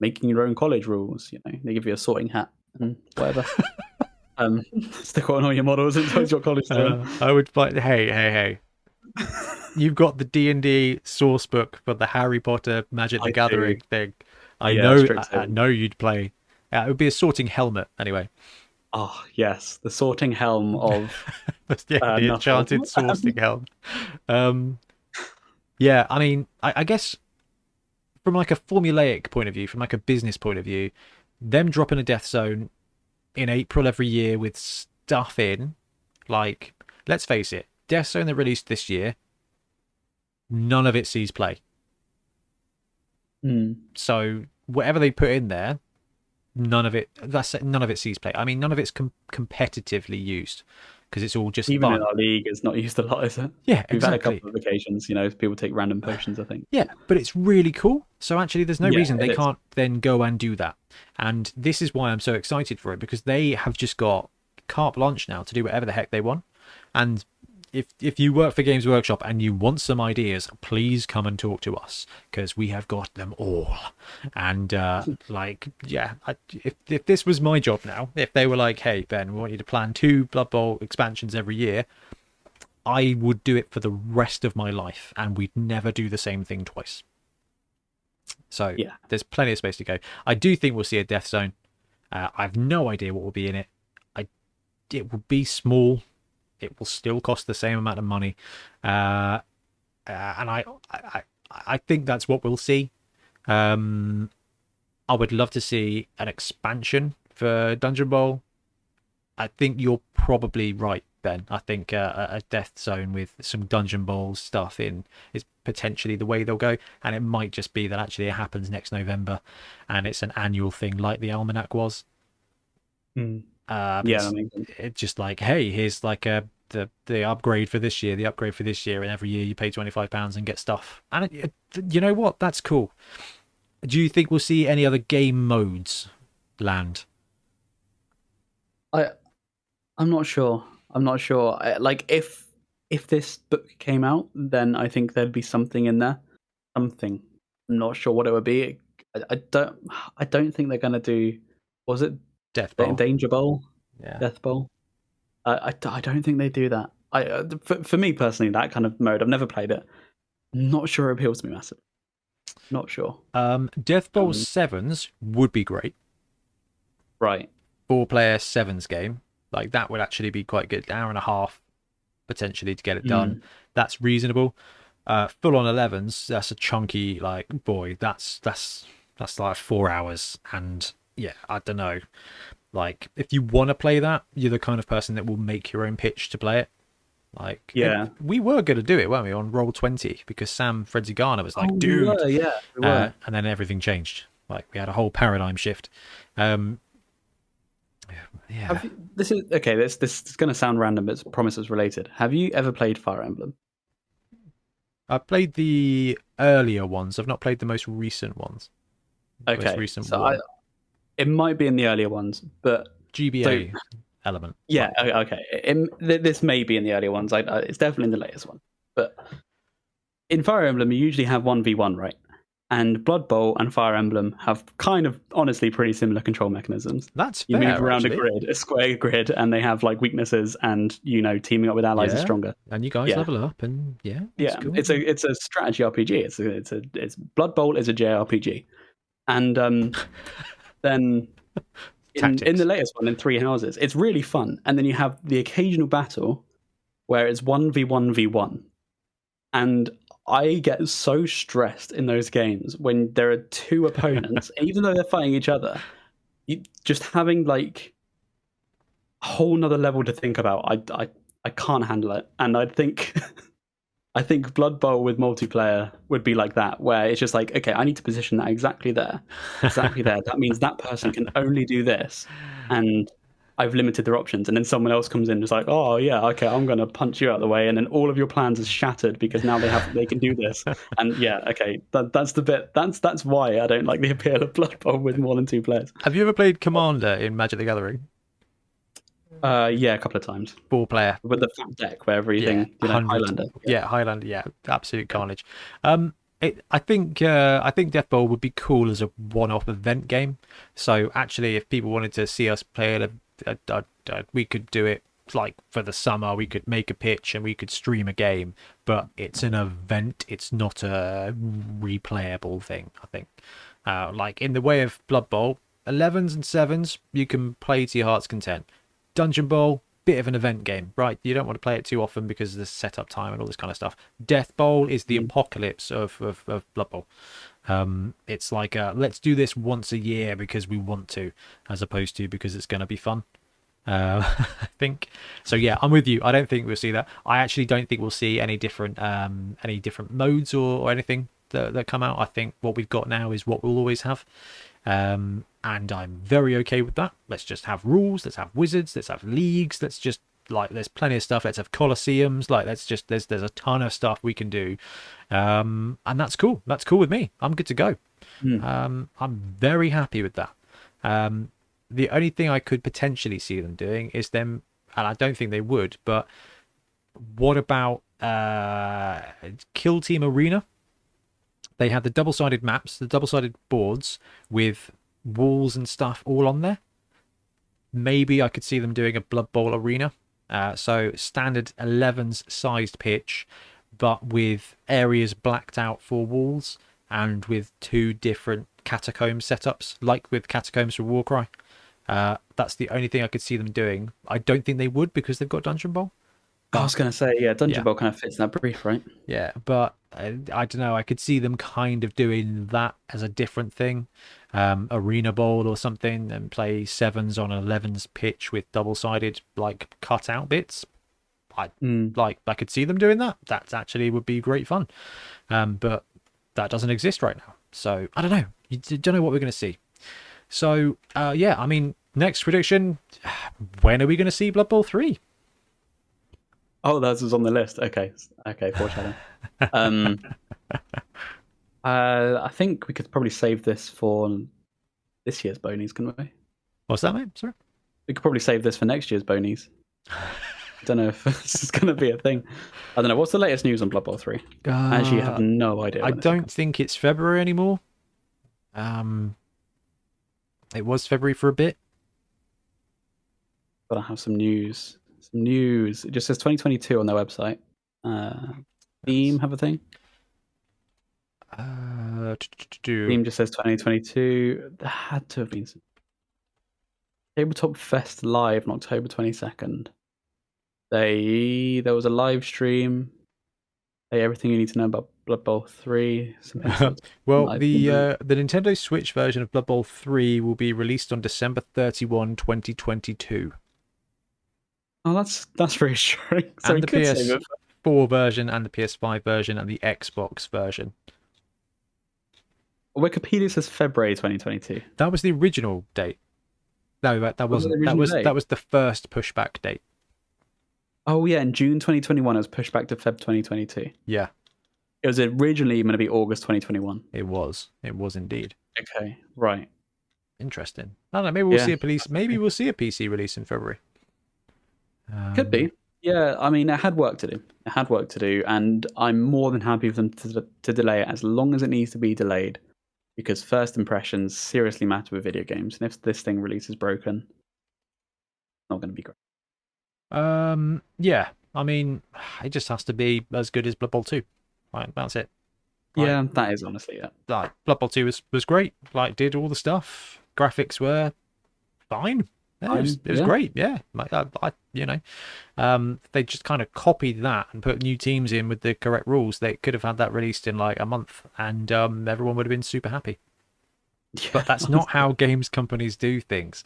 making your own college rules. They give you a sorting hat and whatever. Stick on all your models and told your college stuff. I would fight. Hey. You've got the D&D source book for the Harry Potter Magic the Gathering thing. I know you'd play. It would be a sorting helmet anyway. Oh, yes. The sorting helm of... the enchanted sorting helm. Yeah, I mean, I guess from like a formulaic point of view, from like a business point of view, them dropping a Death Zone in April every year with stuff in, like, let's face it, Death Zone that released this year, none of it sees play. So whatever they put in there, none of it sees play. I mean, none of it's competitively used, because it's all just even fun. In our league, it's not used a lot, is it? Yeah, We've exactly. had a couple of occasions, people take random potions, I think. Yeah, but it's really cool. So actually, there's no reason they can't then go and do that. And this is why I'm so excited for it, because they have just got carte blanche now to do whatever the heck they want. And if you work for Games Workshop and you want some ideas, please come and talk to us, because we have got them all. And if this was my job now, if they were like, hey Ben, we want you to plan 2 Blood Bowl expansions every year, I would do it for the rest of my life, and we'd never do the same thing twice. So there's plenty of space to go. I do think we'll see a Death Zone. I have no idea what will be in it. It will be small. It will still cost the same amount of money, and I think that's what we'll see. I would love to see an expansion for Dungeon Bowl. I think you're probably right, Ben. I think a Death Zone with some Dungeon Bowl stuff in is potentially the way they'll go, and it might just be that actually it happens next November, and it's an annual thing like the Almanac was. Yeah, that makes sense. It's just like, hey, here's like the upgrade for this year, the upgrade for this year, and every year you pay £25 and get stuff. And you know what? That's cool. Do you think we'll see any other game modes land? I'm not sure. I'm not sure. Like if this book came out, then I think there'd be something in there. Something. I'm not sure what it would be. I don't think they're gonna do. Was it Death Bowl? Danger Bowl? Yeah. Death Bowl. I don't think they do that. For me personally, that kind of mode, I've never played it. Not sure it appeals to me massively. Not sure. Death Bowl Sevens would be great. Right. 4-player sevens game. Like that would actually be quite good. Hour and a half potentially to get it done. That's reasonable. Full on 11s, that's a chunky, like, boy, that's like 4 hours. And yeah, I don't know. Like, if you want to play that, you're the kind of person that will make your own pitch to play it. Like, yeah, we were going to do it, weren't we, on Roll20? Because Sam Fredzy Garner was like, dude. We were, yeah, we were. And then everything changed. Like, we had a whole paradigm shift. Yeah. This is okay. This is going to sound random, but it's promises related. Have you ever played Fire Emblem? I've played the earlier ones. I've not played the most recent ones. Okay, most recent so it might be in the earlier ones, but GBA element. Yeah, okay. This may be in the earlier ones. It's definitely in the latest one. But in Fire Emblem, you usually have 1v1, right? And Blood Bowl and Fire Emblem have kind of, honestly, pretty similar control mechanisms. That's fair, you move around actually. a square grid, and they have like weaknesses, and teaming up with allies is stronger. And you guys level up, and cool. It's a strategy RPG. It's Blood Bowl is a JRPG, and then in the latest one, in Three Houses, it's really fun. And then you have the occasional battle where it's 1v1v1, and I get so stressed in those games when there are two opponents, even though they're fighting each other, just having like a whole nother level to think about. I can't handle it, and I think Blood Bowl with multiplayer would be like that, where it's just like, okay, I need to position that exactly there. That means that person can only do this, and I've limited their options. And then someone else comes in and is like, oh yeah, okay, I'm going to punch you out of the way, and then all of your plans are shattered because now they can do this. And yeah, okay, that's the bit. That's why I don't like the appeal of Blood Bowl with more than two players. Have you ever played Commander in Magic the Gathering? Yeah, a couple of times. 4-player with the fat deck where everything, Highlander. Highlander, absolute carnage. I think Death Bowl would be cool as a one-off event game. So actually, if people wanted to see us play it, we could do it like for the summer. We could make a pitch and we could stream a game, but it's an event. It's not a replayable thing, I think. Like in the way of Blood Bowl, 11s and 7s, you can play to your heart's content. Dungeon Bowl, bit of an event game, right? You don't want to play it too often because of the setup time and all this kind of stuff. Death Bowl is the apocalypse of Blood Bowl. It's like let's do this once a year because we want to, as opposed to because it's going to be fun. I think so. Yeah, I'm with you. I don't think we'll see that. I actually don't think we'll see any different modes or anything that come out. I think what we've got now is what we'll always have. And I'm very okay with that. Let's just have rules. Let's have wizards. Let's have leagues. Let's just there's plenty of stuff. Let's have colosseums. There's a ton of stuff we can do, and that's cool. That's cool with me. I'm good to go. I'm very happy with that. The only thing I could potentially see them doing is them, and I don't think they would, but what about Kill Team Arena? They have the double-sided maps, the double-sided boards with walls and stuff all on there. Maybe I could see them doing a Blood Bowl arena. So standard 11s sized pitch, but with areas blacked out for walls and with two different catacomb setups, like with Catacombs for Warcry. That's the only thing I could see them doing. I don't think they would because they've got Dungeon Bowl. I was going to say, Dungeon Bowl kind of fits in that brief, right? Yeah, but I don't know. I could see them kind of doing that as a different thing. Arena Bowl or something, and play 7s on an 11s pitch with double-sided, like, cut-out bits. I could see them doing that. That actually would be great fun. But that doesn't exist right now. So I don't know. You don't know what we're going to see. So yeah, I mean, next prediction. When are we going to see Blood Bowl 3? Oh, that was on the list. Okay, foreshadowing. I think we could probably save this for this year's Boneys, couldn't we? What's that, mate? Sorry? We could probably save this for next year's Boneys. I don't know if this is going to be a thing. I don't know. What's the latest news on Blood Bowl 3? I actually have no idea. I don't think it's February anymore. It was February for a bit. Gotta have some news. It just says 2022 on their website. Theme have a thing? Theme just says 2022. There had to have been some. Tabletop Fest live on October 22nd. There was a live stream. Everything you need to know about Blood Bowl 3. Well, the Nintendo Switch version of Blood Bowl 3 will be released on December 31, 2022. Oh, that's reassuring. So and the PS4 version and the PS5 version and the Xbox version. Wikipedia says February 2022. That was the original date. No, that wasn't. That was the first pushback date. Oh yeah, in June 2021 it was pushed back to Feb 2022. Yeah. It was originally going to be August 2021. It was indeed. Okay, right. Interesting. I don't know, maybe we'll see a PC release in February. Could be. Yeah, I mean, it had work to do. And I'm more than happy for them to delay it as long as it needs to be delayed. Because first impressions seriously matter with video games. And if this thing releases broken, it's not going to be great. Yeah, I mean, it just has to be as good as Blood Bowl 2. Right, that's it. Like, yeah, that is honestly it. Like, Blood Bowl 2 was great. Like, did all the stuff. Graphics were fine. Yeah, it was great. Yeah, like they just kind of copied that and put new teams in with the correct rules. They could have had that released in like a month, and everyone would have been super happy. Yeah, but that's not how games companies do things.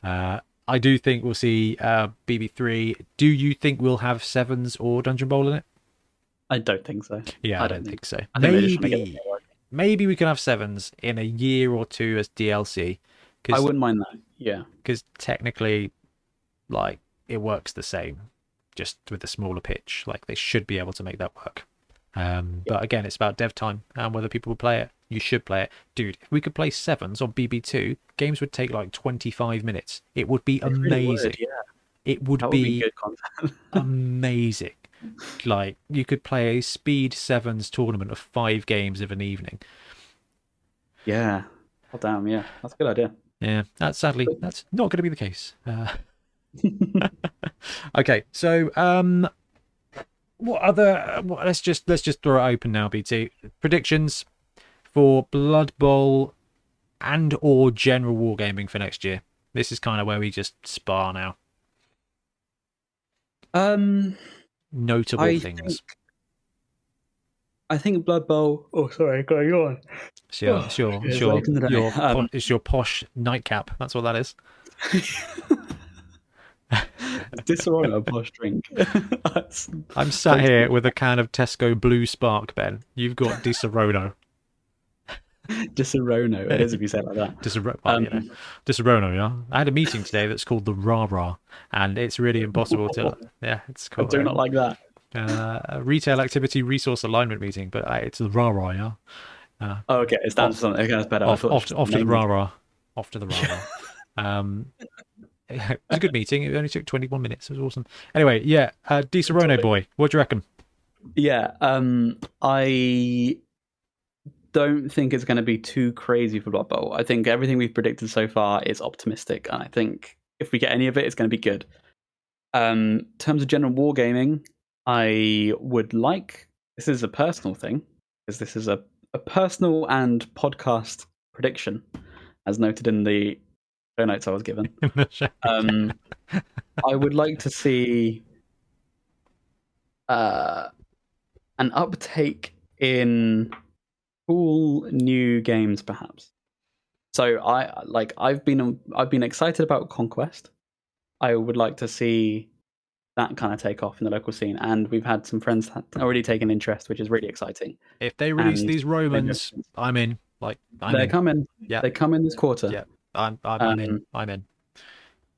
I do think we'll see BB3. Do you think we'll have Sevens or Dungeon Bowl in it? I don't think so. Yeah, I don't think so. Maybe we can have Sevens in a year or two as DLC. I wouldn't mind that. Yeah, because technically, like, it works the same, just with a smaller pitch. Like, they should be able to make that work. But again, it's about dev time and whether people will play it. You should play it. Dude, if we could play Sevens on BB2, games would take like 25 minutes. It would be amazing. Really would, yeah. It would be good content. Amazing. Like, you could play a speed Sevens tournament of 5 games of an evening. Yeah. Oh, damn, yeah. That's a good idea. Yeah, that's not going to be the case. Okay, so let's just throw it open now, BT. Predictions for Blood Bowl and or general wargaming for next year. This is kind of where we just spar now. Notable things. I think Blood Bowl. Oh, sorry, go on. It's your posh nightcap. That's what that is. Disaronno posh drink. I'm sat here with a can of Tesco Blue Spark, Ben. You've got Disaronno. Disaronno. It is if you say it like that. Disaronno, yeah. I had a meeting today that's called the Rah-Rah, and it's really impossible to. Yeah, it's cool. I do not like that. Retail activity resource alignment meeting, but it's the Rah-Rah, yeah. Okay, it stands for something. Okay, that's better. Off to the Rah-Rah. Off to the Rah-Rah. It was a good meeting. It only took 21 minutes. It was awesome. Anyway, yeah, Disaronno boy, what do you reckon? Yeah, I don't think it's going to be too crazy for Blood Bowl. I think everything we've predicted so far is optimistic, and I think if we get any of it, it's going to be good. In terms of general wargaming, I would like, this is a personal thing, because this is a personal and podcast prediction, as noted in the show notes I was given. I would like to see an uptake in cool new games, perhaps. So I've been excited about Conquest. I would like to see that kind of take off in the local scene, and we've had some friends already taken interest, which is really exciting. If they release these Romans, I'm in. They're coming. Yeah, they come in this quarter. Yeah, I'm in. I'm in.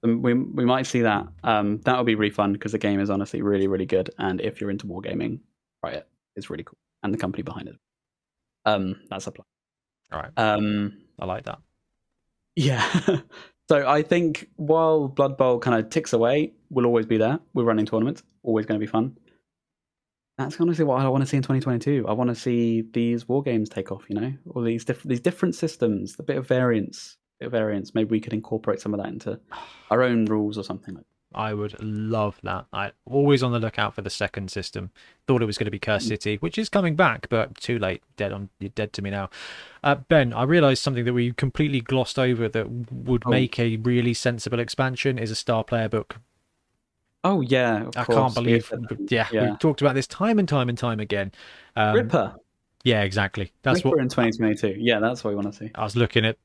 We might see that. That would be really fun because the game is honestly really, really good. And if you're into wargaming, try it. It's really cool, and the company behind it. That's a plan. All right. I like that. Yeah. So I think while Blood Bowl kind of ticks away, we'll always be there. We're running tournaments, always going to be fun. That's honestly what I want to see in 2022. I want to see these war games take off. All these different systems, a bit of variance. Maybe we could incorporate some of that into our own rules or something like that. I would love that. I'm always on the lookout for the second system. Thought it was going to be Curse City, which is coming back, but too late. You're dead to me now. Ben, I realised something that we completely glossed over that would make a really sensible expansion is a star player book. Oh yeah, I can't believe. We've talked about this time and time and time again. Ripper. Yeah, exactly. That's Ripper in 2022. Yeah, that's what we want to see. I was looking at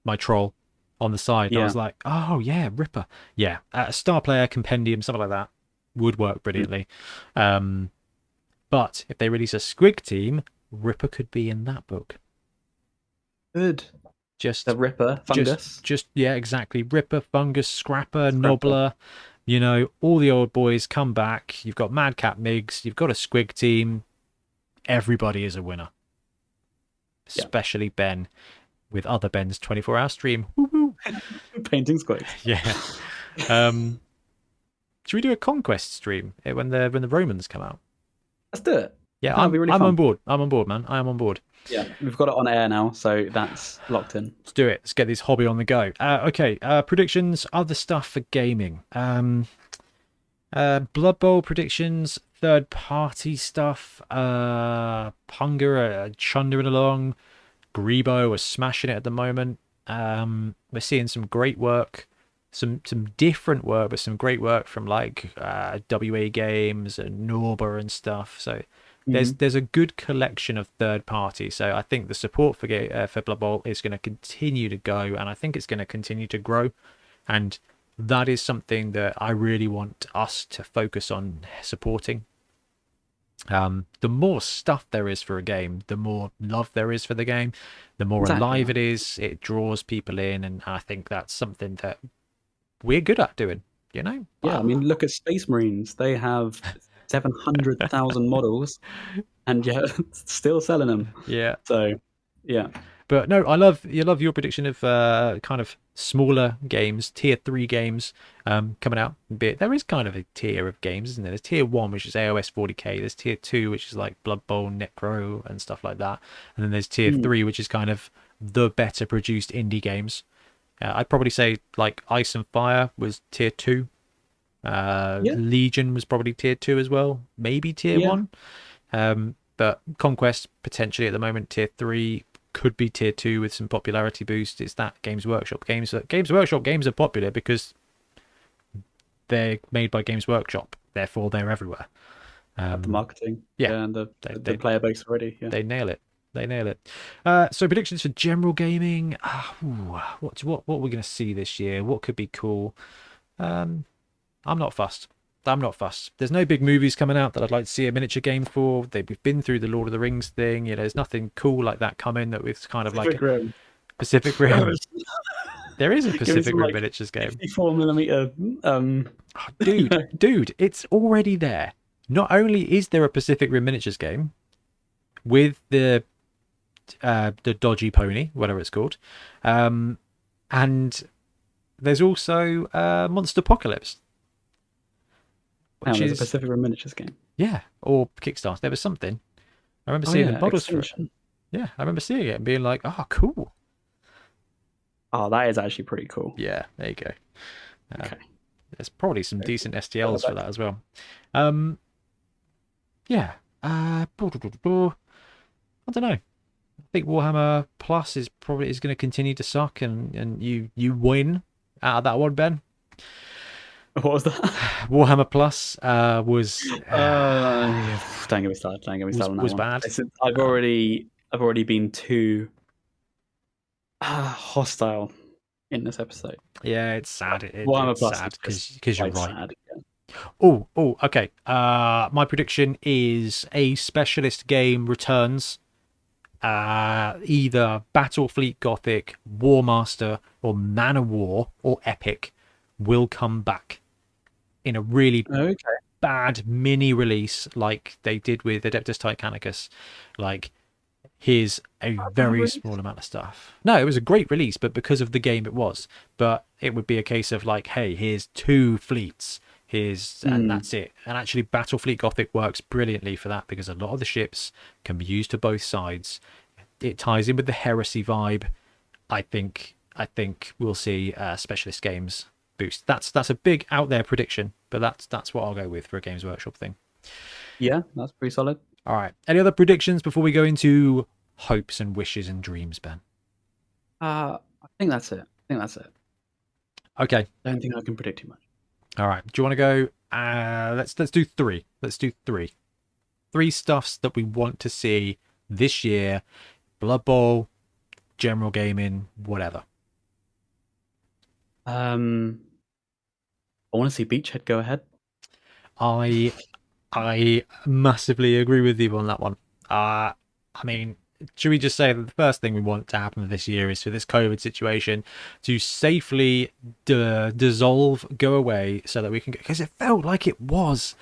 my troll on the side, and I was like, oh yeah, Ripper. Yeah, a star player compendium, something like that would work brilliantly. But if they release a Squig team, Ripper could be in that book. Good. Just the Ripper, Fungus. Just yeah, exactly. Ripper, Fungus, Scrapper, Nobbler. All the old boys come back. You've got Madcap Migs. You've got a Squig team. Everybody is a winner. Especially Ben, with other Ben's 24-hour stream. Woo-hoo. Painting Squigs. Yeah. Should we do a conquest stream when the Romans come out? Let's do it. Yeah, I'm on board. I'm on board, man. I am on board. Yeah, we've got it on air now, so that's locked in. Let's do it. Let's get this hobby on the go. Okay, predictions, other stuff for gaming. Blood Bowl predictions, third-party stuff. Punga are chundering along. Grebo are smashing it at the moment. We're seeing some great work, some different work, but some great work from WA Games and Norba and stuff. So there's a good collection of third parties. So I think the support for Blood Bowl is going to continue to go, and I think it's going to continue to grow. And that is something that I really want us to focus on supporting. The more stuff there is for a game, the more love there is for the game, the more alive it is. It draws people in, and I think that's something that we're good at doing. Yeah, I mean, look at Space Marines. They have 700,000 models, and yet still selling them. Yeah. So, yeah. But no, I love your prediction of kind of smaller games, tier 3 games coming out. There is kind of a tier of games, isn't there? There's tier 1, which is AOS 40k. There's tier 2, which is like Blood Bowl, Necro, and stuff like that. And then there's tier 3, which is kind of the better produced indie games. I'd probably say like Ice and Fire was tier 2. Legion was probably tier 2 as well, maybe tier 1. But Conquest potentially at the moment tier 3. Could be tier 2 with some popularity boost. It's that Games Workshop games. Games Workshop games are popular because they're made by Games Workshop. Therefore, they're everywhere. The marketing, and the player base already. Yeah. They nail it. So predictions for general gaming. What are we going to see this year? What could be cool? I'm not fussed. There's no big movies coming out that I'd like to see a miniature game for. We've been through the Lord of the Rings thing. There's nothing cool like that coming that was kind of Pacific Rim. Pacific Rim. There is a Pacific Rim miniatures game. 54mm. Dude, it's already there. Not only is there a Pacific Rim miniatures game with the dodgy pony, whatever it's called, and there's also Monster Apocalypse. Which is a Pacific Rim miniatures game. Yeah, or Kickstarter. There was something. I remember seeing the models for it. Yeah, I remember seeing it and being like, "Oh, cool." Oh, that is actually pretty cool. Yeah, there you go. Okay. There's probably some decent STLs for that as well. Yeah. I don't know. I think Warhammer Plus is going to continue to suck, and you win out of that one, Ben. What was that? Warhammer Plus was. Don't get me started. On that was one. Bad. I've already been too hostile in this episode. Yeah, it's sad. Warhammer Plus sad because you're right. Sad. Okay. My prediction is a specialist game returns. Either Battlefleet Gothic, War Master, or Man of War, or Epic will come back in a really Okay. bad mini release like they did with Adeptus Titanicus. Like, here's a Bad very release. small amount of stuff. No, it was a great release, but because of the game it was. But it would be a case of like, hey, here's 2 fleets. And Mm. that's it. And actually, Battlefleet Gothic works brilliantly for that because a lot of the ships can be used to both sides. It ties in with the heresy vibe. I think we'll see specialist games boost. That's a big out there prediction, but that's what I'll go with for a Games Workshop thing. Yeah, that's pretty solid. All right. Any other predictions before we go into hopes and wishes and dreams, Ben? I think that's it. I think that's it. Okay. I don't think I can predict too much. All right. Do you want to go? Let's do three. Let's do three. Three stuffs that we want to see this year: Blood Bowl, general gaming, whatever. I want to see Beachhead go ahead. I I massively agree with you on that one. I mean, should we just say that the first thing we want to happen this year is for this COVID situation to safely dissolve, go away, so that we can, because it felt like it was.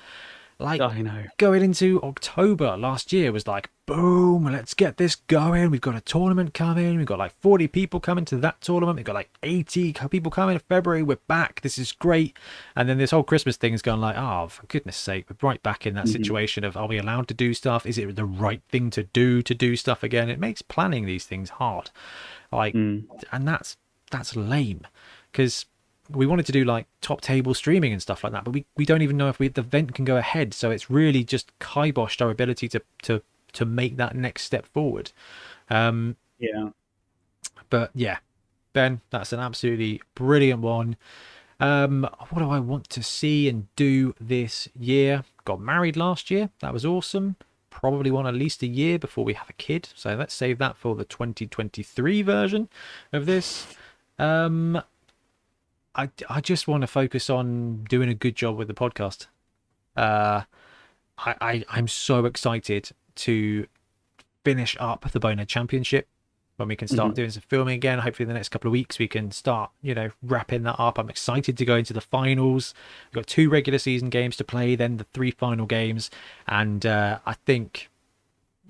Like, I know. going into October last year was like, boom, let's get this going. We've got a tournament coming. We've got like 40 people coming to that tournament. We've got like 80 people coming in February. We're back. This is great. And then this whole Christmas thing is going like, oh, for goodness sake, we're right back in that situation of, are we allowed to do stuff? Is it the right thing to do stuff again? It makes planning these things hard. Like, and that's lame, because we wanted to do like top table streaming and stuff like that, but we don't even know if the event can go ahead. So it's really just kiboshed our ability to make that next step forward. Yeah. But yeah, Ben, that's an absolutely brilliant one. What do I want to see and do this year? Got married last year. That was awesome. Probably want at least a year before we have a kid. So let's save that for the 2023 version of this. I just want to focus on doing a good job with the podcast. I'm so excited to finish up the Bonehead Championship when we can start doing some filming again. Hopefully, in the next couple of weeks, we can start, wrapping that up. I'm excited to go into the finals. We've got 2 regular season games to play, then the 3 final games, and I think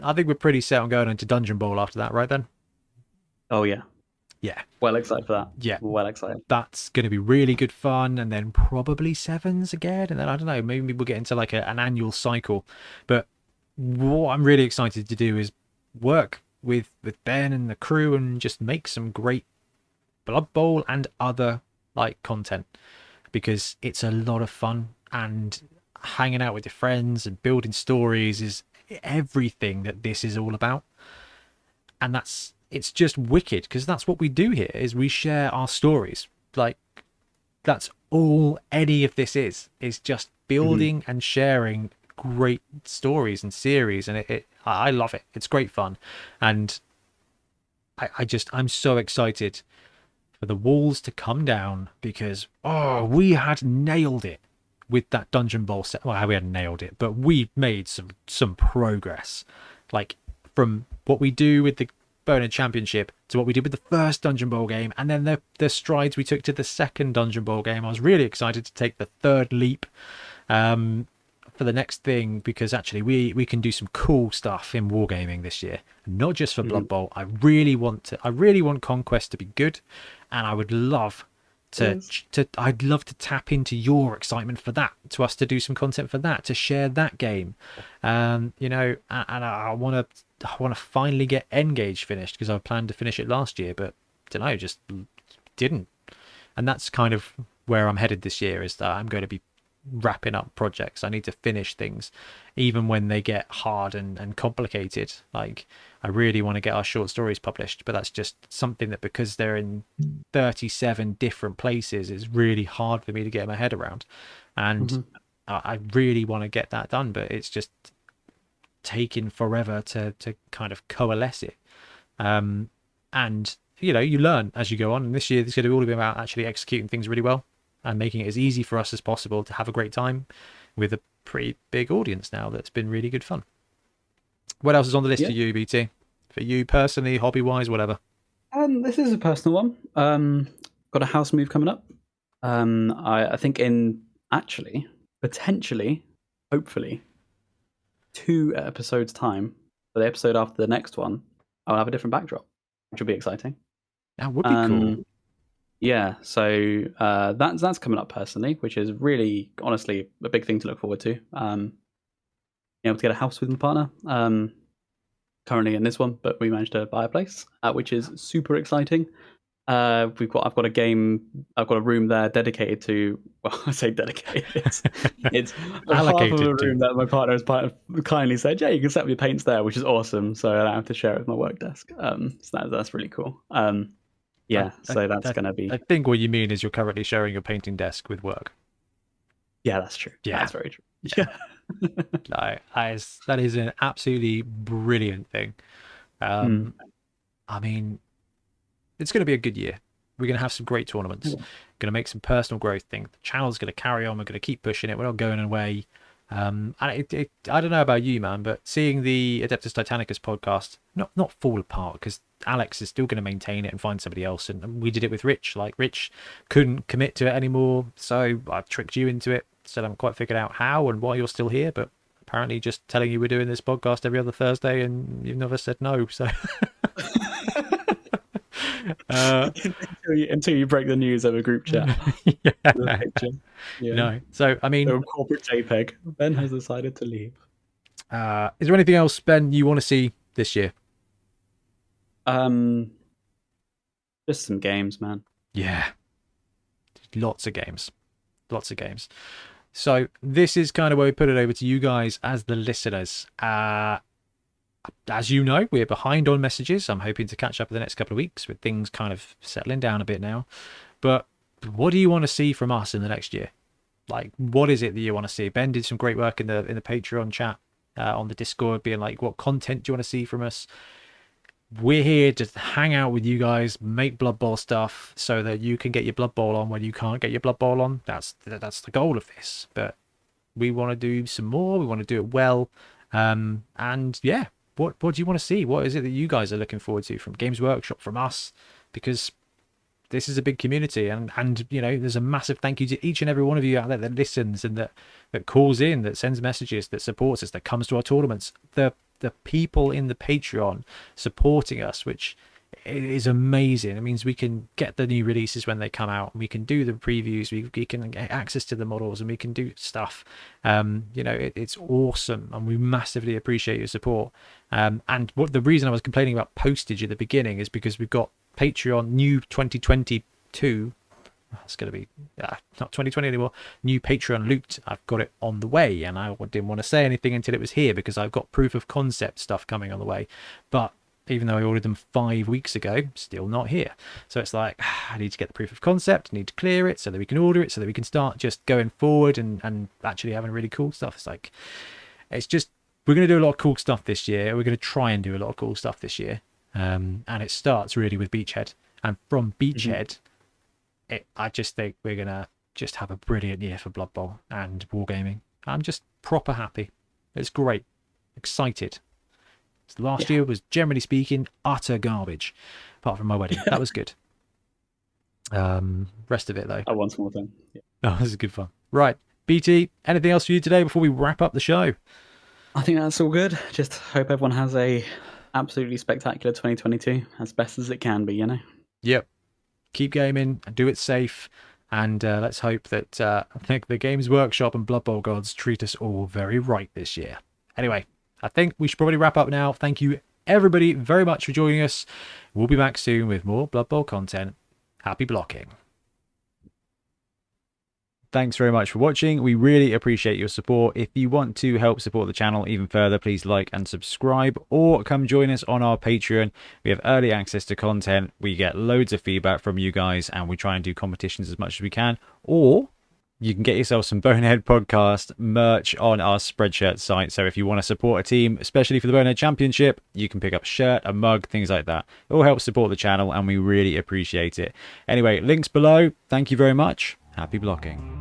we're pretty set on going into Dungeon Bowl after that, right, Ben? Oh yeah. Yeah. Well excited for that. Yeah. Well excited. That's going to be really good fun. And then probably sevens again. And then, I don't know, maybe we'll get into like an annual cycle. But what I'm really excited to do is work with Ben and the crew and just make some great Blood Bowl and other like content, because it's a lot of fun, and hanging out with your friends and building stories is everything that this is all about. And it's just wicked, because that's what we do here, is we share our stories. Like, that's all any of this is just building and sharing great stories and series. And I love it. It's great fun. And I'm so excited for the walls to come down, because we had nailed it with that Dungeon Bowl set. Well, we hadn't nailed it, but we made some progress, like from what we do with the Bonehead Championship to what we did with the first Dungeon Bowl game, and then the strides we took to the second Dungeon Bowl game. I was really excited to take the third leap for the next thing, because actually we can do some cool stuff in wargaming this year, not just for Blood Bowl. I really want Conquest to be good, and I would love I'd love to tap into your excitement for that, to us to do some content for that, to share that game. And I want to finally get Engage finished, because I planned to finish it last year, but just didn't. And that's kind of where I'm headed this year, is that I'm going to be wrapping up projects. I need to finish things, even when they get hard and complicated. Like, I really want to get our short stories published, but that's just something that, because they're in 37 different places, is really hard for me to get my head around. And I really want to get that done, but it's just taking forever to kind of coalesce it. And you learn as you go on, and this year it's going to all be about actually executing things really well. and making it as easy for us as possible to have a great time with a pretty big audience now. That's been really good fun. What else is on the list for you, BT? For you personally, hobby-wise, whatever? This is a personal one. Got a house move coming up. I think in potentially, hopefully, 2 episodes time, for the episode after the next one, I'll have a different backdrop, which will be exciting. That would be cool. Yeah, so that's coming up personally, which is really, honestly, a big thing to look forward to. Being able to get a house with my partner. Currently in this one, but we managed to buy a place, which is super exciting. I've got a room there dedicated to. Well, I say dedicated. It's half of a room that my partner has kindly said, "Yeah, you can set up your paints there," which is awesome. So I don't have to share it with my work desk. So that's really cool. Yeah, so that's going to be. I think what you mean is you're currently sharing your painting desk with work. Yeah, that's true. Yeah, that's very true. Yeah. No, that is an absolutely brilliant thing. I mean, it's going to be a good year. We're going to have some great tournaments. Going to make some personal growth things. The channel's going to carry on. We're going to keep pushing it. We're not going away. And I don't know about you, man, but seeing the Adeptus Titanicus podcast not fall apart, because Alex is still going to maintain it and find somebody else. And we did it with Rich. Like, Rich couldn't commit to it anymore, so I tricked you into it. Still haven't quite figured out how and why you're still here, but apparently just telling you we're doing this podcast every other Thursday and you've never said no, so until you break the news over group chat. No, so I mean, so corporate JPEG. Ben has decided to leave. Is there anything else, Ben, you want to see this year? Just some games, man. Yeah, lots of games. So this is kind of where we put it over to you guys as the listeners. As you know, we're behind on messages. I'm hoping to catch up in the next couple of weeks with things kind of settling down a bit now. But what do you want to see from us in the next year? Like, what is it that you want to see? Ben did some great work in the Patreon chat, on the Discord, being like, what content do you want to see from us? We're here to hang out with you guys, make Blood Bowl stuff so that you can get your Blood Bowl on when you can't get your Blood Bowl on. That's the goal of this. But we want to do some more. We want to do it well. And yeah, what do you want to see? What is it that you guys are looking forward to from Games Workshop, from us? Because this is a big community, and you know, there's a massive thank you to each and every one of you out there that listens and that calls in, that sends messages, that supports us, that comes to our tournaments. The people in the Patreon supporting us, which is amazing. It means we can get the new releases when they come out, and we can do the previews, we can get access to the models, and we can do stuff. You know, it's awesome, and we massively appreciate your support. And what the reason I was complaining about postage at the beginning is because we've got Patreon new 2022. It's going to be not 2020 anymore. New Patreon loot. I've got it on the way, and I didn't want to say anything until it was here because I've got proof of concept stuff coming on the way. But even though I ordered them 5 weeks ago, still not here. So it's like, I need to get the proof of concept, I need to clear it so that we can order it, so that we can start just going forward and actually having really cool stuff. It's like, it's just, we're going to do a lot of cool stuff this year. We're going to try and do a lot of cool stuff this year. And it starts really with Beachhead. And from Beachhead, I just think we're going to just have a brilliant year for Blood Bowl and Wargaming. I'm just proper happy. It's great. Excited. Last year was, generally speaking, utter garbage. Apart from my wedding. That was good. Rest of it, though. I want some more thing. Yeah. Oh, this is good fun. Right. BT, anything else for you today before we wrap up the show? I think that's all good. Just hope everyone has a absolutely spectacular 2022, as best as it can be, you know? Yep. Keep gaming and do it safe, and let's hope that I think the Games Workshop and Blood Bowl gods treat us all very right this year. Anyway, I think we should probably wrap up now. Thank you everybody very much for joining us. We'll be back soon with more Blood Bowl content. Happy blocking. Thanks very much for watching. We really appreciate your support. If you want to help support the channel even further, please like and subscribe, or come join us on our Patreon. We have early access to content. We get loads of feedback from you guys, and we try and do competitions as much as we can. Or you can get yourself some Bonehead Podcast merch on our Spreadshirt site. So if you want to support a team, especially for the Bonehead Championship, you can pick up a shirt, a mug, things like that. It all helps support the channel, and we really appreciate it. Anyway, links below. Thank you very much. Happy blocking.